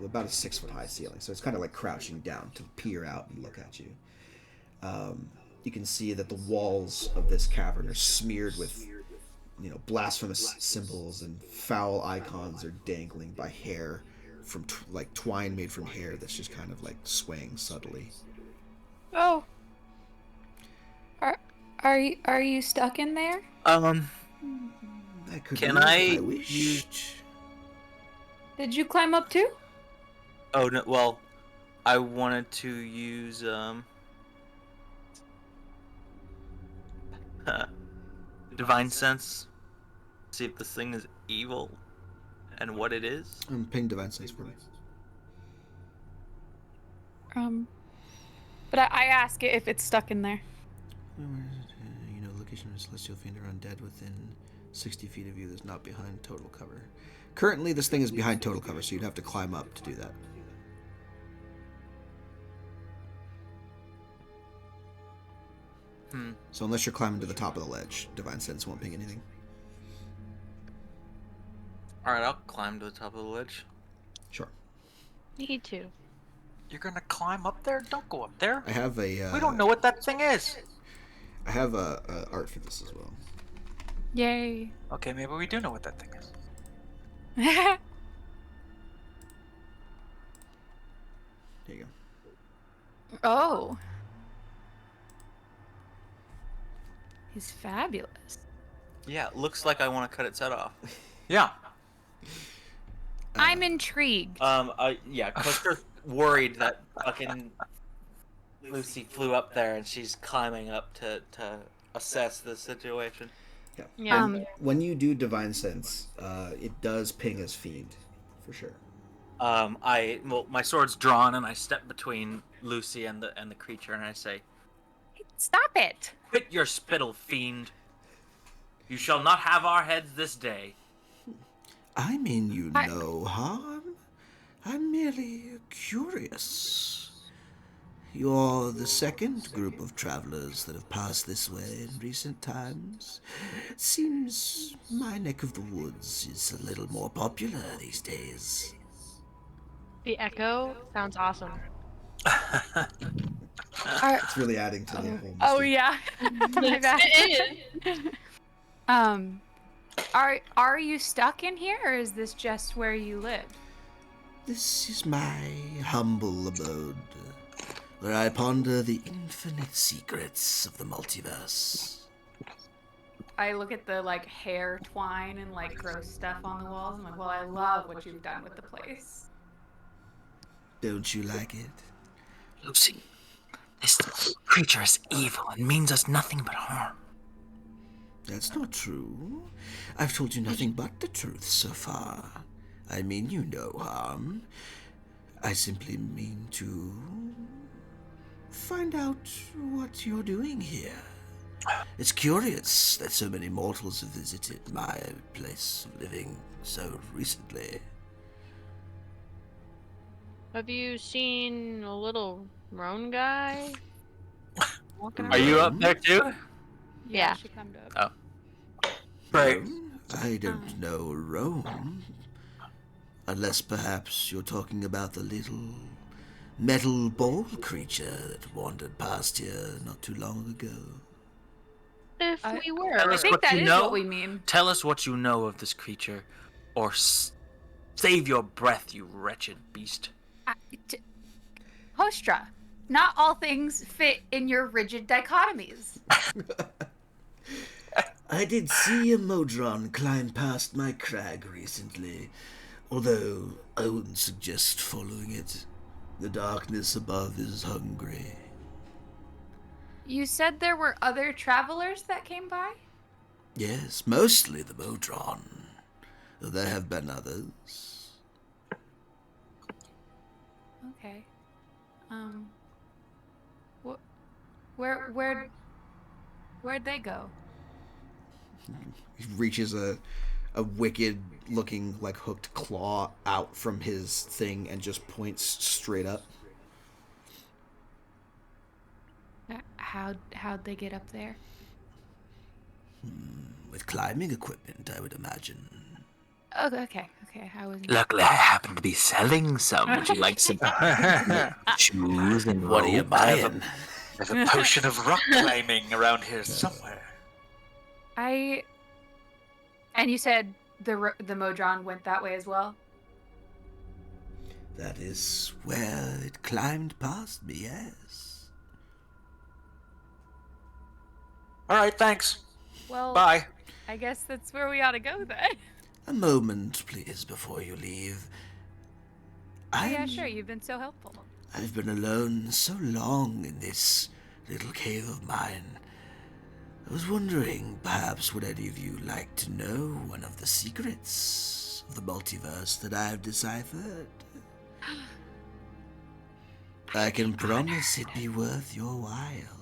about a 6-foot high ceiling. So it's kind of like crouching down to peer out and look at you. You can see that the walls of this cavern are smeared with blasphemous symbols, and foul icons are dangling by hair from like twine made from hair that's just kind of like swaying subtly. Oh. Are you stuck in there? That could Can be if I wished. Did you climb up too? Oh no! Well, I wanted to use divine sense. See if this thing is evil, and what it is. Ping divine sense for me. But I ask it if it's stuck in there. Location of a celestial fiend or undead within 60 feet of you that's not behind total cover. Currently, this thing is behind total cover, so you'd have to climb up to do that. So unless you're climbing to the top of the ledge, divine sense won't ping anything. All right, I'll climb to the top of the ledge. Sure. Need to. You're gonna climb up there? Don't go up there. I have a. We don't know what that thing is. I have a art for this as well. Yay. Okay, maybe we do know what that thing is. There you go. Oh. He's fabulous. Yeah, it looks like I want to cut its head off. Yeah. I'm intrigued. Yeah, Cluster's worried that fucking Lucy flew up there and she's climbing up to assess the situation. Yeah. Yeah. When you do divine sense, it does ping as fiend, for sure. My sword's drawn and I step between Lucy and the creature and I say, Stop it! "Quit your spittle, fiend. You shall not have our heads this day." I mean you no harm. I'm merely curious. You're the second group of travelers that have passed this way in recent times. Seems my neck of the woods is a little more popular these days. The echo sounds awesome. It's really adding to the whole Oh mystique. yeah. My bad. It is. Are you stuck in here, or is this just where you live? This is my humble abode, where I ponder the infinite secrets of the multiverse. I look at the hair twine and gross stuff on the walls. I'm like, well, I love what you've done with the place. Don't you like it? Lucy, this creature is evil and means us nothing but harm. That's not true. I've told you nothing but the truth so far. I mean you no harm. I simply mean to find out what you're doing here. It's curious that so many mortals have visited my place of living so recently. Have you seen a little roan guy walking Are around? you up there too? Yeah. She climbed up. Right. Rome? I don't know Rome. Unless perhaps you're talking about the little metal ball creature that wandered past here not too long ago. If we were. Tell I us think what that you is know. what we mean. Tell us what you know of this creature, or save your breath, you wretched beast. Hostra, not all things fit in your rigid dichotomies. I did see a Modron climb past my crag recently, although I wouldn't suggest following it. The darkness above is hungry. You said there were other travelers that came by? Yes, mostly the Modron. Though there have been others. Okay. Where'd they go? He reaches a wicked looking like hooked claw out from his thing and just points straight up. How'd they get up there? With climbing equipment, I would imagine. Oh, okay. I wasn't. Luckily, I happen to be selling some. Would you like some shoes and What are you rope? buying? There's a potion of rock climbing around here somewhere. And you said the Modron went that way as well? That is where it climbed past me, yes. All right, thanks. Well, Bye. I guess that's where we ought to go then. A moment, please, before you leave. Yeah, sure. You've been so helpful. I've been alone so long in this little cave of mine. I was wondering, perhaps would any of you like to know one of the secrets of the multiverse that I have deciphered? I can promise it'd be worth your while.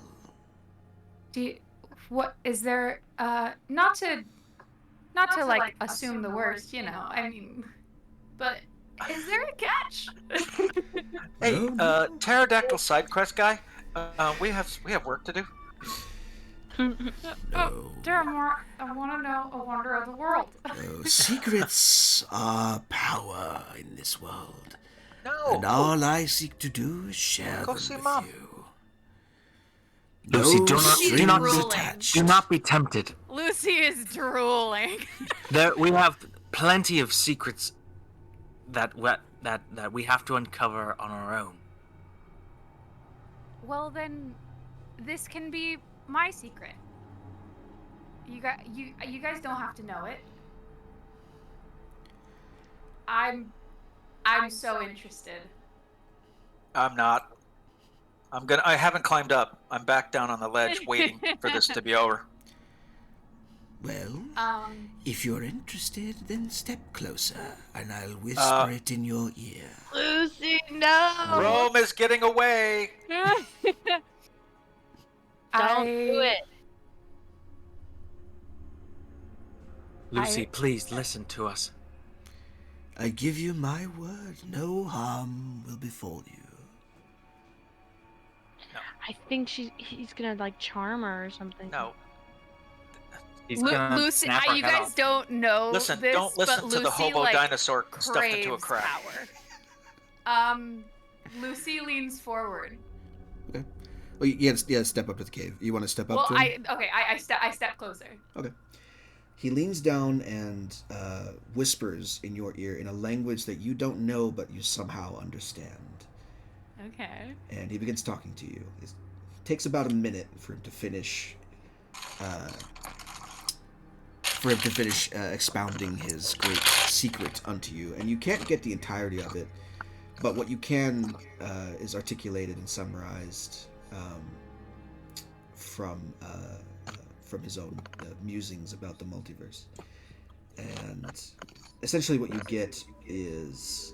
What is there? Not to like assume the worst, you know. I mean, but is there a catch? Hey, pterodactyl side quest guy. We have work to do. No. Deramore, I want to know a wonder of the world. No, secrets are power in this world. No. And all I seek to do is share Go them see with Mom. you. Lucy, No do strings not be attached. Do not be tempted. Lucy is drooling. We have plenty of secrets that we have to uncover on our own. Well, then, this can be my secret. You guys don't have to know it. I'm so interested. I'm not. I haven't climbed up. I'm back down on the ledge waiting for this to be over. Well, if you're interested, then step closer, and I'll whisper it in your ear. Lucy, no! Rome is getting away. Don't do it. Lucy, please listen to us. I give you my word, no harm will befall you. I think he's gonna like charm her or something. No. He's gonna Lucy, snap our you head guys off. don't know Listen, this, don't listen but to the Lucy, hobo like, dinosaur stuffed into a craves crack. power. Lucy leans forward. Okay. Well, you gotta step up to the cave. You want to step up Well, to him? I step closer. Okay. He leans down and whispers in your ear in a language that you don't know but you somehow understand. Okay. And he begins talking to you. It takes about a minute for him to finish expounding his great secret unto you. And you can't get the entirety of it, but what you can is articulated and summarized from his own musings about the multiverse. And essentially what you get is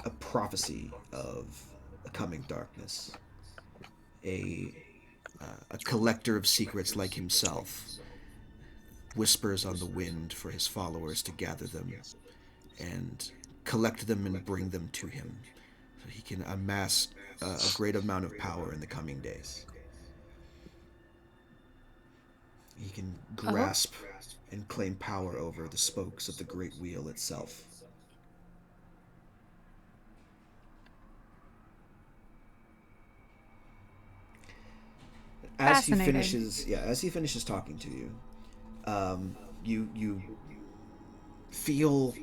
a prophecy of a coming darkness. A collector of secrets like himself whispers on the wind for his followers to gather them and collect them and bring them to him so he can amass a great amount of power in the coming days. He can grasp and claim power over the spokes of the great wheel itself. as he Fascinating. finishes talking to you, you feel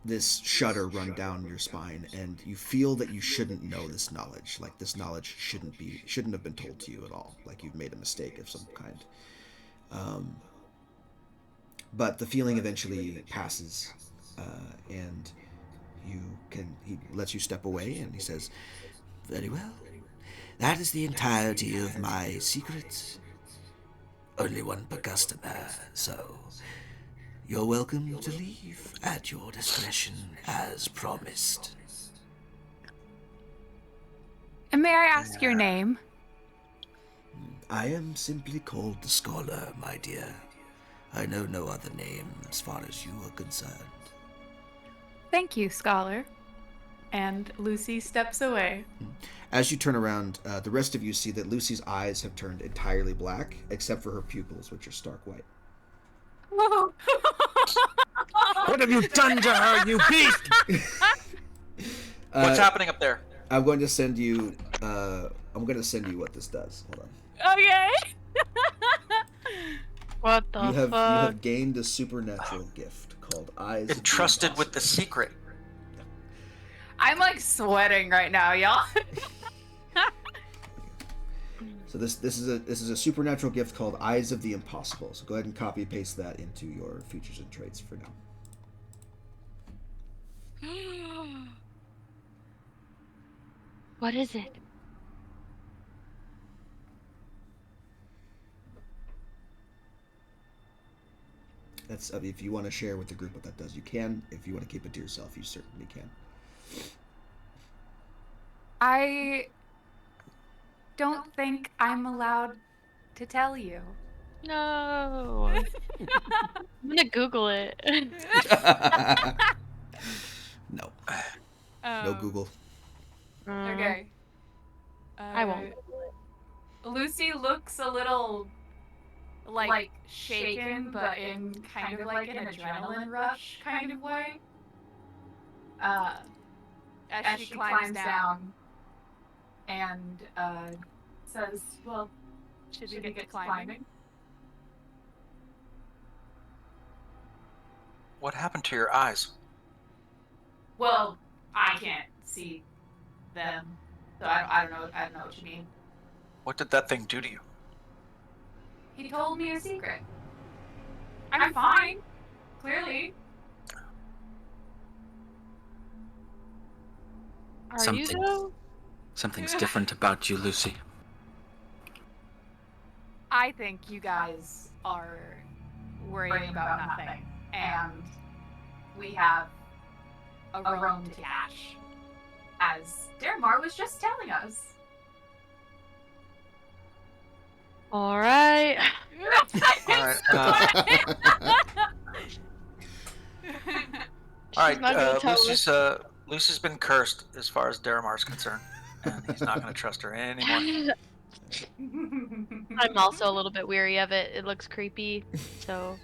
this shudder run down your spine, and you feel that you shouldn't know this knowledge. Like this knowledge shouldn't have been told to you at all. Like you've made a mistake of some kind. Um, but the feeling eventually passes, and he lets you step away, and he says, "Very well. That is the entirety of my secret. Only one per customer, so you're welcome to leave at your discretion, as promised." And may I ask your name? I am simply called the Scholar, my dear. I know no other name as far as you are concerned. Thank you, Scholar. And Lucy steps away. As you turn around, the rest of you see that Lucy's eyes have turned entirely black, except for her pupils, which are stark white. What have you done to her, you beast? What's happening up there? I'm going to send you. What this does. Hold on. Okay. What the You fuck? have gained a supernatural gift called Eyes. Entrusted with the secret. I'm like sweating right now, y'all. So this is a supernatural gift called Eyes of the Impossible. So go ahead and copy and paste that into your features and traits for now. What is it? That's if you want to share with the group what that does, you can. If you want to keep it to yourself, you certainly can. I don't think I'm allowed to tell you. No. I'm gonna Google it. No. No Google. Okay. I won't. Lucy looks a little like shaken, but in kind of like an adrenaline rush kind of way. As she climbs down and says, "Well, should we get to climbing?" What happened to your eyes? Well, I can't see them, so I don't know. I don't know what you mean. What did that thing do to you? He told me a secret. I'm fine. Clearly. Are you though? Something's different about you, Lucy. I think you guys are worrying about nothing, and we have a roam to cash, as Dermar was just telling us. All right. All right. She's not gonna tell us. Lucy's been cursed as far as Daramar's concerned, and he's not going to trust her anymore. I'm also a little bit weary of it. It looks creepy. So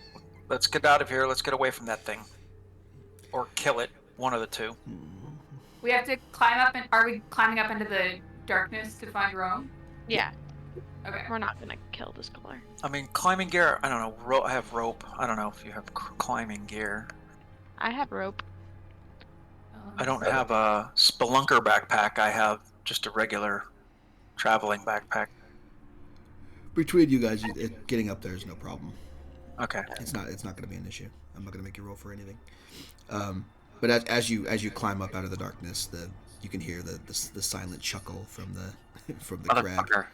Let's get out of here. Let's get away from that thing, or kill it. One of the two. We have to climb up, and are we climbing up into the darkness to find Rome? yeah, Okay. we're not gonna kill this color. I mean, climbing gear. I don't know. I have rope. I don't know if you have climbing gear. I have rope. I don't have a spelunker backpack. I have just a regular traveling backpack. Between you guys, getting up there is no problem. Okay. It's not going to be an issue. I'm not going to make you roll for anything. But as you climb up out of the darkness, you can hear the silent chuckle from the crab. Motherfucker.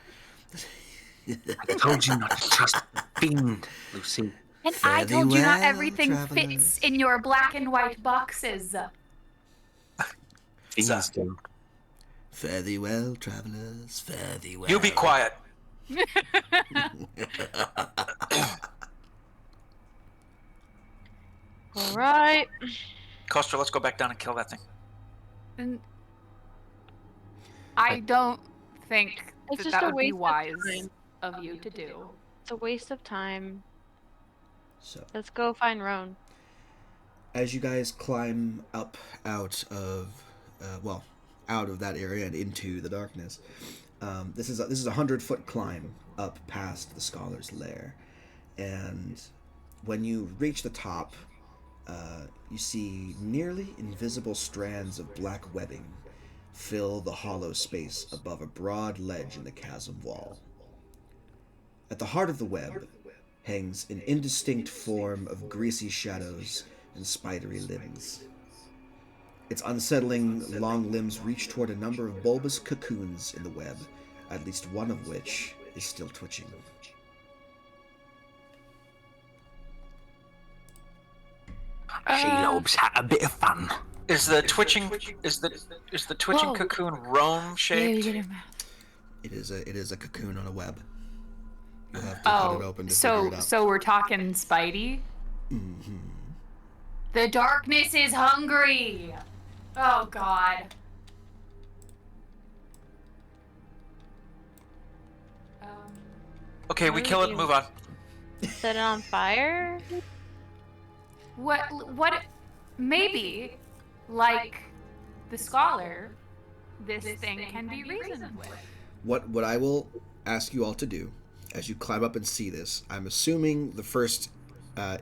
I told you not to trust the fiend, Lucy. And Fare I told thee you not well, everything travelers. fits in your black and white boxes. Fiends do. Fare thee well, travelers. Fare thee well. You be quiet. All right. Costa, let's go back down and kill that thing. And I don't think It's that just a would be waste of wise time. of you to do. It's a waste of time. So, Let's go find Roan. as you guys climb up out of that area and into the darkness, This is a 100-foot climb up past the scholar's lair, and when you reach the top, you see nearly invisible strands of black webbing fill the hollow space above a broad ledge in the chasm wall. At the heart of the web hangs an indistinct form of greasy shadows and spidery limbs. Its unsettling long limbs reach toward a number of bulbous cocoons in the web, at least one of which is still twitching. Shelob's had a bit of fun. Is the twitching Whoa. cocoon Rome shaped? It is a cocoon on a web. You have to cut it open to figure it out. So we're talking Spidey. Mm-hmm. The darkness is hungry. Oh God. Okay, we kill it and move on. Set it on fire? What? Maybe, like the scholar, this thing can be reasoned with. What I will ask you all to do, as you climb up and see this, I'm assuming the first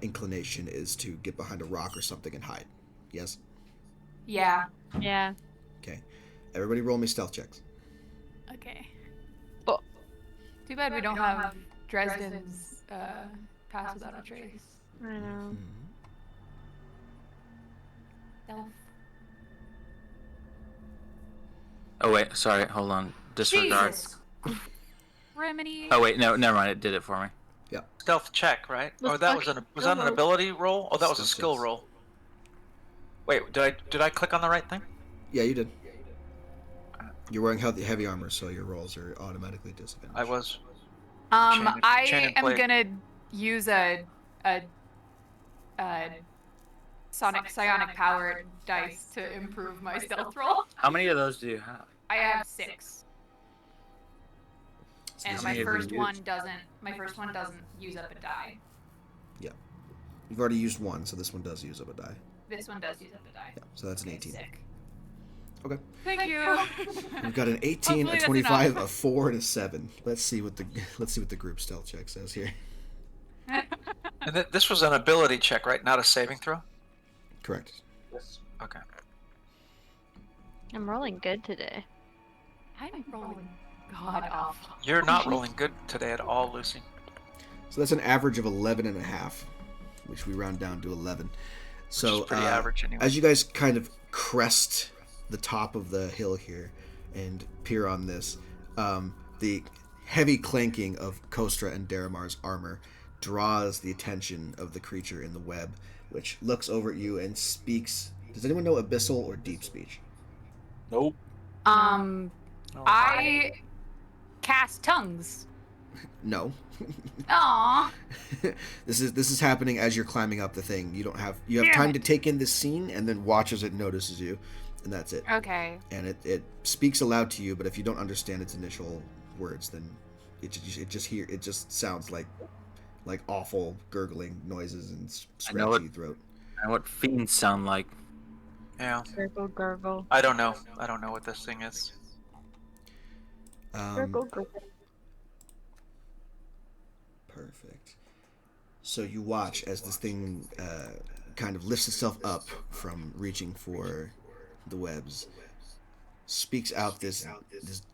inclination is to get behind a rock or something and hide. Yes? Yeah. Yeah. Okay. Everybody roll me stealth checks. Okay. Oh. Too bad we don't have Dresden's pass without a trace. I know. Stealth. Oh wait, sorry, hold on. Disregard. Jesus. Remedy. Oh wait, no, never mind. It did it for me. Stealth check, right? Let's Or that was that an ability roll? Oh, that was a Stealth skill checks. roll. Wait, did I click on the right thing? Yeah, you did. You're wearing heavy armor, so your rolls are automatically disadvantaged. I was. I Chain and am plate. gonna use a psionic power dice to improve my stealth roll. How many of those do you have? I have 6, So and this my is- first one doesn't use up a die. You've already used one, so this one does use up a die. This one does use up a die. Yeah, so that's an 18. Sick. Okay. Thank you. We've got an 18, Hopefully a that's 25, enough. a 4, and a 7. Let's see what the group stealth check says here. And this was an ability check, right? Not a saving throw? Correct. Okay. I'm rolling good today. I'm rolling god awful. You're not rolling good today at all, Lucy. So that's an average of 11 and a half, which we round down to 11. So Which is pretty average anyway. as you guys kind of crest the top of the hill here and peer on this, the heavy clanking of Kostra and Daramar's armor draws the attention of the creature in the web, which looks over at you and speaks. Does anyone know abyssal or deep speech? Nope. I cast tongues. No. Aww. This is happening as you're climbing up the thing. You have time to take in this scene and then watch as it notices you, and that's it. Okay. And it speaks aloud to you, but if you don't understand its initial words, then it just sounds like awful gurgling noises and I know scratchy it. throat. I know what fiends sound like. Yeah. Gurgle, gurgle. I don't know. I don't know what this thing is. Gurgle, gurgle. Perfect. So you watch as this thing kind of lifts itself up from reaching for the webs, speaks out this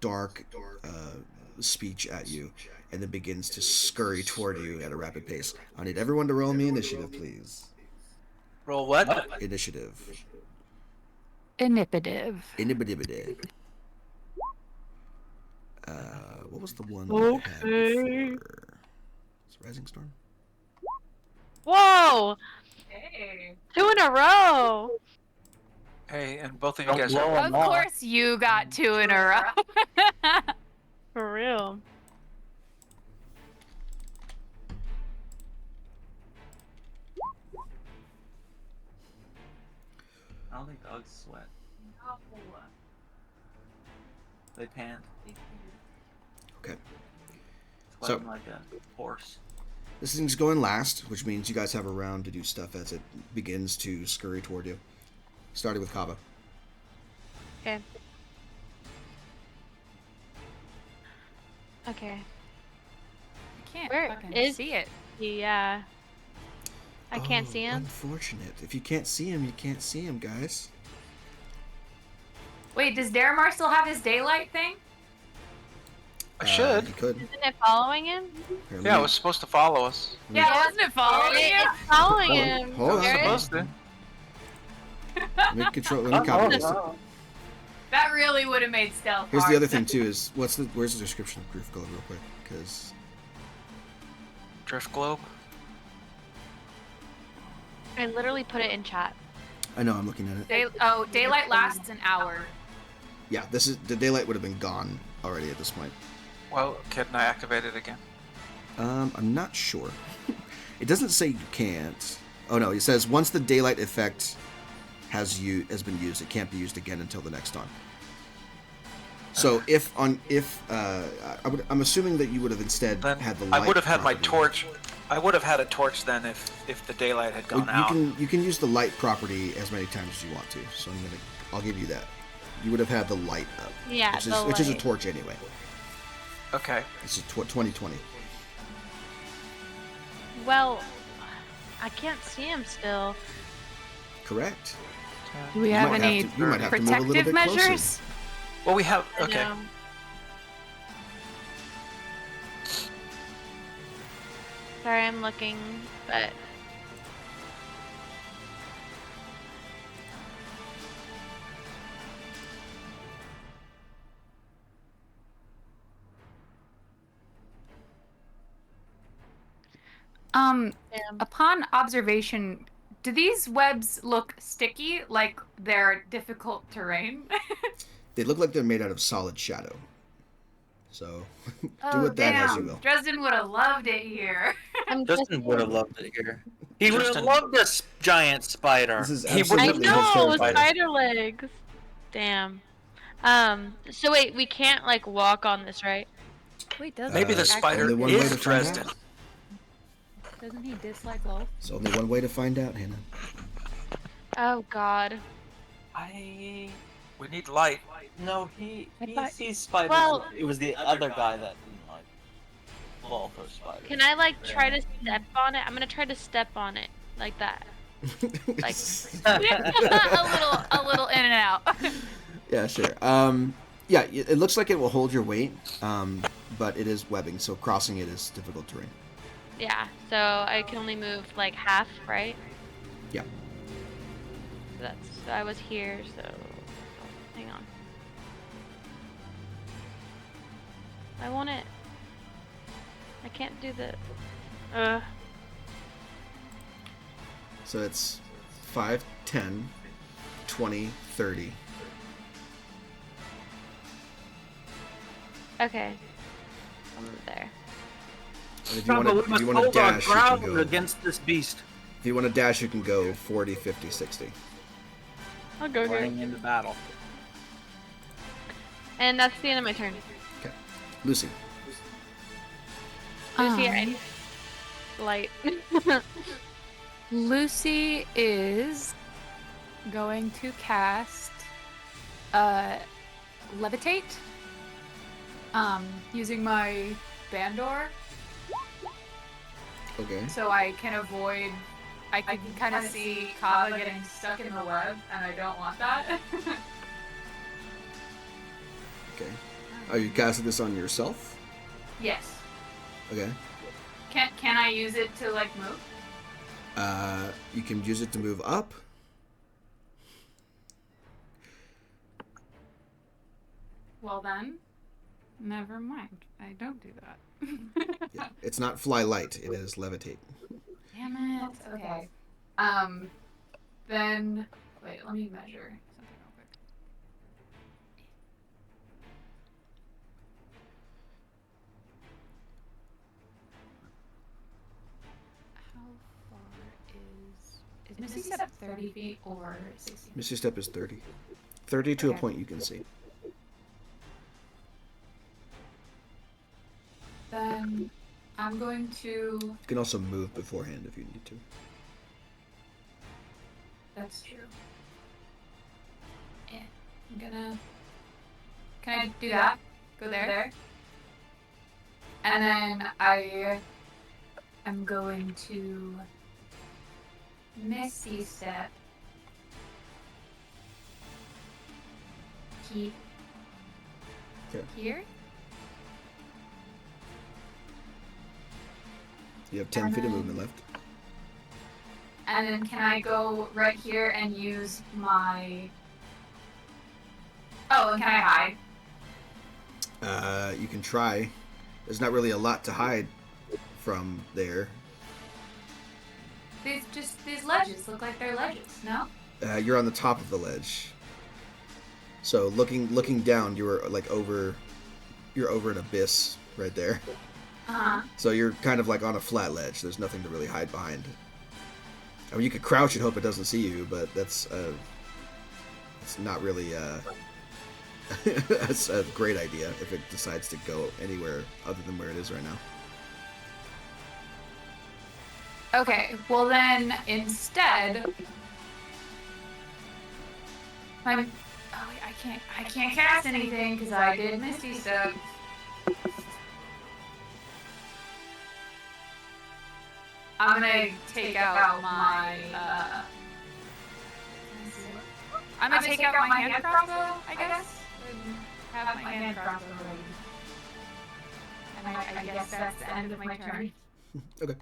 dark speech at you, and then begins to scurry toward you at a rapid pace. I need everyone to roll me initiative, please. Roll what? Initiative. Initiative. Initiative. What was the one that I had Okay. before? Is it Rising Storm? Whoa! Hey. 2 in a row! Hey, and both of you Don't guys blow are. Of course you got 2 in a row. For real. I don't think dogs sweat. They pant. Okay. Sweating like a horse. This thing's going last, which means you guys have a round to do stuff as it begins to scurry toward you. Starting with Kava. Okay. Okay. I can't Where fucking is see it. Yeah. I can't see him. Unfortunate. If you can't see him, you can't see him, guys. Wait, does Daramar still have his daylight thing? I should. You could. Isn't it following him? Here, Yeah, it was supposed to follow us. Yeah, wasn't it following you? It's following Hold on, him. hold on. Garrett. Supposed to. Let me control. Let me copy this. That really would have made stealth Here's hard. the other thing too: is where's the description of Groove Globe real quick? Because Drift globe. I literally put it in chat. I know I'm looking at it. Daylight lasts an hour. Yeah, this is the daylight would have been gone already at this point. Well, can I activate it again? I'm not sure. It doesn't say you can't. Oh no, it says once the daylight effect has been used, it can't be used again until the next dawn. So I'm assuming that you would have instead Then had the light. I would have had my property. torch. I would have had a torch then if the daylight had gone out. You can use the light property as many times as you want to. So I'll give you that. You would have had the light up. Yeah, which is a light. torch anyway. Okay. It's a 2020. Well, I can't see him still. Correct. Do we You have might any have to- you might have to move a little protective bit closer. measures? Well, we have. I Okay. know. Sorry, I'm looking, but damn. Upon observation, do these webs look sticky, like they're difficult terrain? They look like they're made out of solid shadow. So do with that damn. as you will. Dresden would have loved it here. I'm just Justin would have loved it here. He would have Justin- loved this giant spider. This is He would- I absolutely know, terrifying. spider legs. Damn. So wait, we can't like walk on this, right? Wait, doesn't Maybe the Uh, spider only one way is to find Dresden. out. doesn't he dislike wolf? There's only one way to find out, Hannah. Oh God. We need light. No, he thought- sees spiders. Well- it was the other guy that didn't like wolf or spiders. Can I like try to step on it? I'm gonna try to step on it like that. Like a little in and out. Yeah, sure. Yeah, it looks like it will hold your weight, but it is webbing, so crossing it is difficult terrain. yeah. So I can only move like half, right? Yeah. So I was here, so hang on. I want it. I can't do the. So it's 5, 10, 20, 30. Okay. I'm there. And if you want to dash, you can go. against this beast. If you want to dash, you can go 40, 50, 60. I'll go here. Running into battle. And that's the end of my turn. Okay. Lucy. Lucy, I need light. Lucy is going to cast levitate. Using my Bandor, Okay. so I can avoid. I can kind of see Kava getting stuck in the web, and I don't want that. Okay. Are you casting this on yourself? Yes. Okay. Can I use it to like move? You can use it to move up. Well then, never mind. I don't do that. Yeah. It's not fly light. It is levitate. Damn it. Okay. Then wait. Let me measure something real quick. How far is Missy Step 30 feet or 60? Misty Step is 30. 30 to a Okay. point you can see. Then I'm going to. You can also move beforehand if you need to. That's true. Yeah, I'm gonna. Can I do that? Go there? Yeah. Okay. You can move. Then I'm going to cast. Can I use it to like move? You can use it to move up. You can also move beforehand if you need to. That's true. Yeah, I'm gonna. Can I do that? Go there? And then I am going to Misty Step. Keep Okay. here. You have 10 feet of movement left. And then can I go right here and use my... Oh, and can I hide? You can try. There's not really a lot to hide from there. These ledges look like they're ledges, no? You're on the top of the ledge. So looking down, you're over an abyss right there. Uh-huh. So you're kind of like on a flat ledge. There's nothing to really hide behind. I mean, you could crouch and hope it doesn't see you, but it's not really that's a great idea if it decides to go anywhere other than where it is right now. Okay, well then instead, oh wait, I can't cast anything because I did Misty Step. I'm gonna take out my I'm gonna take out my hand crossbow, I guess, and have my hand crossbow ready. And I guess that's the end of my turn. Okay.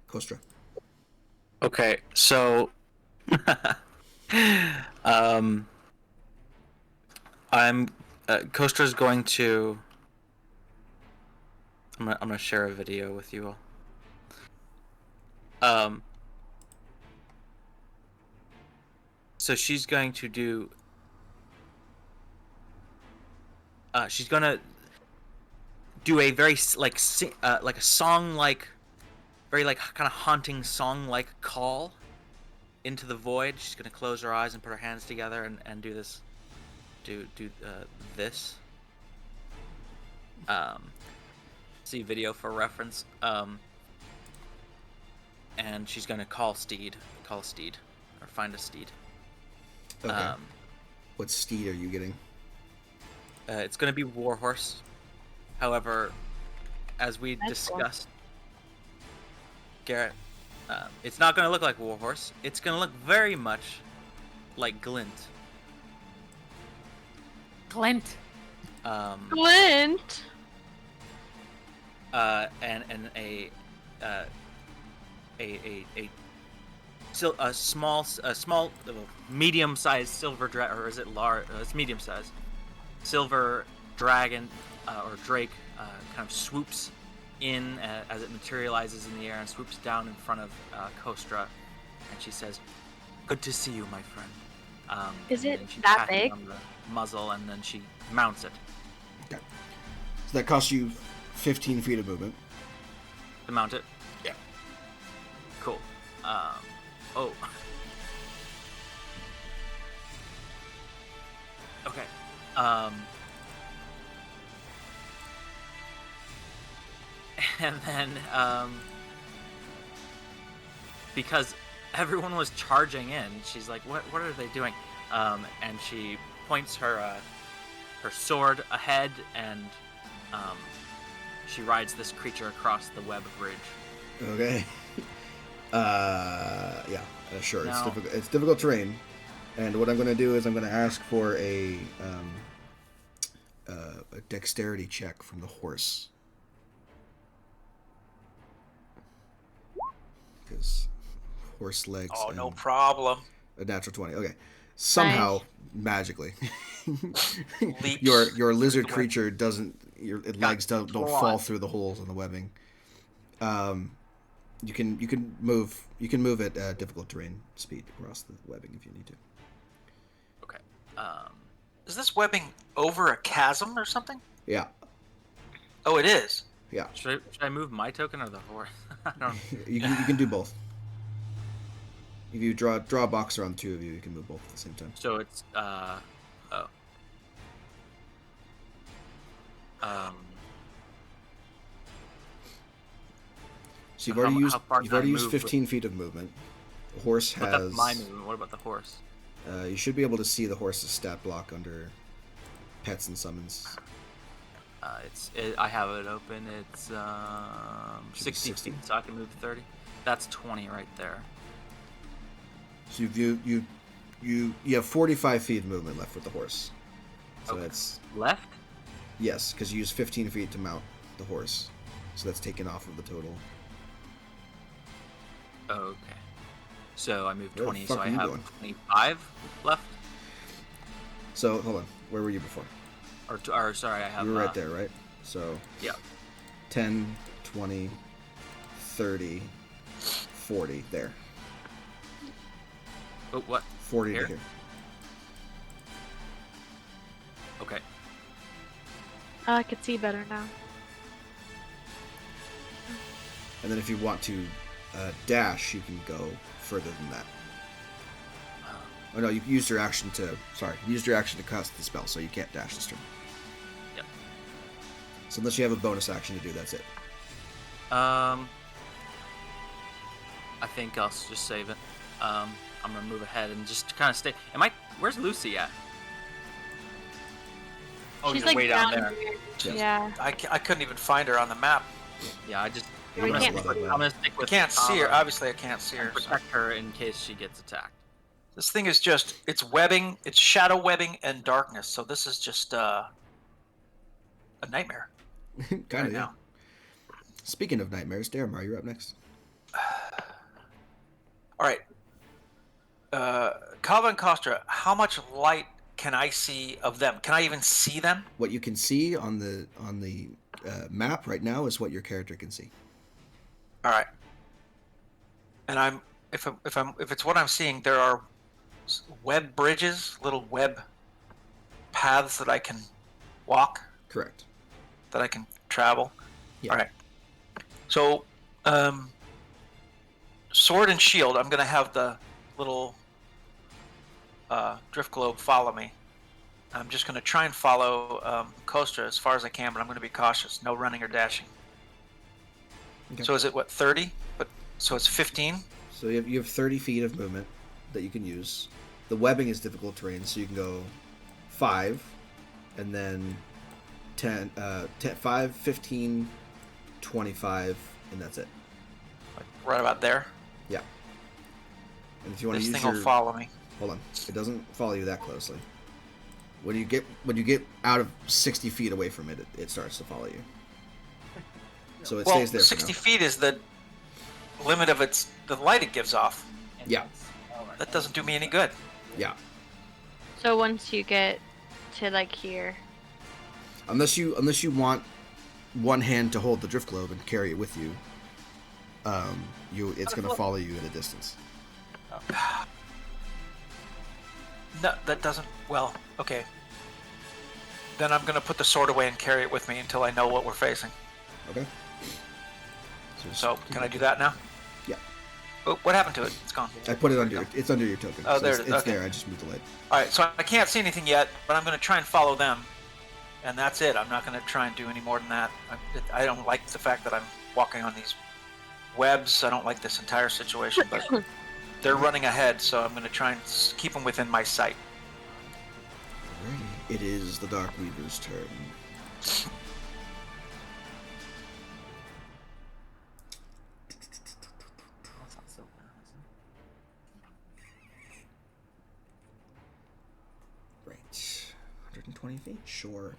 Kostra. Okay, so I'm Kostra's going to. I'm gonna share a video with you all. So she's going to do. She's gonna do a very like a song like, very like kind of haunting song like call into the void. She's gonna close her eyes and put her hands together and do this. Do this. See video for reference. And she's gonna call a steed, or find a steed. Okay. What steed are you getting? It's gonna be Warhorse. However, as we That's cool. discussed, Garrett, it's not gonna look like Warhorse. It's gonna look very much like Glint. Glint. Glint. And a small medium-sized silver or is it large? It's medium-sized silver dragon or drake kind of swoops in as it materializes in the air and swoops down in front of Kostra, and she says, "Good to see you, my friend." Is and it then she that pats it big? on the muzzle, and then she mounts it. Okay. So that costs you 15 feet of movement. To mount it. Yeah. Cool. Oh. Okay. And then, because everyone was charging in, she's like, "What are they doing?" And she points her sword ahead, and she rides this creature across the web bridge. Okay. Yeah, sure. No. It's difficult terrain, and what I'm going to do is I'm going to ask for a dexterity check from the horse, because horse legs. Oh, no and problem. a natural 20. Okay. Somehow, Nice. magically, Leaps your lizard through the web. creature doesn't. Your legs don't claws. fall through the holes in the webbing. You can move at difficult terrain speed across the webbing if you need to. Okay. Is this webbing over a chasm or something? Yeah, Oh, it is. yeah. Should I move my token or the horse? I don't. You can do both. If you draw a box around the two of you, you can move both at the same time. So it's oh. So you've How already mu- used how far can I move 15 feet of movement. The horse But has. that's my movement. What about the horse? You should be able to see the horse's stat block under pets and summons. I have it open. It's Should be 60 60. feet, so I can move 30. That's 20 right there. So you have 45 feet of movement left with the horse. So Okay. that's Left? yes, because you use 15 feet to mount the horse. So that's taken off of the total. Okay. So I moved Where the 20, fuck so are I you have going? 25 left. So hold on, where were you before? Or sorry, I have. You were right there, right? So Yeah. 10, 20, 30, 40 there. Oh, what? 40 Here? to here. Okay. Oh, I could see better now. And then if you want to dash, you can go further than that. Oh no, you used your action to. Sorry, you used your action to cast the spell, so you can't dash this turn. Yep. So unless you have a bonus action to do, that's it. I think I'll just save it. I'm gonna move ahead and just kind of stay. Where's Lucy at? Oh, She's you're like way down there. here. Yes. Yeah. I couldn't even find her on the map. Yeah, I'm We gonna can't stick see with, her. I'm gonna stick I with can't see her. Kava Obviously, I can't see her. and so- protect her in case she gets attacked. This thing is just, it's webbing, it's shadow webbing and darkness. So this is just a nightmare kind right of, yeah. now. Speaking of nightmares, Daramar, you're up next. All right. Kava and Kostra, how much light can I see of them? Can I even see them? What you can see on the map right now is what your character can see. All right. And if it's what I'm seeing, there are web bridges, little web paths that I can walk, Correct. that I can travel. Yeah. All right. So, sword and shield. I'm gonna have the little drift globe follow me. I'm just gonna try and follow Kostra as far as I can, but I'm gonna be cautious. No running or dashing. Okay. So is it what 30? But so it's 15. So you have 30 feet of movement that you can use. The webbing is difficult terrain, so you can go 5, and then 10, 5, 15, 25, and that's it. Like right about there. Yeah. And if you want This to use thing will follow me. hold on, it doesn't follow you that closely. When you get out of 60 feet away from it, it starts to follow you. So it Well, stays there. 60 for feet is the limit of the light it gives off. now. Yeah. That doesn't do me any good. Yeah. So once you get to like here, Unless you want one hand to hold the drift globe and carry it with you, it's gonna follow you at a distance. No, that doesn't. Well, okay. Then I'm gonna put the sword away and carry it with me until I know what we're facing. Okay. just So keep can I it- do that now? Yeah. Oh, what happened to it? It's gone. I put it under. It's under your token. Oh, so there it's, it is, it's okay. there. I just moved the light. All right, so I can't see anything yet, but I'm gonna try and follow them, and that's it. I'm not gonna try and do any more than that. I don't like the fact that I'm walking on these webs. I don't like this entire situation, but they're running ahead, so I'm gonna try and keep them within my sight. Alrighty. It is the Dark Weaver's turn. That's not so bad, is it? Right. 120 feet? Sure.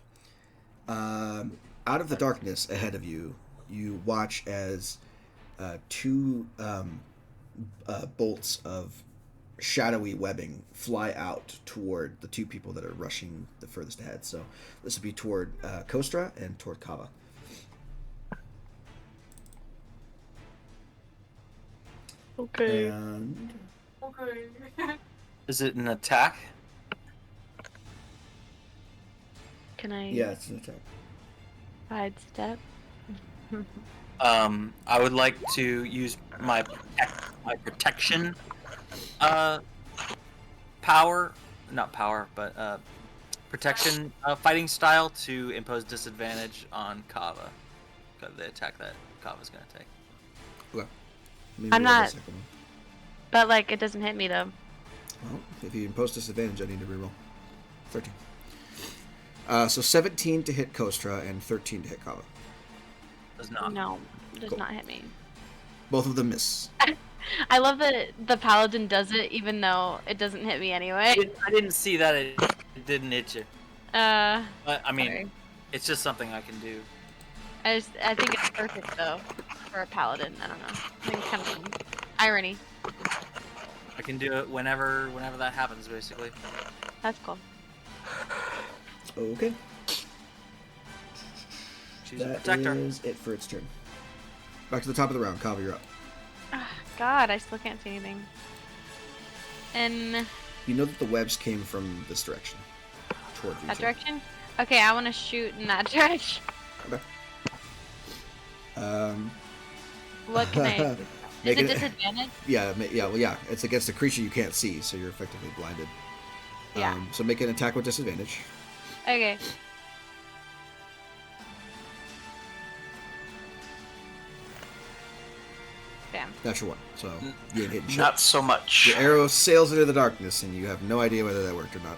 Out of the darkness ahead of you, you watch as two bolts of shadowy webbing fly out toward the two people that are rushing the furthest ahead. So this would be toward Kostra and toward Kava. okay. And Okay. Is it an attack? Can I yeah, it's an attack. sidestep? I would like to use my protection power, not power, but protection fighting style to impose disadvantage on Kava. The attack that Kava's gonna take. Okay. Maybe I'm roll the not- second one. But like it doesn't hit me though. Well, if you impose disadvantage, I need to reroll. 13. So 17 to hit Kostra and 13 to hit Kava. Does not. No, does Cool. not hit me. Both of them miss. I love that the paladin does it, even though it doesn't hit me anyway. I didn't see that it didn't hit you. Uh, But I mean, sorry. it's just something I can do. I think it's perfect though for a paladin. I don't know. I think it's kind of fun. Irony. I can do it whenever that happens, basically. That's cool. Okay. She's a That protector. is it for its turn. Back to the top of the round. Kava, you're up. God, I still can't see anything. In You know that the webs came from this direction. Toward you. that too. direction? Okay, I want to shoot in that direction. Okay. What can I do? Is Make it it- disadvantage? Yeah. It's against a creature you can't see, so you're effectively blinded. Yeah. So make an attack with disadvantage. Okay. Damn. Natural one. So you ain't hitting shit. Not so much. Your arrow sails into the darkness, and you have no idea whether that worked or not.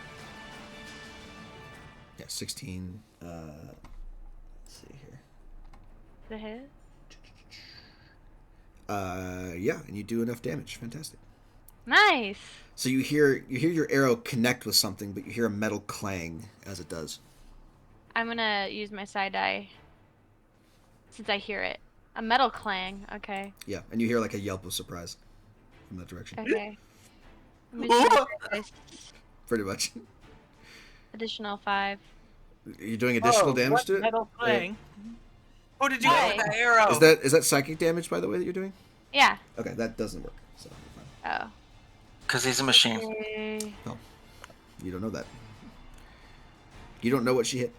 Yeah, 16. Let's see here. The hit? Yeah, and you do enough damage. Fantastic. Nice. So you hear your arrow connect with something, but you hear a metal clang as it does. I'm gonna use my side eye since I hear it. A metal clang. Okay. Yeah, and you hear like a yelp of surprise from that direction. Okay. I'm gonna use my dice. Pretty much. Additional 5. You're doing additional damage to it. Metal playing. Who did you Why? hit with that arrow? Is that psychic damage, by the way, that you're doing? Yeah. Okay, that doesn't work. So you're fine. Oh. Because he's a machine. Okay. You don't know that. You don't know what she hit.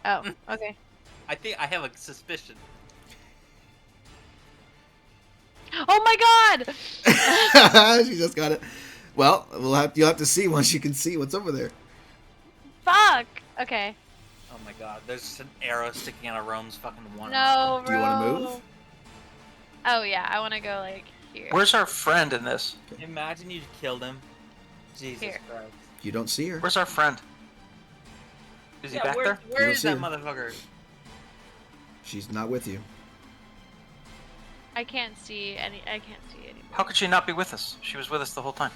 Oh. Okay. I think I have a suspicion. Oh my God! She just got it. Well, you'll have to see once you can see what's over there. Fuck. Okay. Oh my god, there's just an arrow sticking out of Rome's fucking one. No, Do you want to bro. move? Oh yeah, I want to go like here. Where's our friend in this? Imagine you killed him. Jesus Here. Christ. You don't see her. Where's our friend? Is he back there? Where You is don't that see motherfucker? She's not with you. I can't see any. I can't see anymore. How could she not be with us? She was with us the whole time.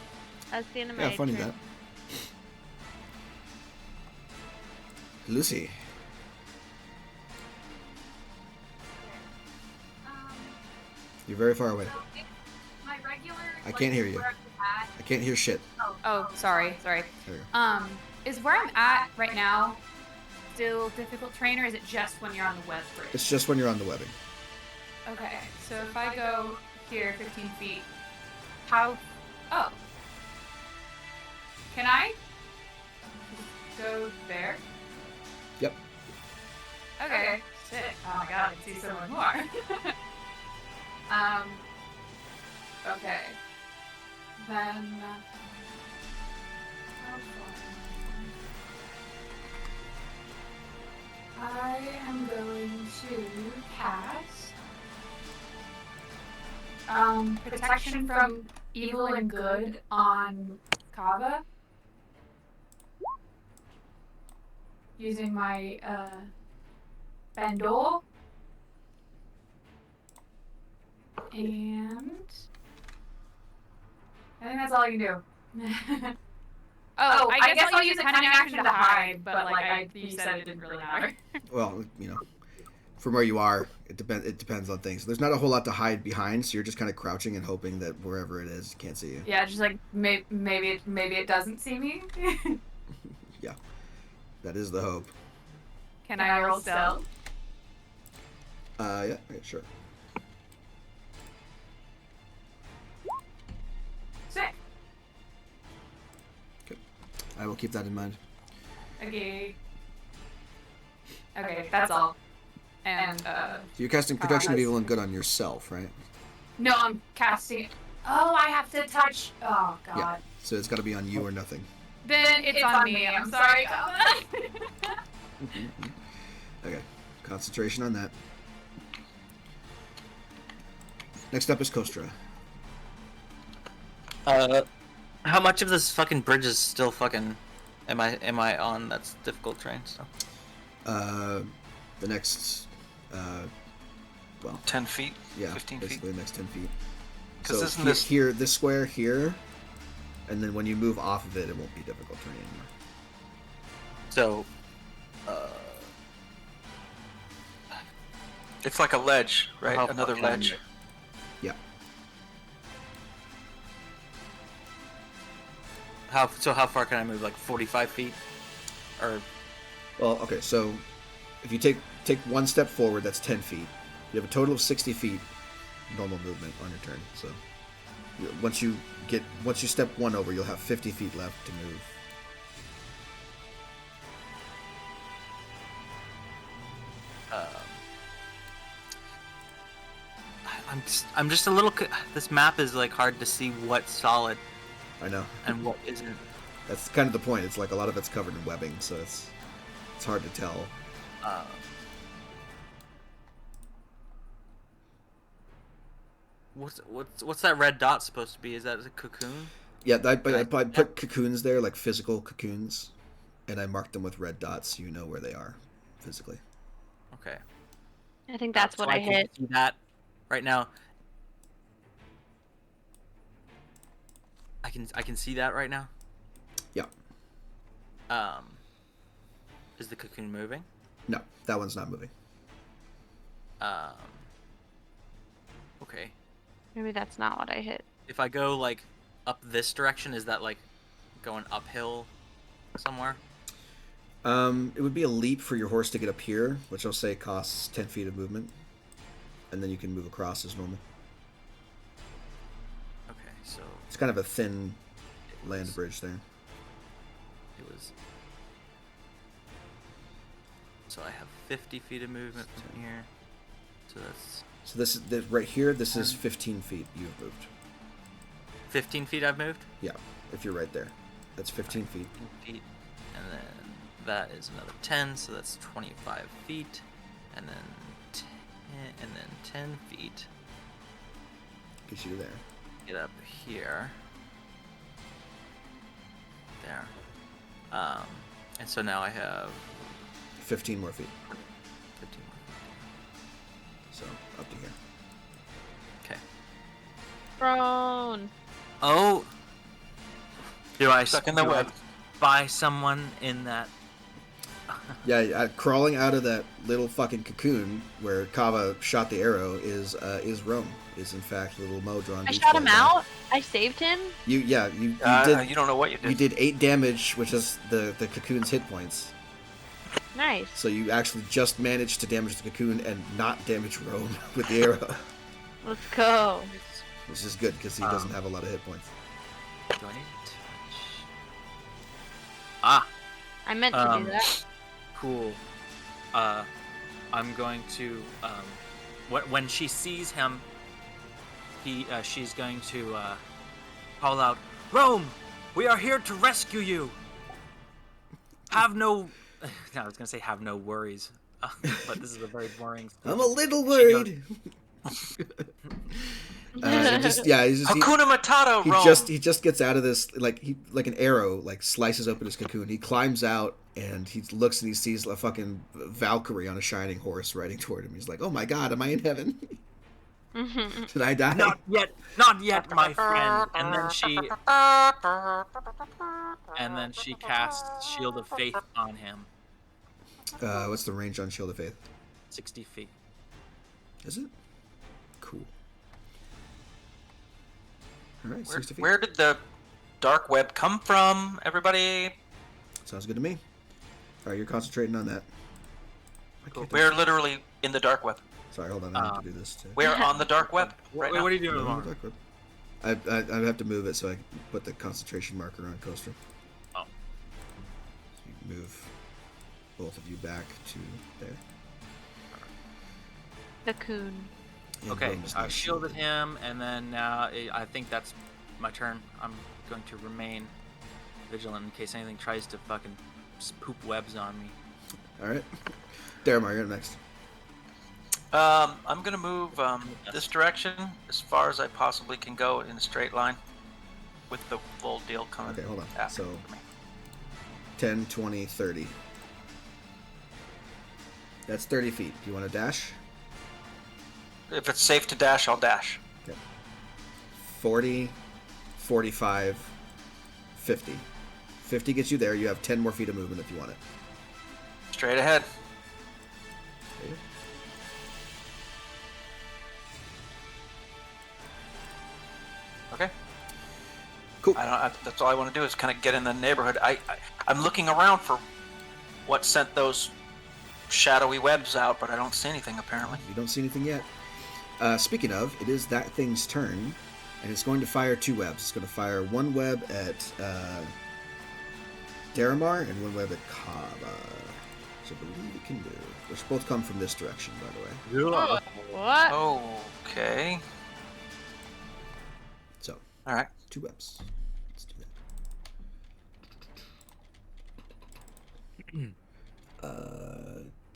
That's the end of my Yeah, funny turn. that. Lucy. You're very far away. My regular. I can't hear you. where I'm at- I can't hear shit. Oh, sorry. There you go. Is where I'm at right now still difficult terrain, or is it just when you're on the web bridge? It's just when you're on the webbing. Okay, so if I go here 15 feet, how? Oh. Can I go there? Yep. Okay. Sick. Oh my god, I can see so much more. Okay. Then. How far? I am going to cast. Protection from evil and good on Kava. Using my, Bandol. And I think that's all I can do. I guess I'll use a cunning action to hide, but like you said, it didn't really matter. Well, from where you are, it depends on things. There's not a whole lot to hide behind, so you're just kind of crouching and hoping that wherever it is, it can't see you. Yeah, just like maybe it doesn't see me. Yeah, that is the hope. Can I roll stealth? Yeah, sure. Sick. I will keep that in mind. Okay. Okay, that's all. And So you're casting Protection of that's- Evil and Good on yourself, right? no, I'm casting. Oh, I have to touch. Oh god. Yeah. So it's got to be on you or nothing. Then it's on me. I'm sorry. Okay. Concentration on that. Next up is Kostra. How much of this fucking bridge is still fucking Am I on that's difficult terrain still? The next, well, 10 feet? yeah, 15 feet? basically the next 10 feet. 'Cause So isn't this- here, this square here, and then when you move off of it, it won't be difficult terrain anymore. So, it's like a ledge, right? How Another far can I ledge. move? Yeah. How far can I move? Like 45 feet? Or Well, okay, so if you take one step forward, that's 10 feet. You have a total of 60 feet normal movement on your turn. So once you step one over, you'll have 50 feet left to move. I'm just a little. This map is like hard to see what's solid I know. and what isn't. That's kind of the point. It's like a lot of it's covered in webbing, so it's hard to tell. What's that red dot supposed to be? Is that a cocoon? Yeah, I put cocoons there, like physical cocoons, and I marked them with red dots so you know where they are physically. Okay. I think that's what I can hit. see that right now. I can see that right now. Yeah. Is the cocoon moving? No, that one's not moving. Okay. Maybe that's not what I hit. If I go like up this direction, is that like going uphill somewhere? It would be a leap for your horse to get up here, which I'll say costs 10 feet of movement, and then you can move across as normal. Okay, so It's kind of a thin land bridge there. it was. So I have 50 feet of movement from here. So that's So this is right here. This is 15 feet you've moved. 15 feet I've moved. Yeah, if you're right there, that's 15 feet. 15 feet, and then that is another 10, so that's 25 feet, and then 10 feet. Gets you there. Get up here. There. And so now I have 15 more feet. 15 more. So up to here. Okay. Thrown. Oh. Do I Stuck in the web. buy someone in that? Yeah, crawling out of that little fucking cocoon where Kava shot the arrow is Rome. Is in fact little Mo drawn. I beach shot ball him guy. out. I saved him. You did. You don't know what you did. You did 8 damage, which is the cocoon's hit points. Nice. So you actually just managed to damage the cocoon and not damage Rome with the arrow, Let's go. which is good because he doesn't have a lot of hit points. Do I need to touch? Ah, I meant to do that. cool. I'm going to when she sees him, she's going to call out, "Rome, we are here to rescue you. Have no." No, I was gonna say have no worries, but this is a very boring. I'm a little worried. He's just Hakuna Matata, he Rome. just gets out of this like an arrow like slices open his cocoon. He climbs out and he looks and he sees a fucking Valkyrie on a shining horse riding toward him. He's like, "Oh my god, am I in heaven? Did I die?" Not yet, my friend. And then she casts Shield of Faith on him. What's the range on Shield of Faith? 60 feet. Is it? Cool. All right, 60 feet. Where did the dark web come from, everybody? Sounds good to me. All right, you're concentrating on that. We're literally in the dark web. Sorry, hold on. I need to do this too. We're on the dark web right Wait, now. what are you doing, No, Lauren? dark web. I have to move it so I can put the concentration marker on Coaster. Oh. So you move both of you back to there. Cocoon. And Okay, Rome's I not shielded him, and then now I think that's my turn. I'm going to remain vigilant in case anything tries to fucking poop webs on me. All right. Daramar, you're next. I'm gonna move this direction as far as I possibly can go in a straight line, with the full deal coming. Okay, hold on. after So me. 10, 20, 30. That's 30 feet. Do you want to dash? If it's safe to dash, I'll dash. Okay. 40, 45, 50. 50 gets you there. You have 10 more feet of movement if you want it. Straight ahead. Okay. Cool. That's all I want to do is kind of get in the neighborhood. I'm looking around for what sent those shadowy webs out, but I don't see anything apparently. You don't see anything yet. Speaking of, it is that thing's turn, and it's going to fire 2 webs. It's going to fire 1 web at Daramar and 1 web at Kava. Which I believe it can do. Which both come from this direction, by the way. Oh, what? Okay. So, All right. 2 webs. Let's do that.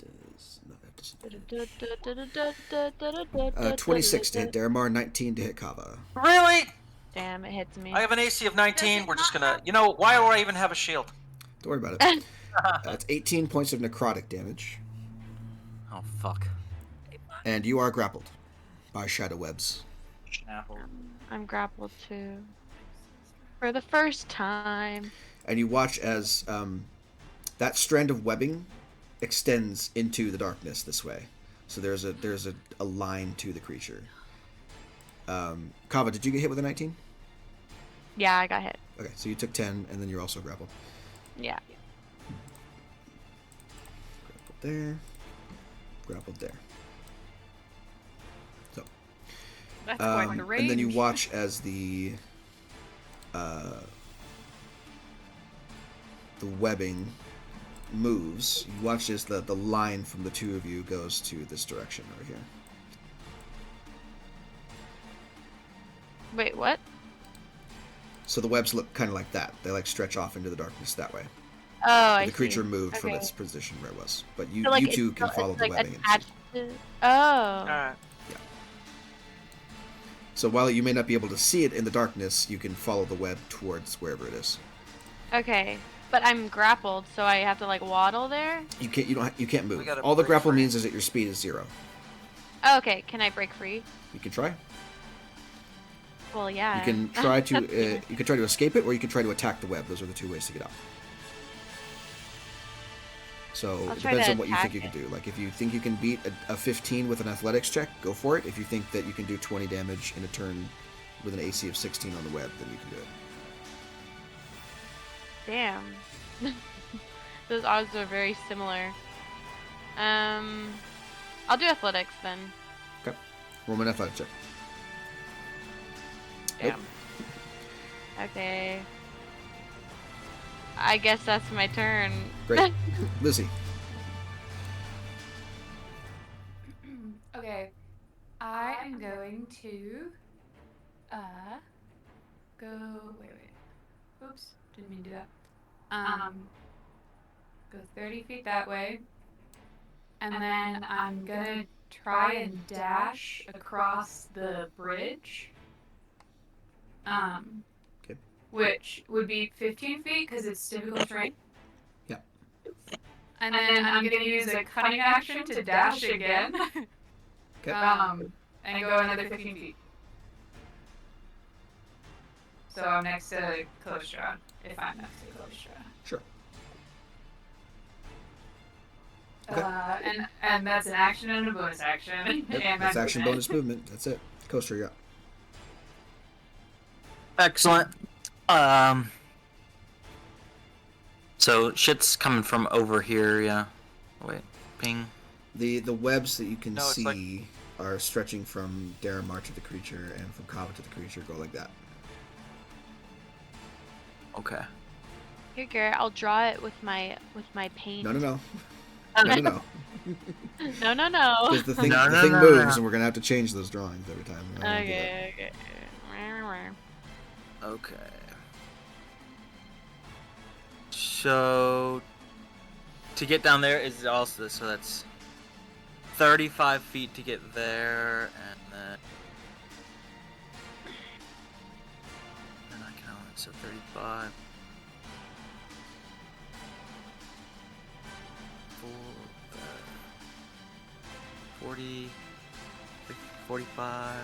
Does not have to. 26 to hit Daramar, 19 to hit Kava. Really? Damn, it hits me. I have an AC of 19. We're just gonna. Why do I even have a shield? Don't worry about it. That's 18 points of necrotic damage. Oh, fuck. And you are grappled by shadow webs. I'm grappled too. For the first time. And you watch as that strand of webbing extends into the darkness this way. So there's a line to the creature. Kava, did you get hit with a 19? Yeah, I got hit. Okay, so you took 10, and then you're also grappled. Yeah. Grappled there. Grappled there. So. That's quite the range. And then you watch as the webbing moves. You watch as the line from the 2 of you goes to this direction over here. Wait, what? So the webs look kind of like that. They like stretch off into the darkness that way. Oh, I The see. creature moved from Okay. its position where it was. But you, So, like, you two it's can still- follow it's, the like, webbing. attached to... Oh. All right. So while you may not be able to see it in the darkness, you can follow the web towards wherever it is. Okay. But I'm grappled, so I have to, like, waddle there? You can't move. We gotta All the break grapple free. means is that your speed is 0. Oh, okay. Can I break free? You can try. Well, yeah. You can try to escape it, or you can try to attack the web. Those are the 2 ways to get out. So I'll it try depends to on what you think attack you can do. Like if you think you can beat a 15 with an athletics check, go for it. If you think that you can do 20 damage in a turn with an AC of 16 on the web, then you can do it. Damn. Those odds are very similar. I'll do athletics then. Okay. Roll me an athletics check. Damn. Okay. I guess that's my turn. Great. Lizzie. Okay. I am going to go wait. Oops, didn't mean to do that. Go 30 feet that way. And then I'm gonna try and dash across the bridge. Okay. Which would be 15 feet because it's difficult terrain. Yeah. And then I'm gonna use a cunning action to dash again. Okay. And go another 15 feet. So I'm next to Kalostra, if I'm next to Kalostra. Sure. Okay. And that's an action and a bonus action. Yep. And That's my action, movement. bonus, movement. That's it. Coaster, you're up. Excellent. So shit's coming from over here, yeah. Wait, ping. The webs that you can No, it's see are stretching from Daramar to the creature and from Kava to the creature. Go like that. Okay. Here, Garrett, I'll draw it with my paint. No. No. No. No. Because the thing, No, the no, thing no, moves, no. and we're gonna have to change those drawings every time. I don't wanna do that. Okay. Okay. So to get down there is also so that's 35 feet to get there, and then I can only so 35. 40, 45,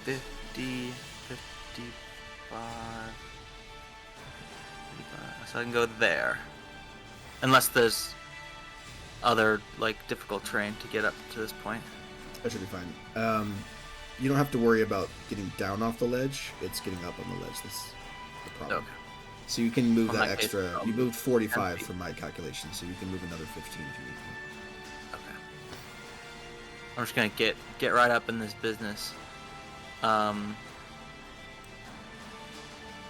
50, 55, 55. So I can go there. Unless there's other, like, difficult terrain to get up to this point. That should be fine. You don't have to worry about getting down off the ledge. It's getting up on the ledge that's the problem. Okay. So you can move On that that case, extra. I'll You moved 45 10 feet. from my calculation, so you can move another 15 if you need to. Okay. I'm just gonna get right up in this business. Am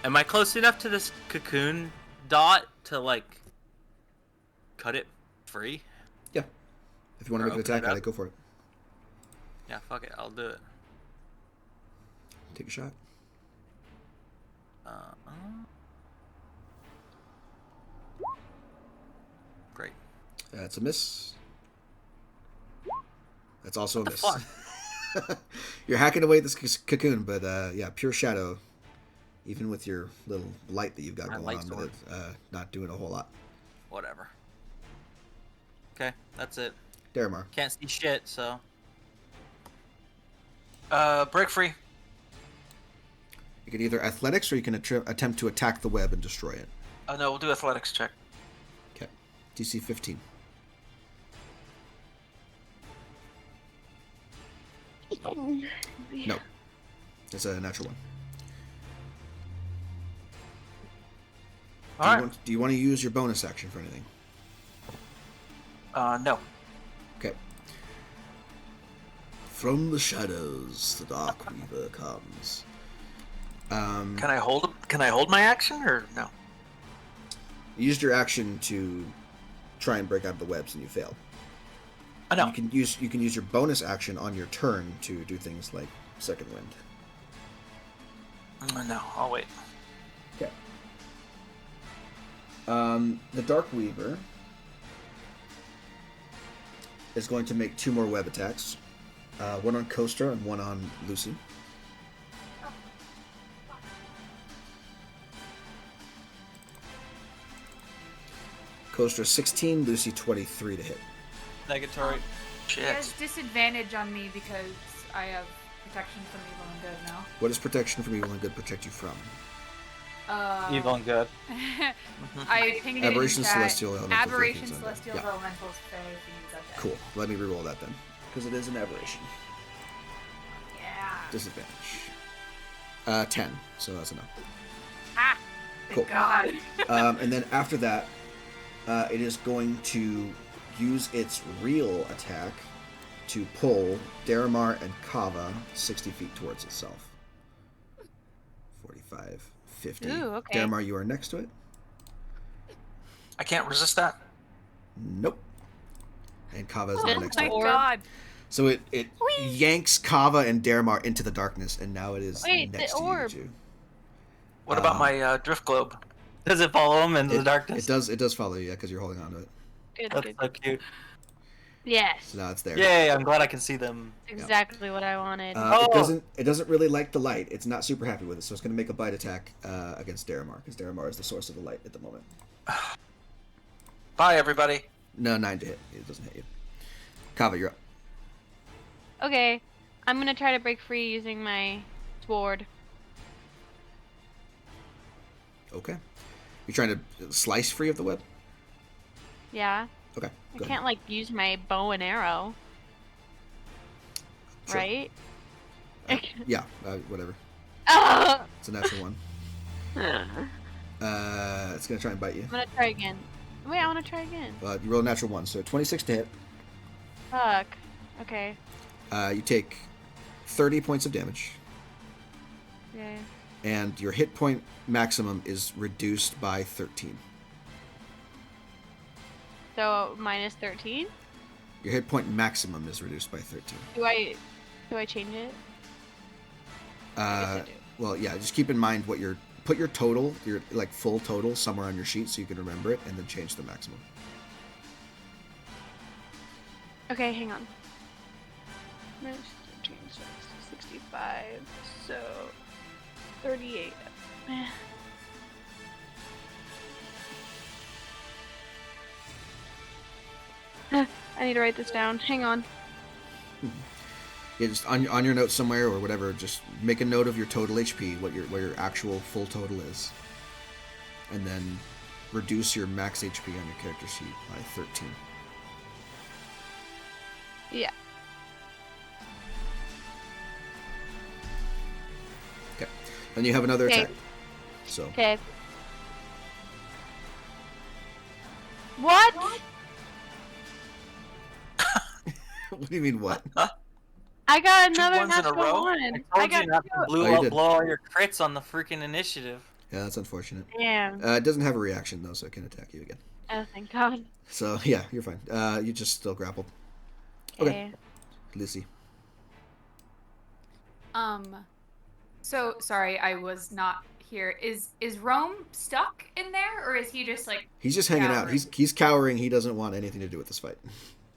I close enough to this cocoon dot to, like, cut it free? Yeah. If you want to Or make an open it attack at up? it, go for it. Yeah, fuck it, I'll do it. Take a shot. Great. That's a miss. That's also a What miss. the fuck? You're hacking away at this cocoon, but yeah, pure shadow. Even with your little light that you've got My going light on sword. with it, not doing a whole lot. Whatever. Okay, that's it. Daramar. Can't see shit, so. Break free. You can either athletics or you can attempt to attack the web and destroy it. No, we'll do athletics check. Okay. DC 15. No. That's a natural one. All right. Do you want to use your bonus action for anything? No. Okay. From the shadows, the Dark Weaver comes. Can I hold my action or no? You used your action to try and break out of the webs, and you failed. No. You can use your bonus action on your turn to do things like Second Wind. No, I'll wait. Okay. The Dark Weaver is going to make 2 more web attacks. One on Coaster and one on Lucy. Coaster 16, Lucy 23 to hit. Negatory. He Shit. has disadvantage on me because I have protection from evil and good now. What does protection from evil and good protect you from? Evil and good. I pinged it Aberration, in chat. Celestial, Elemental, Aberration, Fiends, Undead. Celestials, Yeah. Elementals, Fae, Fiends, Undead. Cool. Let me reroll that then. Because it is an aberration. Yeah. Disadvantage. 10. So that's enough. Ah! Cool. Thank God. And then after that, it is going to use its real attack to pull Daramar and Kava 60 feet towards itself. 45, 50. Ooh, okay. Daramar, you are next to it? I can't resist that. Nope. And Kava is Oh now next My to it. Orb. God. So it yanks Kava and Daramar into the darkness, and now it is Wait, the next to orb. you two. What about my drift globe? Does it follow him into the darkness? It does follow you, yeah, because you're holding on to it. Good, That's good. so cute. Yes. So now it's there. Yay, I'm glad I can see them. Exactly what I wanted. It doesn't really like the light. It's not super happy with it, so it's going to make a bite attack against Daramar, because Daramar is the source of the light at the moment. Bye, everybody. No, 9 to hit. It doesn't hit you. Kava, you're up. Okay, I'm gonna try to break free using my sword. Okay. You're trying to slice free of the web? Yeah. Okay. I Go can't ahead. like use my bow and arrow, Sure. right? Yeah, whatever. Ah! It's a natural one. I'm It's going to try and bite you. gonna try again. Wait, I wanna try again. You roll a natural 1, so 26 to hit. Fuck. Okay. You take 30 points of damage, Okay. and your hit point maximum is reduced by 13. So minus 13. Your hit point maximum is reduced by 13. Do I change it? I guess I do. Well, yeah, just keep in mind put your total, your like full total somewhere on your sheet so you can remember it, and then change the maximum. Okay, hang on. Minus 13, so 65. So 38. I I need to write this down. Hang on. Yeah, just on your notes somewhere or whatever, just make a note of your total HP, what your actual full total is. And then reduce your max HP on your character sheet by 13. Yeah. Okay. Then you have another Okay. attack. So Okay. What? what do you mean what? I got Two another ones in a natural row? one. I I told got you not to two. Oh, you did. blow all your crits on the freaking initiative. Yeah, that's unfortunate. Damn. It doesn't have a reaction though, so it can attack you again. Oh, thank God. So yeah, you're fine. You just still grappled. Okay. Lucy. So sorry, I was not here. Is Rome stuck in there, or is he just like? He's just hanging out. cowering? He's cowering. He doesn't want anything to do with this fight.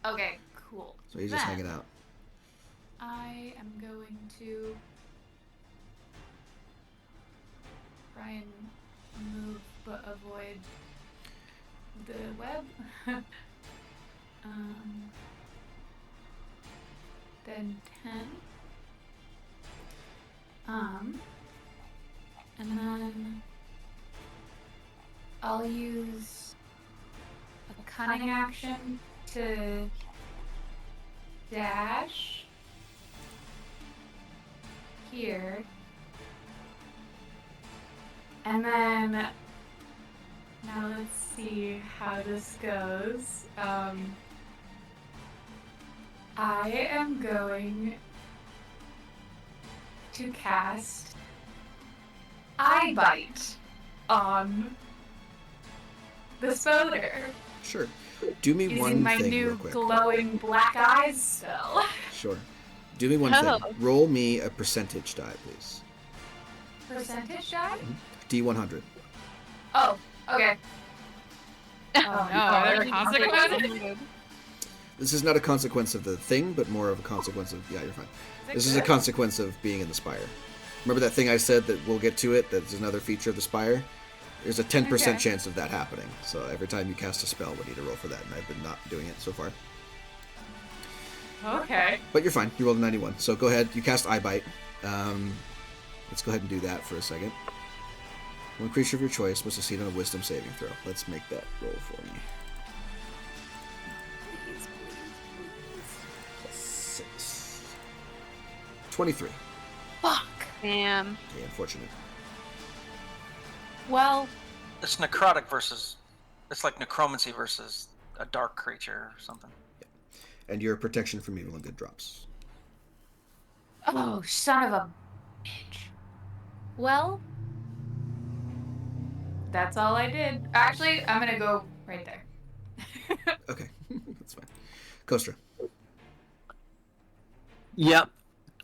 Okay, cool. So he's just Then hanging out. I am going to try and move but avoid the web. Then 10. And then I'll use a cunning action to dash here. And then now let's see how this goes. I am going to cast Eye Bite on the Spoder Sure. Do me using one my thing new real quick. glowing black eyes spell. Sure. Do me one Oh. thing. Roll me a percentage die, please. Percentage die? D100. Oh, okay. Oh no, there's a consequence. This is not a consequence of the thing, but more of a consequence of... Yeah, you're fine. This is a consequence of being in the spire. Remember that thing I said that we'll get to it? That's another feature of the spire? There's a 10% Okay. chance of that happening. So every time you cast a spell, we need to roll for that, and I've been not doing it so far. Okay. But you're fine. You rolled a 91. So go ahead. You cast Eye Bite. Let's go ahead and do that for a second. One creature of your choice must succeed on a Wisdom saving throw. Let's make that roll for me. Plus 6. 23. Fuck. Damn. Okay, unfortunate. Well, It's necrotic versus. It's like necromancy versus a dark creature or something. And your protection from evil and good drops. oh, son of a bitch. Well, that's all I did. Actually, I'm gonna go right there. Okay, that's fine. Kostra. Yep.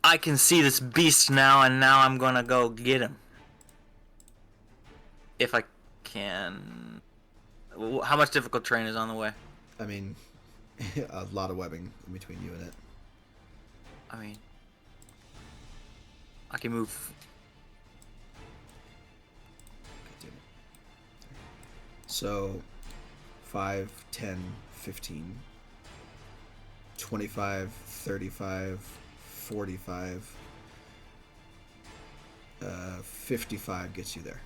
I can see this beast now, and now I'm gonna go get him. If I can. How much difficult terrain is on the way? I mean, a lot of webbing in between you and it. I mean, I can move. God damn it. So, 5, 10, 15, 25, 35, 45, 55 gets you there.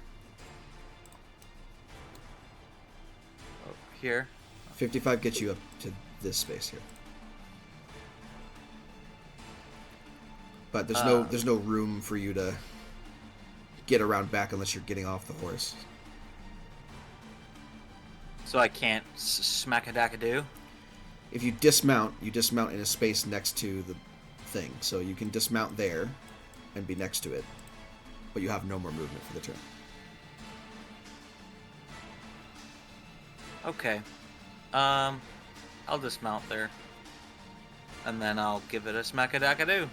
Here. 55 gets you up to this space here. But there's no room for you to get around back unless you're getting off the horse. So I can't smack a dack-a-doo? If you dismount in a space next to the thing. So you can dismount there and be next to it. But you have no more movement for the turn. Okay. I'll dismount there. And then I'll give it a smack-a-dack-a-doo.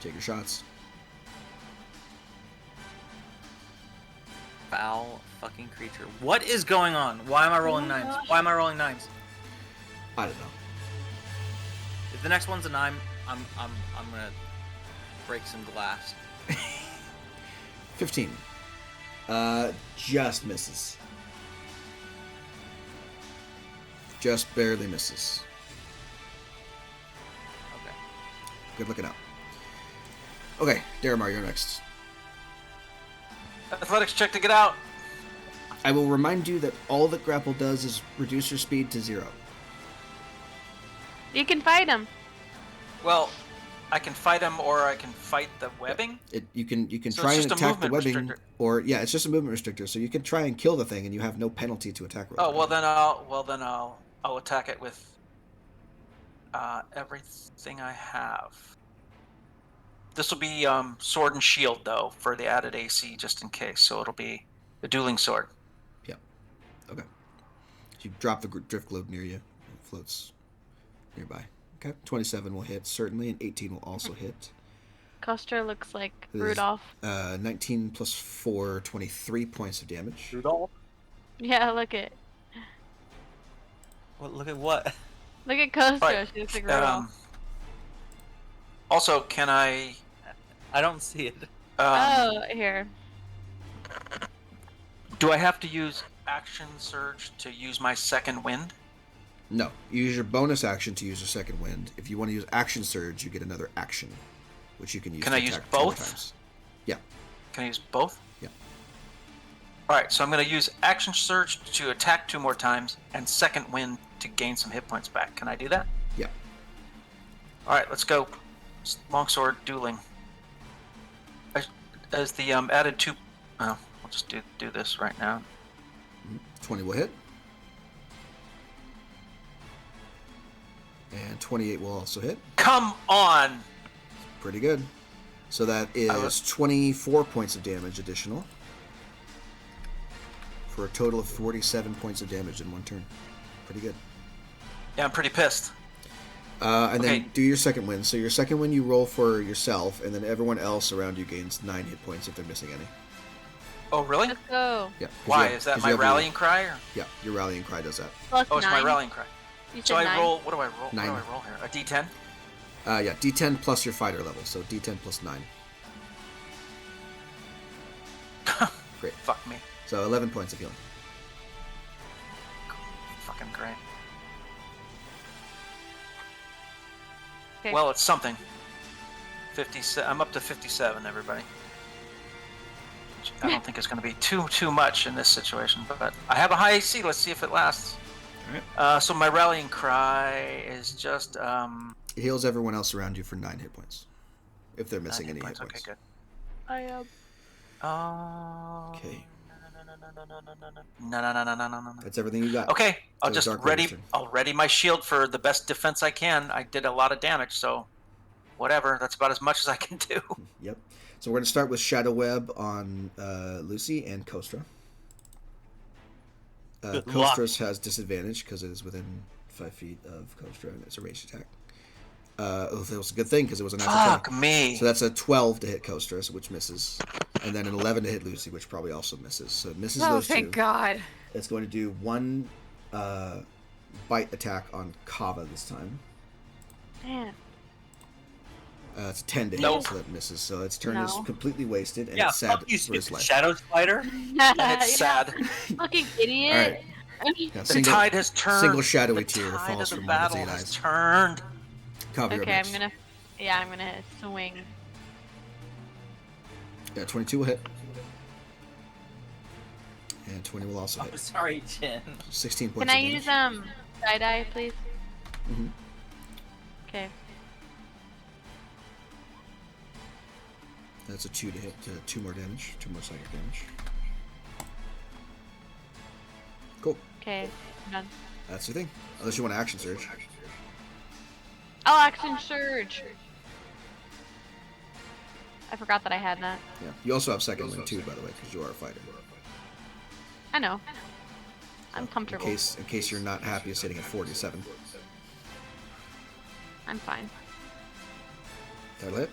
Take your shots. Foul fucking creature. What is going on? Why am I rolling nines? Why am I rolling nines? I don't know. If the next one's a 9, I'm gonna break some glass. 15. Just misses. Just barely misses. good looking out. Okay, Daramar, you're next. Athletics check to get out. I will remind you that all that grapple does is reduce your speed to 0. You can fight him. Well, I can fight him, or I can fight the webbing. You can So try it's and just a attack the movement webbing, restrictor. or yeah, it's just a movement restrictor. So you can try and kill the thing, and you have no penalty to attack rolls. Oh then I'll attack it with everything I have. This will be sword and shield though for the added AC just in case. So it'll be the dueling sword. Yep. Okay. You drop the drift globe near you. It floats nearby. Okay. 27 will hit certainly, and 18 will also hit. Kostra looks like This is, Rudolph. 19 plus 4, 23 points of damage. Rudolph? Yeah, look at Look at what? look at Kostra. Right. She looks like Rudolph. Also, can I? I don't see it. Oh, here. Do I have to use action surge to use my second wind? No. You use your bonus action to use your second wind. If you want to use action surge, you get another action, which you can use Can to I use attack 2 more both? times. Yeah. Can I use both? Yeah. All right, so I'm going to use action surge to attack 2 more times and second wind to gain some hit points back. Can I do that? Yeah. All right, let's go. Longsword dueling. As the added 2. Oh, we'll just do this right now. 20 will hit. And 28 will also hit. Come on! Pretty good. So that is 24 points of damage additional. For a total of 47 points of damage in one turn. Pretty good. Yeah, I'm pretty pissed. And Okay. then do your second win. So your second win you roll for yourself, and then everyone else around you gains 9 hit points if they're missing any. Oh, really? Let's go. Yeah. 'cause Why? you have- Is that 'cause my you have rallying cry? Or? Yeah, your rallying cry does that. Plus Oh, it's 9. my rallying cry. You So said I 9. roll. What do I roll? 9. What do I roll here? A D10? Yeah, D10 plus your fighter level, so D10 plus 9. Great. Fuck me. So 11 points of healing. Fucking great. Okay. Well, it's something. 57. I'm up to 57, everybody. Which I don't think it's going to be too much in this situation, but I have a high AC. Let's see if it lasts. All right. So my rallying cry is just It heals everyone else around you for 9 hit points. If they're 9 missing hit any points. hit points. Okay, good. I am. Okay. No. That's everything you got. Okay, I'll So just Dark Raven's ready. turn. I'll ready my shield for the best defense I can. I did a lot of damage, so whatever. That's about as much as I can do. Yep. So we're going to start with Shadow Web on Lucy and Kostra. Good luck. Kostra's has disadvantage because it is within 5 feet of Kostra, and it's a ranged attack. That was a good thing because it was a natural 20. Fuck me. So that's a 12 to hit Kostra, which misses. And then an 11 to hit Lucy, which probably also misses. So it misses Oh, those thank two. God. It's going to do 1 bite attack on Kava this time. Man. It's 10 to hit, Nope. so that misses. So its turn is No. completely wasted, and Yeah, it's sad fuck you, for his stupid life. Shadow Spider. And it's sad. Fucking idiot. All right. Yeah, The tide has turned. single shadowy the tear tide falls of the from one of his battle eight has eyes. turned. Kava, you're up Okay, next. I'm gonna swing. Yeah, 22 will hit. And 20 will also I'm hit. sorry, Jen. 16 points Can I of use damage. side eye, please? Mhm. Okay. That's a 2 to hit, 2 more damage, 2 more psychic damage. Cool. Okay. I'm done. That's your thing. Unless you want to action surge. I'll action surge. I forgot that I had that. Yeah. You also have second wind too, by the way, because you are a fighter. I know. I'm In comfortable. case you're not happy sitting at 47. I'm fine. That'll hit.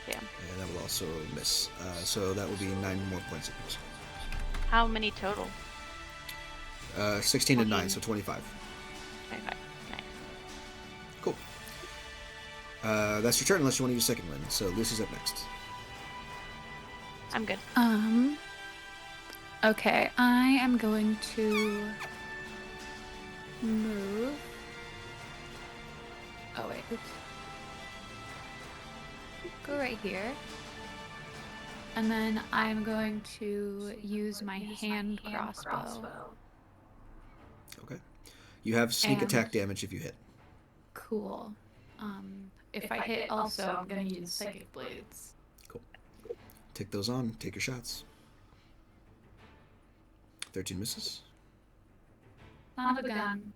Yeah. And that will also miss. So that will be 9 more points of piercing. How many total? 16 and 9, so 25. 25. Nice. Cool. That's your turn unless you want to use second wind. So Lucy's up next. I'm good. Okay, I am going to move Oh wait, oops. Go right here. And then I'm going to use my hand crossbow. Okay. You have sneak And- attack damage if you hit. Cool. If I hit also, I'm going to use Psychic Blades. Cool. Take those on. Take your shots. 13 misses. Son of a gun.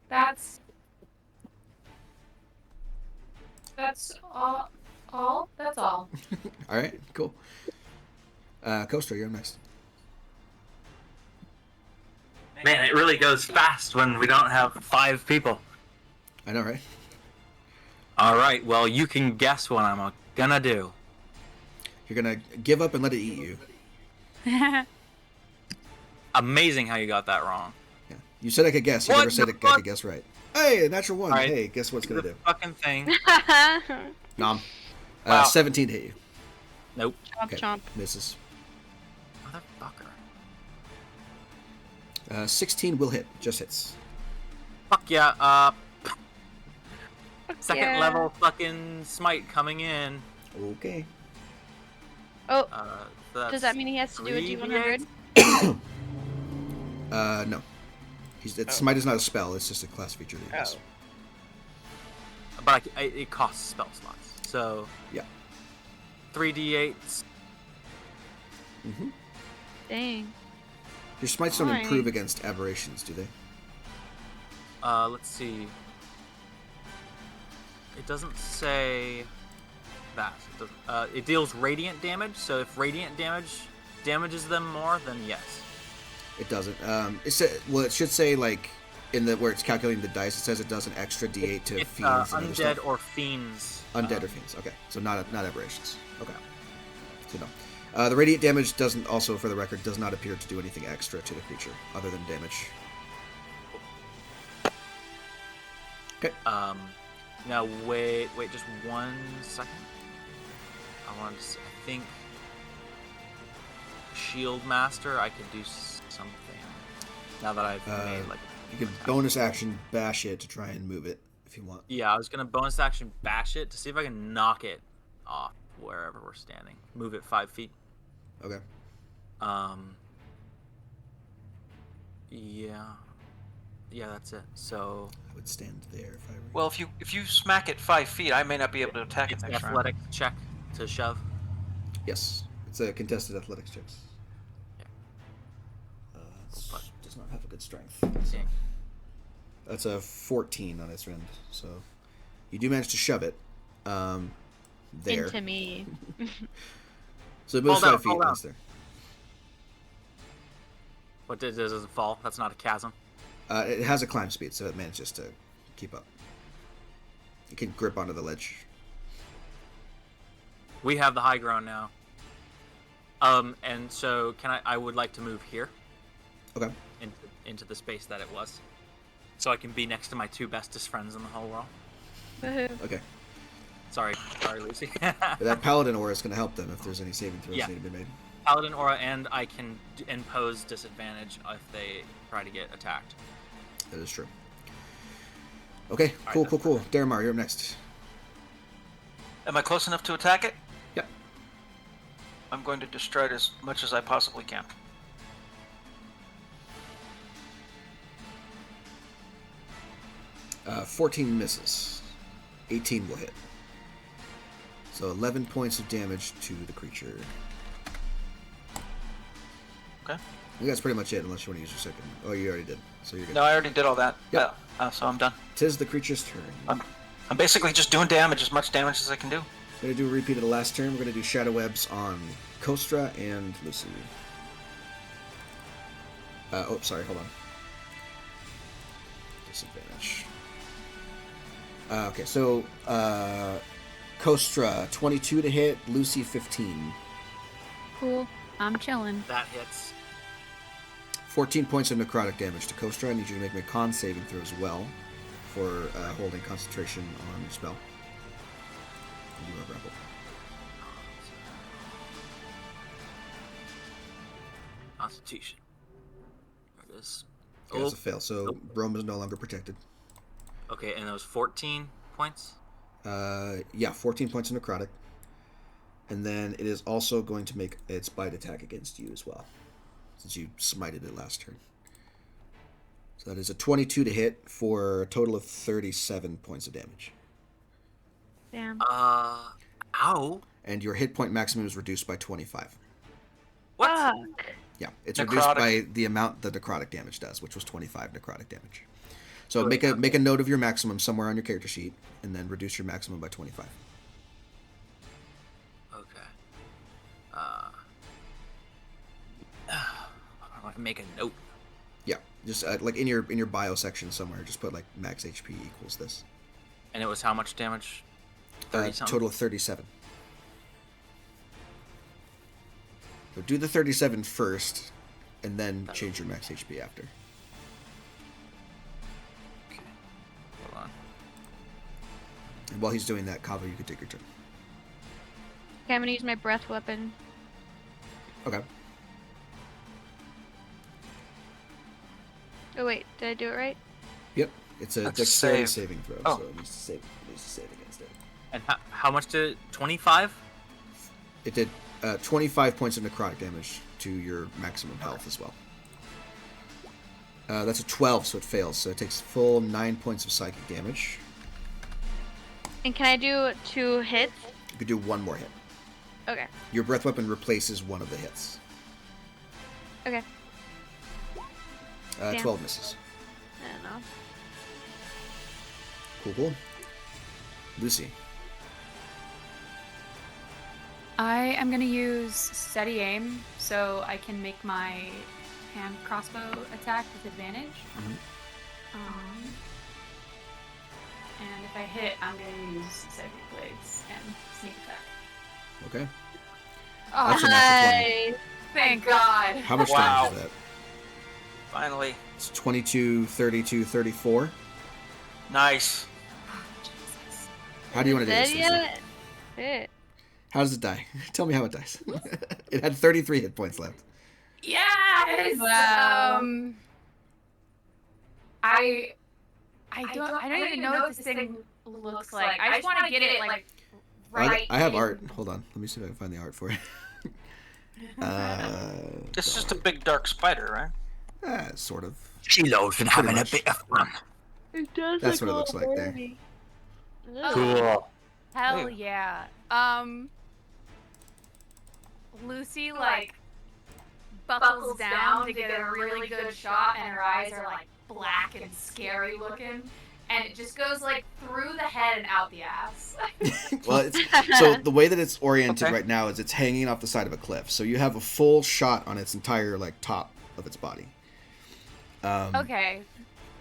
That's all. That's all. All right, cool. Coaster, you're up next. Man, it really goes fast when we don't have 5 people. I know, right? All right, well, you can guess what I'm gonna do. You're gonna give up and let it eat you. Amazing how you got that wrong. Yeah. You said I could guess. You What never said the I fuck? could guess right. Hey, natural one. All right. Hey, guess what's gonna The do? fucking thing. Nom. Wow. 17 to hit you. Nope. Chomp Okay. chomp. Misses. Motherfucker. 16 will hit. Just hits. Fuck yeah. Second yeah. level fucking smite coming in. Okay. Oh, So that's does that mean he has to do a 3d8? D100? No. Smite is not a spell. It's just a class feature that he has. But it costs spell slots. So Yeah. 3d8s. Mm-hmm. Dang. Your smites don't Fine. improve against aberrations, do they? Let's see. It doesn't say that. It deals radiant damage. So if radiant damage damages them more, then yes. It doesn't. It should say like in the where it's calculating the dice. It says it does an extra D8 to It's fiends and other undead stuff. or fiends. Undead or fiends. Okay, so not aberrations. Okay, so no. The radiant damage doesn't also, for the record, does not appear to do anything extra to the creature other than damage. Okay. Now wait just 1 second. I think Shield Master. I could do something now that I've made like. You can bonus action bash it to try and move it if you want. Yeah, I was gonna bonus action bash it to see if I can knock it off wherever we're standing. Move it 5 feet. Okay. Yeah, that's it. So I would stand there if I were. Well, if you smack it 5 feet, I may not be able to attack it it's an next round. athletic check to shove. Yes, it's a contested athletics checks. Yeah. Does not have a good strength. Yeah. That's a 14 on its end. So you do manage to shove it. There. Into me. So it moves Fall down, 5 feet fall down. once there. What does it fall? That's not a chasm. It has a climb speed, so it manages to keep up. It can grip onto the ledge. We have the high ground now. And so I would like to move here Okay. into the space that it was. So I can be next to my 2 bestest friends in the whole world. Woohoo. Okay. Sorry, Lucy. That paladin aura is going to help them if there's any saving throws Yeah. need to be made. Paladin aura, and I can impose disadvantage if they try to get attacked. That is true. Okay, All cool, right, cool, cool. Daramar, you're up next. Am I close enough to attack it? Yep. I'm going to destroy it as much as I possibly can. Uh, 14 misses. 18 will hit. So 11 points of damage to the creature. Okay. I think that's pretty much it, unless you want to use your second. Oh, you already did, so you're good. No, I already did all that. Yep. So I'm done. Tis the creature's turn. I'm basically just doing damage, as much damage as I can do. We're going to do a repeat of the last turn. We're going to do Shadow Webs on Kostra and Lucy. Sorry, hold on. Disadvantage. Okay, so Kostra, 22 to hit, Lucy, 15. Cool. I'm chilling. That hits. 14 points of necrotic damage to Kostra. I need you to make me a con saving throw as well for holding concentration on your spell. And you are grappled. Constitution. There it is. Yeah, it's a fail. So Rome is no longer protected. Okay, and those 14 points. Yeah, 14 points of necrotic. And then it is also going to make its bite attack against you as well, since you smited it last turn. So that is a 22 to hit for a total of 37 points of damage. Damn. Ow. And your hit point maximum is reduced by 25. What? Fuck. Yeah, it's Necrotic. reduced by the amount the necrotic damage does, which was 25 necrotic damage. So make a note of your maximum somewhere on your character sheet, and then reduce your maximum by 25. Okay. I want to make a note. Yeah, just like in your bio section somewhere, just put like max HP equals this. And it was how much damage? 30 something? Total of 37. So do the 37 first, and then change your max HP after. Okay. Hold on. And while he's doing that, Kava, you can take your turn. Okay, I'm gonna use my breath weapon. Okay. Oh wait, did I do it right? Yep. It's a That's a dexterity save. saving throw, Oh. so it needs to save against it. And how much did 25? It did 25 points of necrotic damage to your maximum health as well. That's a 12, so it fails. So it takes full 9 points of psychic damage. And can I do 2 hits? You could do one more hit. Okay. Your breath weapon replaces one of the hits. Okay. Damn. 12 misses. I don't know. Cool. Lucy. I am going to use steady aim so I can make my hand crossbow attack with advantage. And if I hit, I'm going to use Psychic Blades and sneak attack. Okay. Oh, That's a natural 20. thank God. How much Wow. damage is that? Finally. It's 22, 32, 34. Nice. How do you want to do Dead this? Lucy? yet? Shit. How does it die? Tell me how it dies. It had 33 hit points left. Yes. Wow. I don't even know what this thing looks like. I just want to get it like right. I have in- art. Hold on. Let me see if I can find the art for it. It's just a big dark spider, right? Sort of. She loves and Pretty having a much. bit of fun. It does That's look what it looks all like there. horny. Cool. Hell yeah. Lucy like buckles down to get a really good shot, and her eyes are like black and scary looking, and it just goes like through the head and out the ass. Well, so the way that it's oriented Okay. right now is it's hanging off the side of a cliff. So you have a full shot on its entire like top of its body. Okay.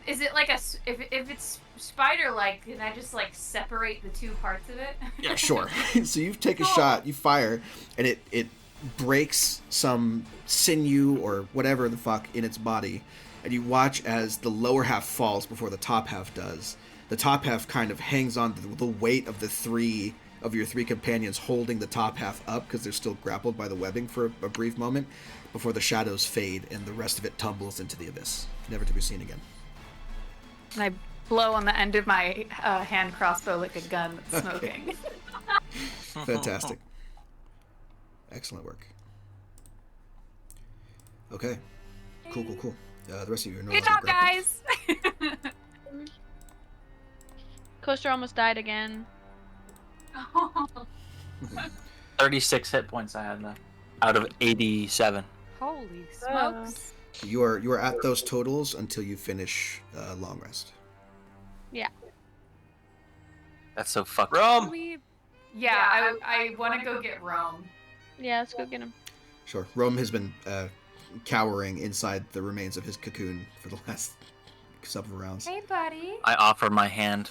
Is it like if it's spider-like, can I just like separate the two parts of it? Yeah, sure. So you take a shot, you fire, and it breaks some sinew or whatever the fuck in its body, and you watch as the lower half falls before the top half does. The top half kind of hangs on to the weight of your three companions holding the top half up because they're still grappled by the webbing for a brief moment before the shadows fade and the rest of it tumbles into the abyss, never to be seen again. And I blow on the end of my hand crossbow like a gun that's smoking. Fantastic. Excellent work. Okay. Cool. The rest of you are no Good longer job, grappled. guys! Coaster almost died again. 36 hit points I had left out of 87. Holy smokes. You are at those totals until you finish long rest. Yeah. That's so fucked. Rome! Yeah, I want to go get Rome. Yeah, let's go get him. Sure. Rome has been cowering inside the remains of his cocoon for the last several rounds. Hey, buddy. I offer my hand.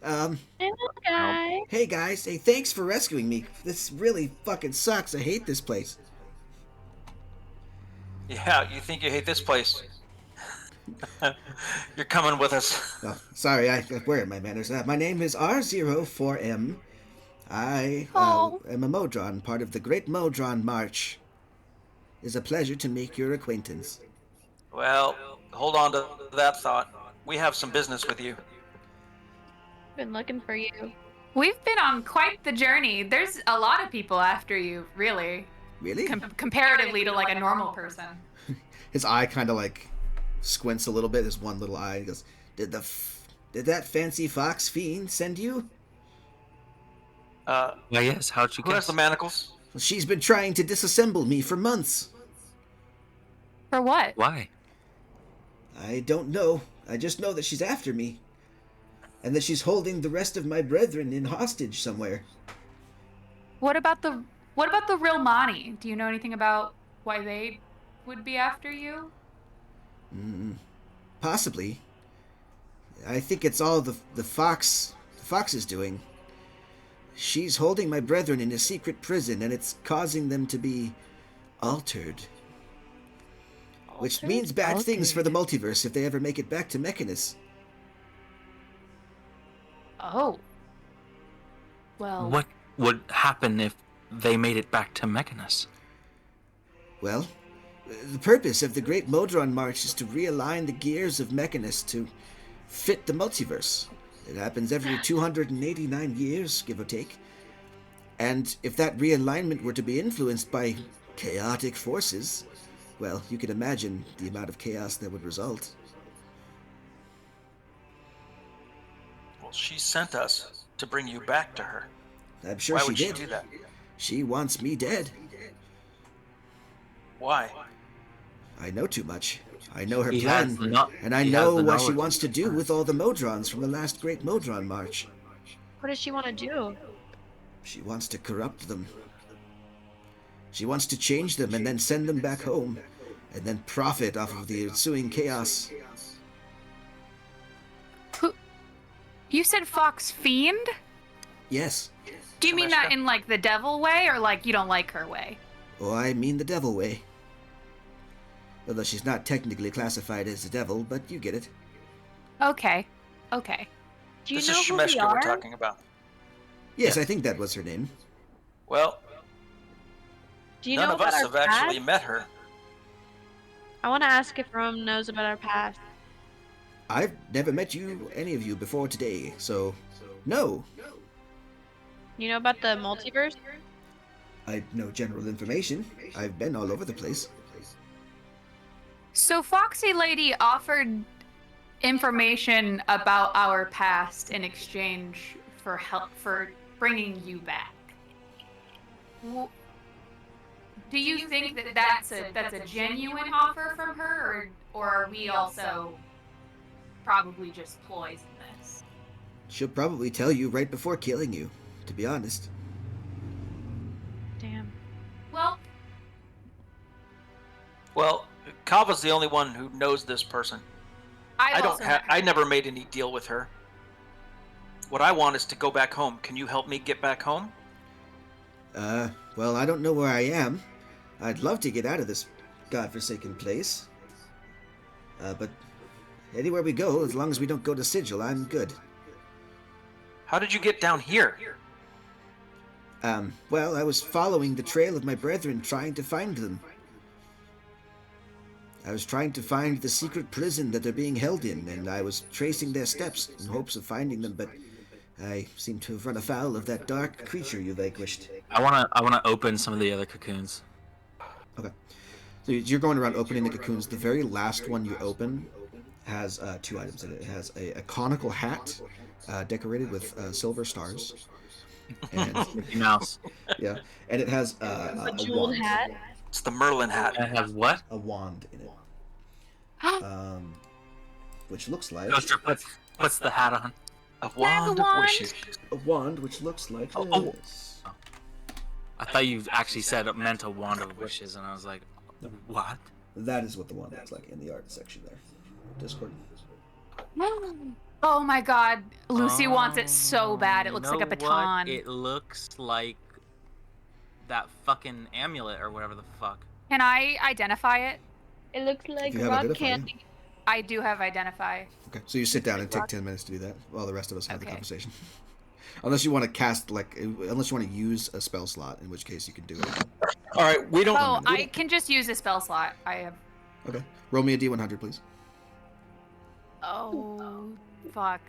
Guy. Hey guys, hey, thanks for rescuing me. This really fucking sucks. I hate this place. Yeah, you think you hate this place. You're coming with us. Oh, sorry, where are my manners? My name is R04M. I am a Modron, part of the Great Modron March. It's a pleasure to make your acquaintance. Well, hold on to that thought. We have some business with you. Been looking for you. We've been on quite the journey. There's a lot of people after you, really, Really? comparatively to like a normal person. His eye kind of like squints a little bit. His one little eye. He goes, "Did that fancy fox fiend send you?" Uh, Why, yes. How'd you who has guess? the manacles? Well, she's been trying to disassemble me for months. For what? Why? I don't know. I just know that she's after me. And that she's holding the rest of my brethren in hostage somewhere. What about the real Monty? Do you know anything about why they would be after you? Possibly. I think it's all the fox is doing. She's holding my brethren in a secret prison, and it's causing them to be altered. Which means bad things for the multiverse if they ever make it back to Mechanus. Oh. Well, What would happen if they made it back to Mechanus? Well, the purpose of the Great Modron March is to realign the gears of Mechanus to fit the multiverse. It happens every 289 years, give or take. And if that realignment were to be influenced by chaotic forces, well, you can imagine the amount of chaos that would result. Well, she sent us to bring you back to her. I'm sure Why she would did. she do that? She wants me dead. Why? I know too much. I know her He plan, has the kno- and I he has know the what she knowledge. wants to do with all the Modrons from the last Great Modron March. What does she want to do? She wants to corrupt them. She wants to change them and then send them back home, and then profit off of the ensuing chaos. you said Fox Fiend? Yes. Do you mean that in like the devil way, or like you don't like her way? Oh, I mean the devil way. Although she's not technically classified as a devil, but you get it. Okay. Okay. Do you This know is who we Shemeshka are? we're talking about. Yes, I think that was her name. Well, Do you none know of about us our have actually past? met her. I want to ask if Rome knows about our past. I've never met any of you before today, so no. You know about the multiverse? I know general information. I've been all over the place. So Foxy Lady offered information about our past in exchange for help for bringing you back. Do you think that that's a genuine offer from her, or are we also probably just ploys in this? She'll probably tell you right before killing you, to be honest. Damn. Well, Kava's the only one who knows this person. I never made any deal with her. What I want is to go back home. Can you help me get back home? Well, I don't know where I am. I'd love to get out of this godforsaken place. But anywhere we go, as long as we don't go to Sigil, I'm good. How did you get down here? Well, I was following the trail of my brethren, trying to find them. I was trying to find the secret prison that they're being held in, and I was tracing their steps in hopes of finding them, but I seem to have run afoul of that dark creature you vanquished. I wanna open some of the other cocoons. Okay. So you're going around opening the cocoons. The very last one you open has 2 items in it. It has a conical hat decorated with silver stars. And, Mickey Mouse. yeah, and it has a Jeweled wand. hat. It's the Merlin hat. And it has what? A wand in it. Which looks like Coaster puts the hat on. A wand of wishes. a wand, which looks like Oh. this. I thought you actually said it meant a wand of wishes, and I was like, what? That is what the wand looks like in the art section there. Discord. Oh my god, Lucy wants it so bad. It You looks like a know what? baton. It looks like that fucking amulet or whatever the fuck. Can I identify it? It looks like you have rock identify, yeah. candy. I do have identify. Okay, so you sit down and take 10 minutes to do that while the rest of us have the Okay. conversation. Unless you want to cast, unless you want to use a spell slot, in which case you can do it. All right, we don't. Oh, I can just use a spell slot. I have. Okay. Roll me a D100, please. Oh, fuck.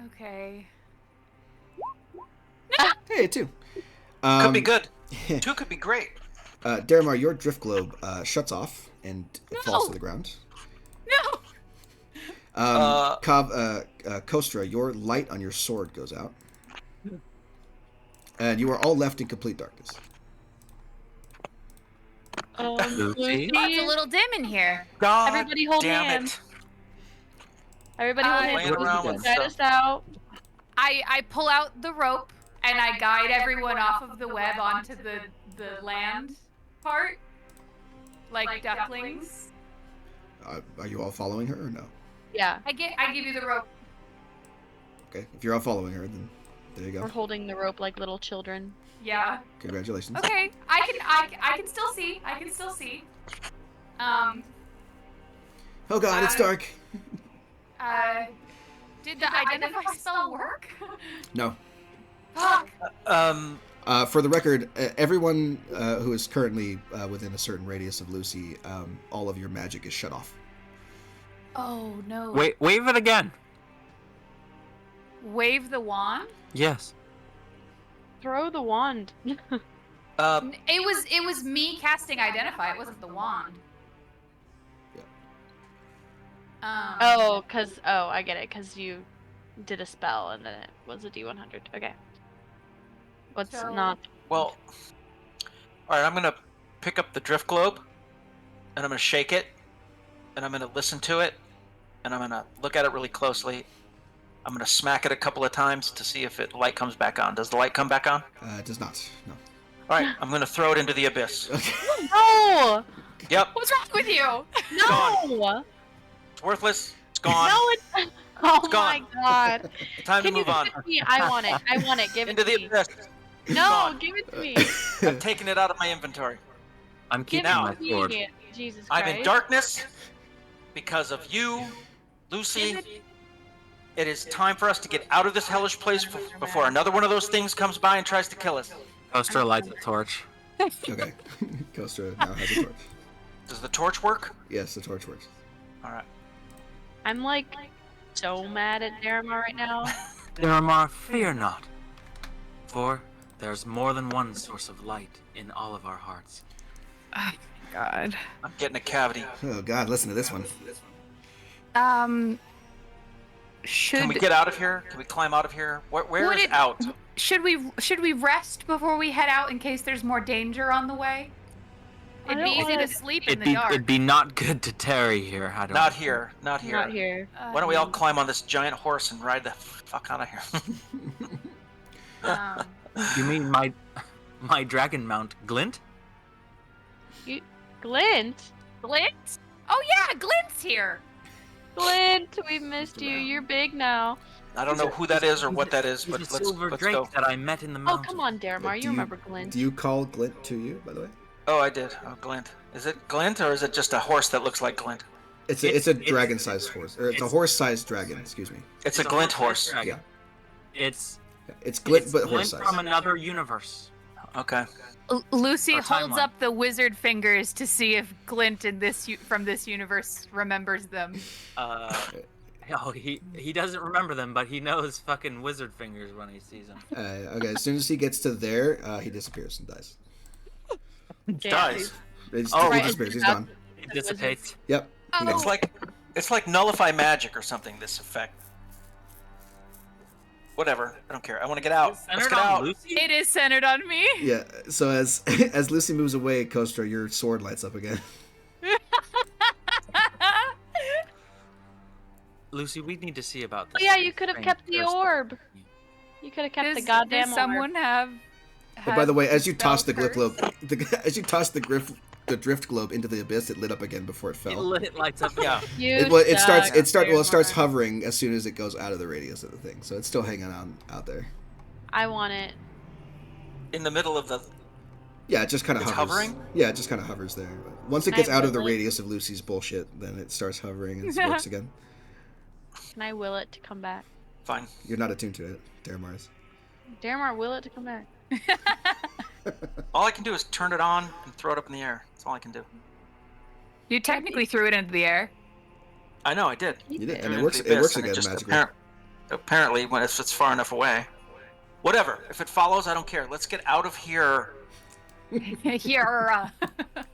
Okay. Hey, 2. Could be good. 2 could be great. Daramar, your drift globe shuts off and it falls to the ground. No! Kostra, your light on your sword goes out. And you are all left in complete darkness. Lucy? Oh, it's a little dim in here. God Everybody hold damn hands. it. Everybody hold hands. Playing around with Guide us out. I pull out the rope and I guide everyone off of the web onto the land part, like ducklings. Are you all following her or no? Yeah, I give you the rope. Okay. If you're all following her, then there you we're go. holding the rope like little children. Yeah. Congratulations. Okay. I can still see. I can still see. Oh god, it's dark. Did the identify spell work? No. Fuck. For the record, everyone who is currently within a certain radius of Lucy, all of your magic is shut off. Oh no. Wait, wave it again. Wave the wand? Yes. Throw the wand. It was me casting identify. It wasn't the wand. I get it, because you did a spell and then it was a D100. Okay. What's So- not? Well, all right, I'm going to pick up the drift globe, and I'm going to shake it, and I'm going to listen to it, and I'm going to look at it really closely. I'm going to smack it a couple of times to see if light comes back on. Does the light come back on? It does not. No. All right, I'm going to throw it into the abyss. Okay. No! Yep, What's wrong with you? No! it's worthless. It's gone. No, it's... Oh It's gone. my god. Time to Can you move on. give it to me? I want it. I want it. Give it Into to the me. abyss. No, gone. give it to me. I'm taking it out of my inventory. I'm Give keeping it my to sword. me. Jesus I'm Christ. in darkness because of you, Lucy. Give It is time for us to get out of this hellish place before another one of those things comes by and tries to kill us. Kostra lights a torch. Okay. Kostra now has a torch. Does the torch work? Yes, the torch works. All right. I'm like so mad at Daramar right now. Daramar, fear not, for there's more than one source of light in all of our hearts. God. I'm getting a cavity. Oh god, listen to this one. Should Can we get out of here? Can we climb out of here? Where Would is it- out? should we rest before we head out in case there's more danger on the way? I It'd be don't easy wanna- to sleep in It'd the be dark. it'd be not good to tarry here. I don't. Not here. Not here. Not here. Why don't we all climb on this giant horse and ride the fuck out of here? Um, You mean my dragon mount Glint? Glint? Glint? Oh yeah, Glint's here. Glint, we missed you. You're big now. I don't know who that is or what that is, He's but a let's silver go. drake that I met in the Oh, mountains. come on, Daramar. Do You remember Glint. Do you call Glint to you, by the way? Oh, I did. Oh, Glint. Is it Glint or is it just a horse that looks like Glint? It's a dragon-sized horse, or it's a horse-sized dragon. Excuse me. It's a Glint horse. dragon. Yeah. It's It's Glint, but Glint horse-sized. from another universe. Okay. Lucy Or holds timeline. up the wizard fingers to see if Glint in from this universe remembers them. Oh, he doesn't remember them, but he knows fucking wizard fingers when he sees them. Okay, as soon as he gets to there, he disappears and dies. Dies. He Right, disappears. He's it's- gone. It dissipates. Yep. He Oh. goes. It's like nullify magic or something. This effect. Whatever. I don't care. I want to get out. Let's Centered get on out. Lucy? It is centered on me. Yeah. So as as Lucy moves away, Kostra, your sword lights up again. Lucy, we need to see about Oh, this. yeah, you could have strange kept the curse. orb. You could have kept the Does goddamn someone have? But by the way, as you spell toss the curse? globe, as you toss the drift globe into the abyss, it lit up again before it fell. It lights up. Yeah. It starts Daramar. hovering as soon as it goes out of the radius of the thing. So it's still hanging on out there. I want it. In the middle of the. Yeah, it just kind of It's hovers. hovering? Yeah, it just kind of hovers there. Once it Can gets I out of the will it? radius of Lucy's bullshit, then it starts hovering and it works again. Can I will it to come back? Fine. You're not attuned to it, Daramar is. Daramar, will it to come back? All I can do is turn it on and throw it up in the air. That's all I can do. You technically threw it into the air. I know, I did. You did, Threw and it into works. the It abyss, works and again just magically. apparently, when if it's far enough away. Whatever. If it follows, I don't care. Let's get out of here. Here.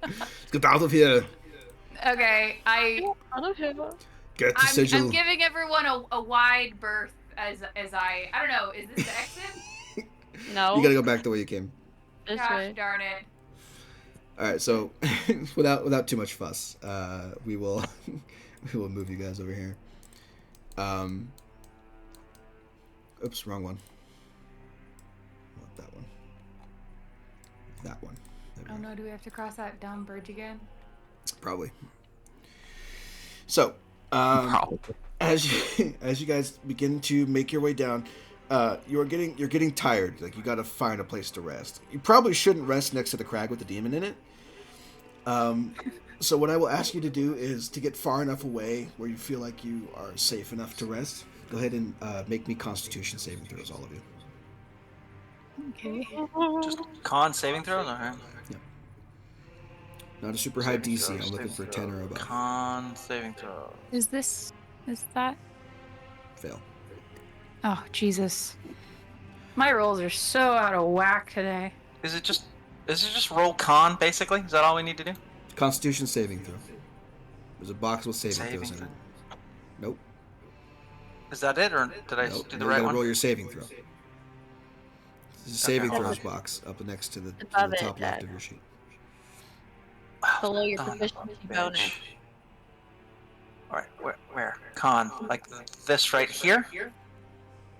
Let's get out of here. Okay, I don't have Get the I'm sigil. giving everyone a wide berth as I don't know. Is this the exit? No. You gotta go back the way you came. This Gosh way. darn it. All right, so without too much fuss, we will we will move you guys over here. Oops, wrong one. Not that one. That one. There we Oh go. no, do we have to cross that down bridge again? Probably. So, as you guys begin to make your way down, you're getting tired. Like you got to find a place to rest. You probably shouldn't rest next to the crag with the demon in it. So what I will ask you to do is to get far enough away where you feel like you are safe enough to rest. Go ahead and make me Constitution saving throws, all of you. Okay. Just con saving throws? Alright. Not a super high Saving DC. throws, I'm looking saving for 10 or throws. above. Con saving throw. Is that? Fail. Oh Jesus. My rolls are so out of whack today. Is it just roll con basically? Is that all we need to do? Constitution saving throw. There's a box with saving throws in Saving it. Nope. Is that it, or did I Nope. do You the right gotta one? roll your saving throw. There's a saving hold throws on. box up next to the Above it, top left Dad. of your sheet. Below your Son of a proficiency bitch. bonus. Alright, where? Con. Like this right here?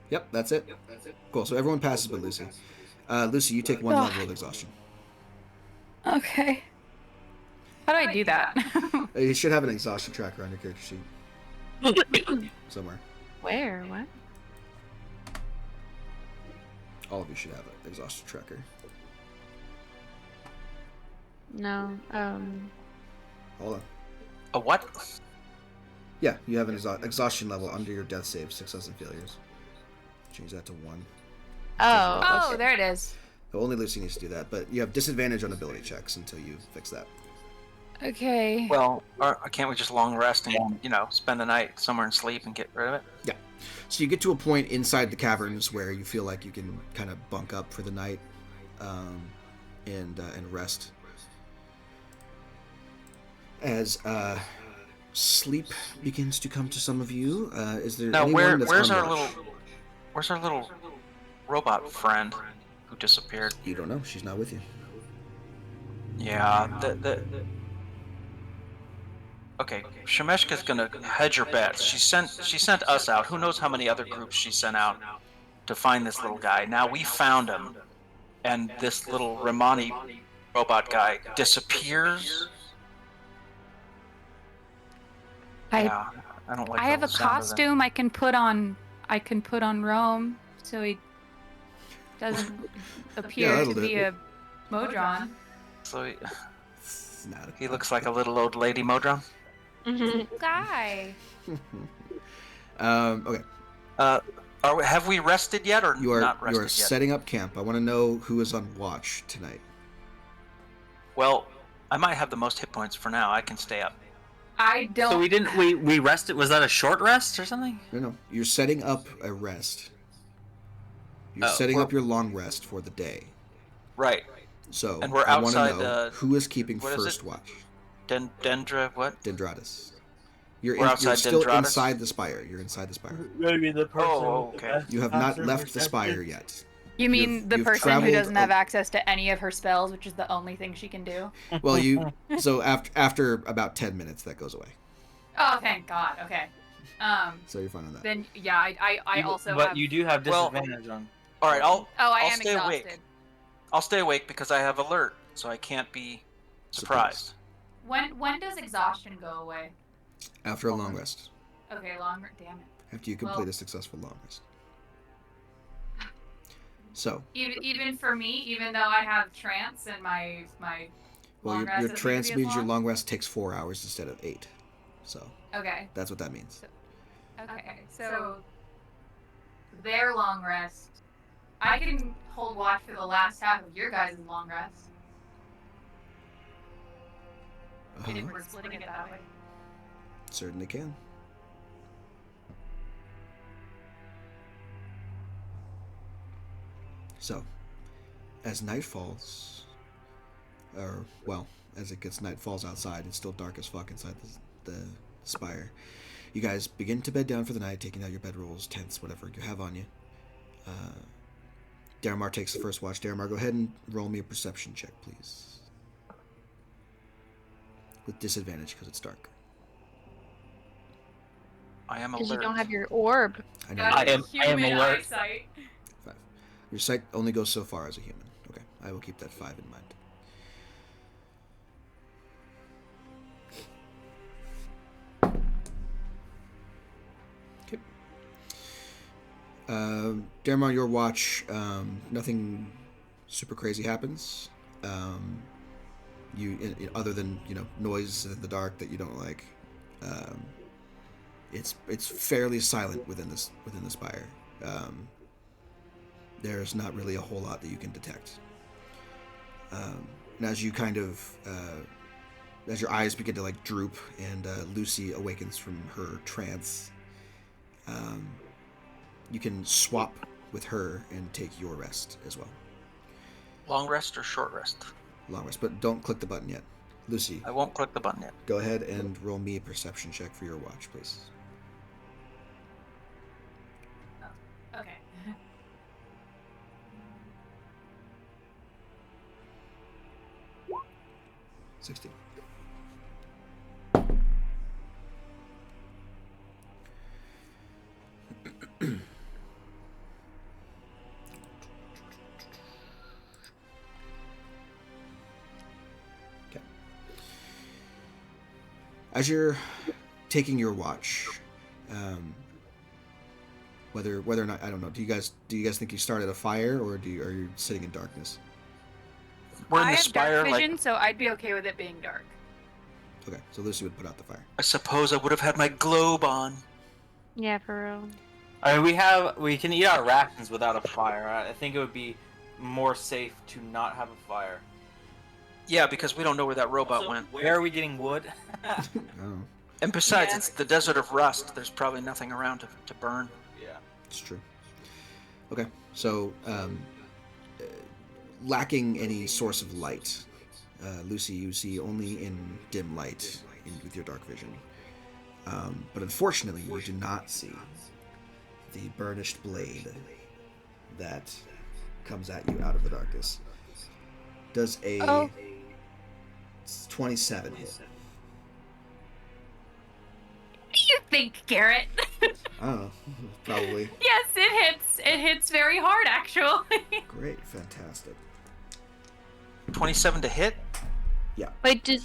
Yep, that's it. Cool. So everyone passes but Lucy. Lucy, you take one Oh. level of exhaustion. Okay. How do I do that? You should have an exhaustion tracker on your character sheet somewhere. Where? What? All of you should have an exhaustion tracker. No. Hold on. A what? Yeah, you have an exhaustion level under your death save, success and failures. Change that to 1. Oh. Oh, okay. there it is. Only Lucy needs to do that, but you have disadvantage on ability checks until you fix that. Okay. Well, can't we just long rest and, spend the night somewhere and sleep and get rid of it? Yeah. So you get to a point inside the caverns where you feel like you can kind of bunk up for the night and rest. As sleep begins to come to some of you, is there Now, anyone that's where's on our watch? little robot friend who disappeared? You don't know. She's not with you. Yeah, okay, Shemeshka's gonna hedge her bets. She sent us out. Who knows how many other groups she sent out to find this little guy. Now we found him, and this little Ramani robot guy disappears. Yeah, I don't like I have the a sound of that. costume I can put on Rome so he doesn't appear that'll to do be it. a Modron. So It's not he looks like a little old lady Modron. Guy. Okay. Have we rested yet, or You are not rested yet? setting up camp. I want to know who is on watch tonight. Well, I might have the most hit points for now. I can stay up. I don't. So we rested. Was that a short rest or something? No. You're setting up a rest. You're Oh, setting we're- up your long rest for the day. Right. So And we're I want outside to know who is keeping what is first it? watch. Dendra, what? Dendratus. You're We're outside still Dendratus? inside the spire. You're inside the spire. Maybe the person. Oh, okay. You have not left the spire yet. You mean the you've person traveled who doesn't a- have access to any of her spells, which is the only thing she can do? Well, so after about 10 minutes that goes away. Oh, thank God. Okay. So you're fine on that. Then yeah, I also But have. you do have Well- disadvantage on. All right, Oh, I I'll am stay exhausted. awake. I'll stay awake because I have alert, so I can't be surprised. When does exhaustion go away? After a long rest. Okay, longer. Damn it. After you complete a successful long rest. So, Even for me, even though I have trance and my well, long your rest doesn't trance need to be as means your long? long rest takes 4 hours instead of 8. So Okay. that's what that means. Okay. So their long rest. I can hold watch for the last half of your guys' long rest. Uh-huh. We're splitting it that way. Certainly can. So, as night falls, or, well, as night falls outside, it's still dark as fuck inside the spire. You guys begin to bed down for the night, taking out your bedrolls, tents, whatever you have on you. Daramar takes the first watch. Daramar, go ahead and roll me a perception check, please. With disadvantage, because it's dark. I am Because alert. you don't have your orb. I know. I am Human alert. eyesight. 5. Your sight only goes so far as a human. Okay, I will keep that 5 in mind. Okay. Daramar, your watch, nothing super crazy happens. Other than noise in the dark that you don't like. It's fairly silent within the spire. There's not really a whole lot that you can detect. And as you as your eyes begin to droop and Lucy awakens from her trance, you can swap with her and take your rest as well. Long rest or short rest? Long rest, but don't click the button yet. Lucy, I won't click the button yet. go ahead and roll me a perception check for your watch, please. Okay. 16. Okay. As you're taking your watch, whether or not, I don't know. Do you guys think you started a fire, or are you sitting in darkness? We're in I the have spire. dark vision, so I'd be okay with it being dark. Okay, so Lucy would put out the fire. I suppose I would have had my globe on. Yeah, for real. I mean, we can eat our rations without a fire. I think it would be more safe to not have a fire. Yeah, because we don't know where that robot Also, went. where are we getting wood? Oh. And besides, Yeah. it's the desert of rust. There's probably nothing around to burn. Yeah. It's true. Okay, so lacking any source of light, Lucy, you see only in dim light with your dark vision. But unfortunately, you do not see the burnished blade that comes at you out of the darkness. Does a 27 hit? What do you think, Garrett? Oh, probably. Yes, it hits. It hits very hard, actually. Great, fantastic. 27 to hit. Wait, do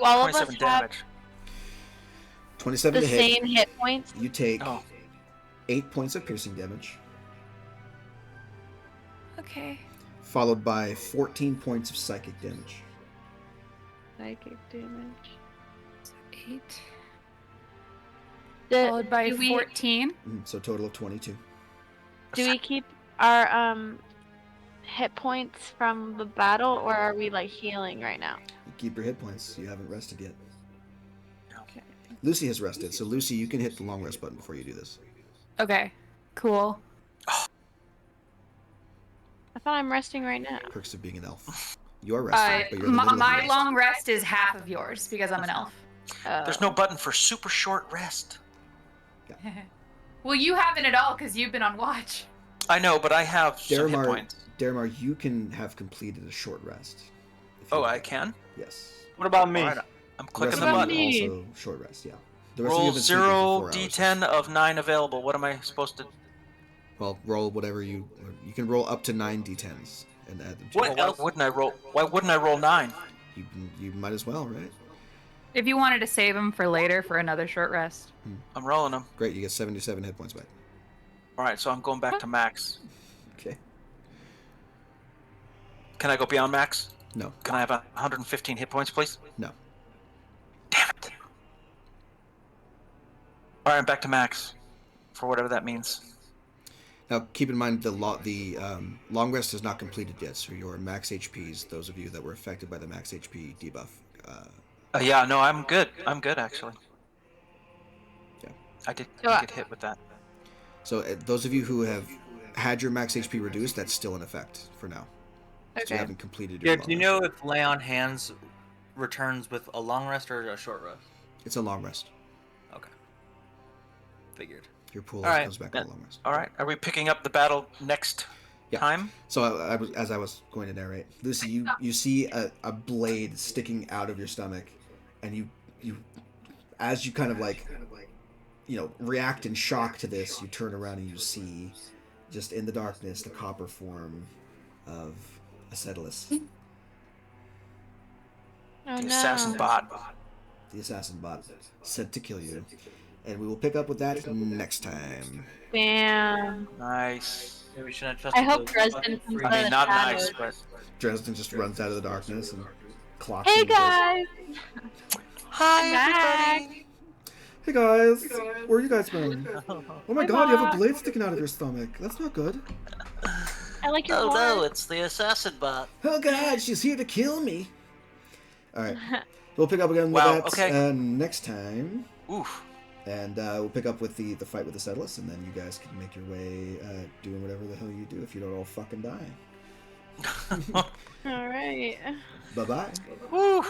all of us 27 have damage. 27 the to hit. same hit points? You take Oh, 8 points of piercing damage, Okay. followed by 14 points of psychic damage. Psychic damage. 8. Do, Followed by do we 14. So total of 22. do we keep our hit points from the battle, or are we healing right now? You keep your hit points. You haven't rested yet. Okay. Lucy has rested, so Lucy, you can hit the long rest button before you do this. Okay. Cool. I thought I'm resting right now. Perks of being an elf. You're resting, but you're in the middle of My your rest. long rest is half of yours because I'm an elf. there's no button for super short rest. Well, you haven't at all because you've been on watch. I know, but I have some hit Daramar, points. Daramar, you can have completed a short rest. if you Oh, like. I can? Yes. What about me? Alright, I'm clicking The the rest of button. you button. Also short rest, yeah. The rest of you Roll have been sleeping for 0 4 hours. d10 of 9 available. What am I supposed to... Well, roll whatever you can roll up to 9 d10s and add them to What it. Well, else? why wouldn't I roll 9? You might as well, right? If you wanted to save them for later for another short rest. I'm rolling them. Great, you get 77 hit points back. Alright, so I'm going back to max. Okay. Can I go beyond max? No. Can I have 115 hit points, please? No. Damn it. Alright, I'm back to max. For whatever that means. Now, keep in mind the long rest is not completed yet, so your max HPs, those of you that were affected by the max HP debuff, Yeah, no, I'm good. I'm good actually. Yeah. I did So, get hit with that. So those of you who have had your max HP reduced, that's still in effect for now. So you Okay. haven't completed your Yeah, long do you rest. know if Lay on Hands returns with a long rest or a short rest? It's a long rest. Okay. Figured. Your pool All right. goes back on a long rest. All right, are we picking up the battle next Yeah. time? So as I was going to narrate, Lucy, you see a blade sticking out of your stomach, and you as you kind of like react in shock to this, you turn around and you see just in the darkness the copper form of Acetylus, Oh The no. assassin bot. the assassin bot, sent to kill you. And we will pick up with that next time. Damn. Nice. Maybe we shouldn't have I trusted hope those Dresden fucking comes freaks. out I of mean, the not shadows. nice, but Dresden just runs out of the darkness and clocks Hey you with this. guys. hi Back. everybody. Hey guys, where are you guys been? Oh my Hey, god, you have a Bob. blade sticking out of your stomach. That's not good. I like your Oh voice. no, it's the assassin bot. Oh god, she's here to kill me. Alright, we'll pick up again with Wow, that okay. next time. Oof. And we'll pick up with the fight with the Settlers, and then you guys can make your way doing whatever the hell you do if you don't all fucking die. All right. Bye-bye. Woo.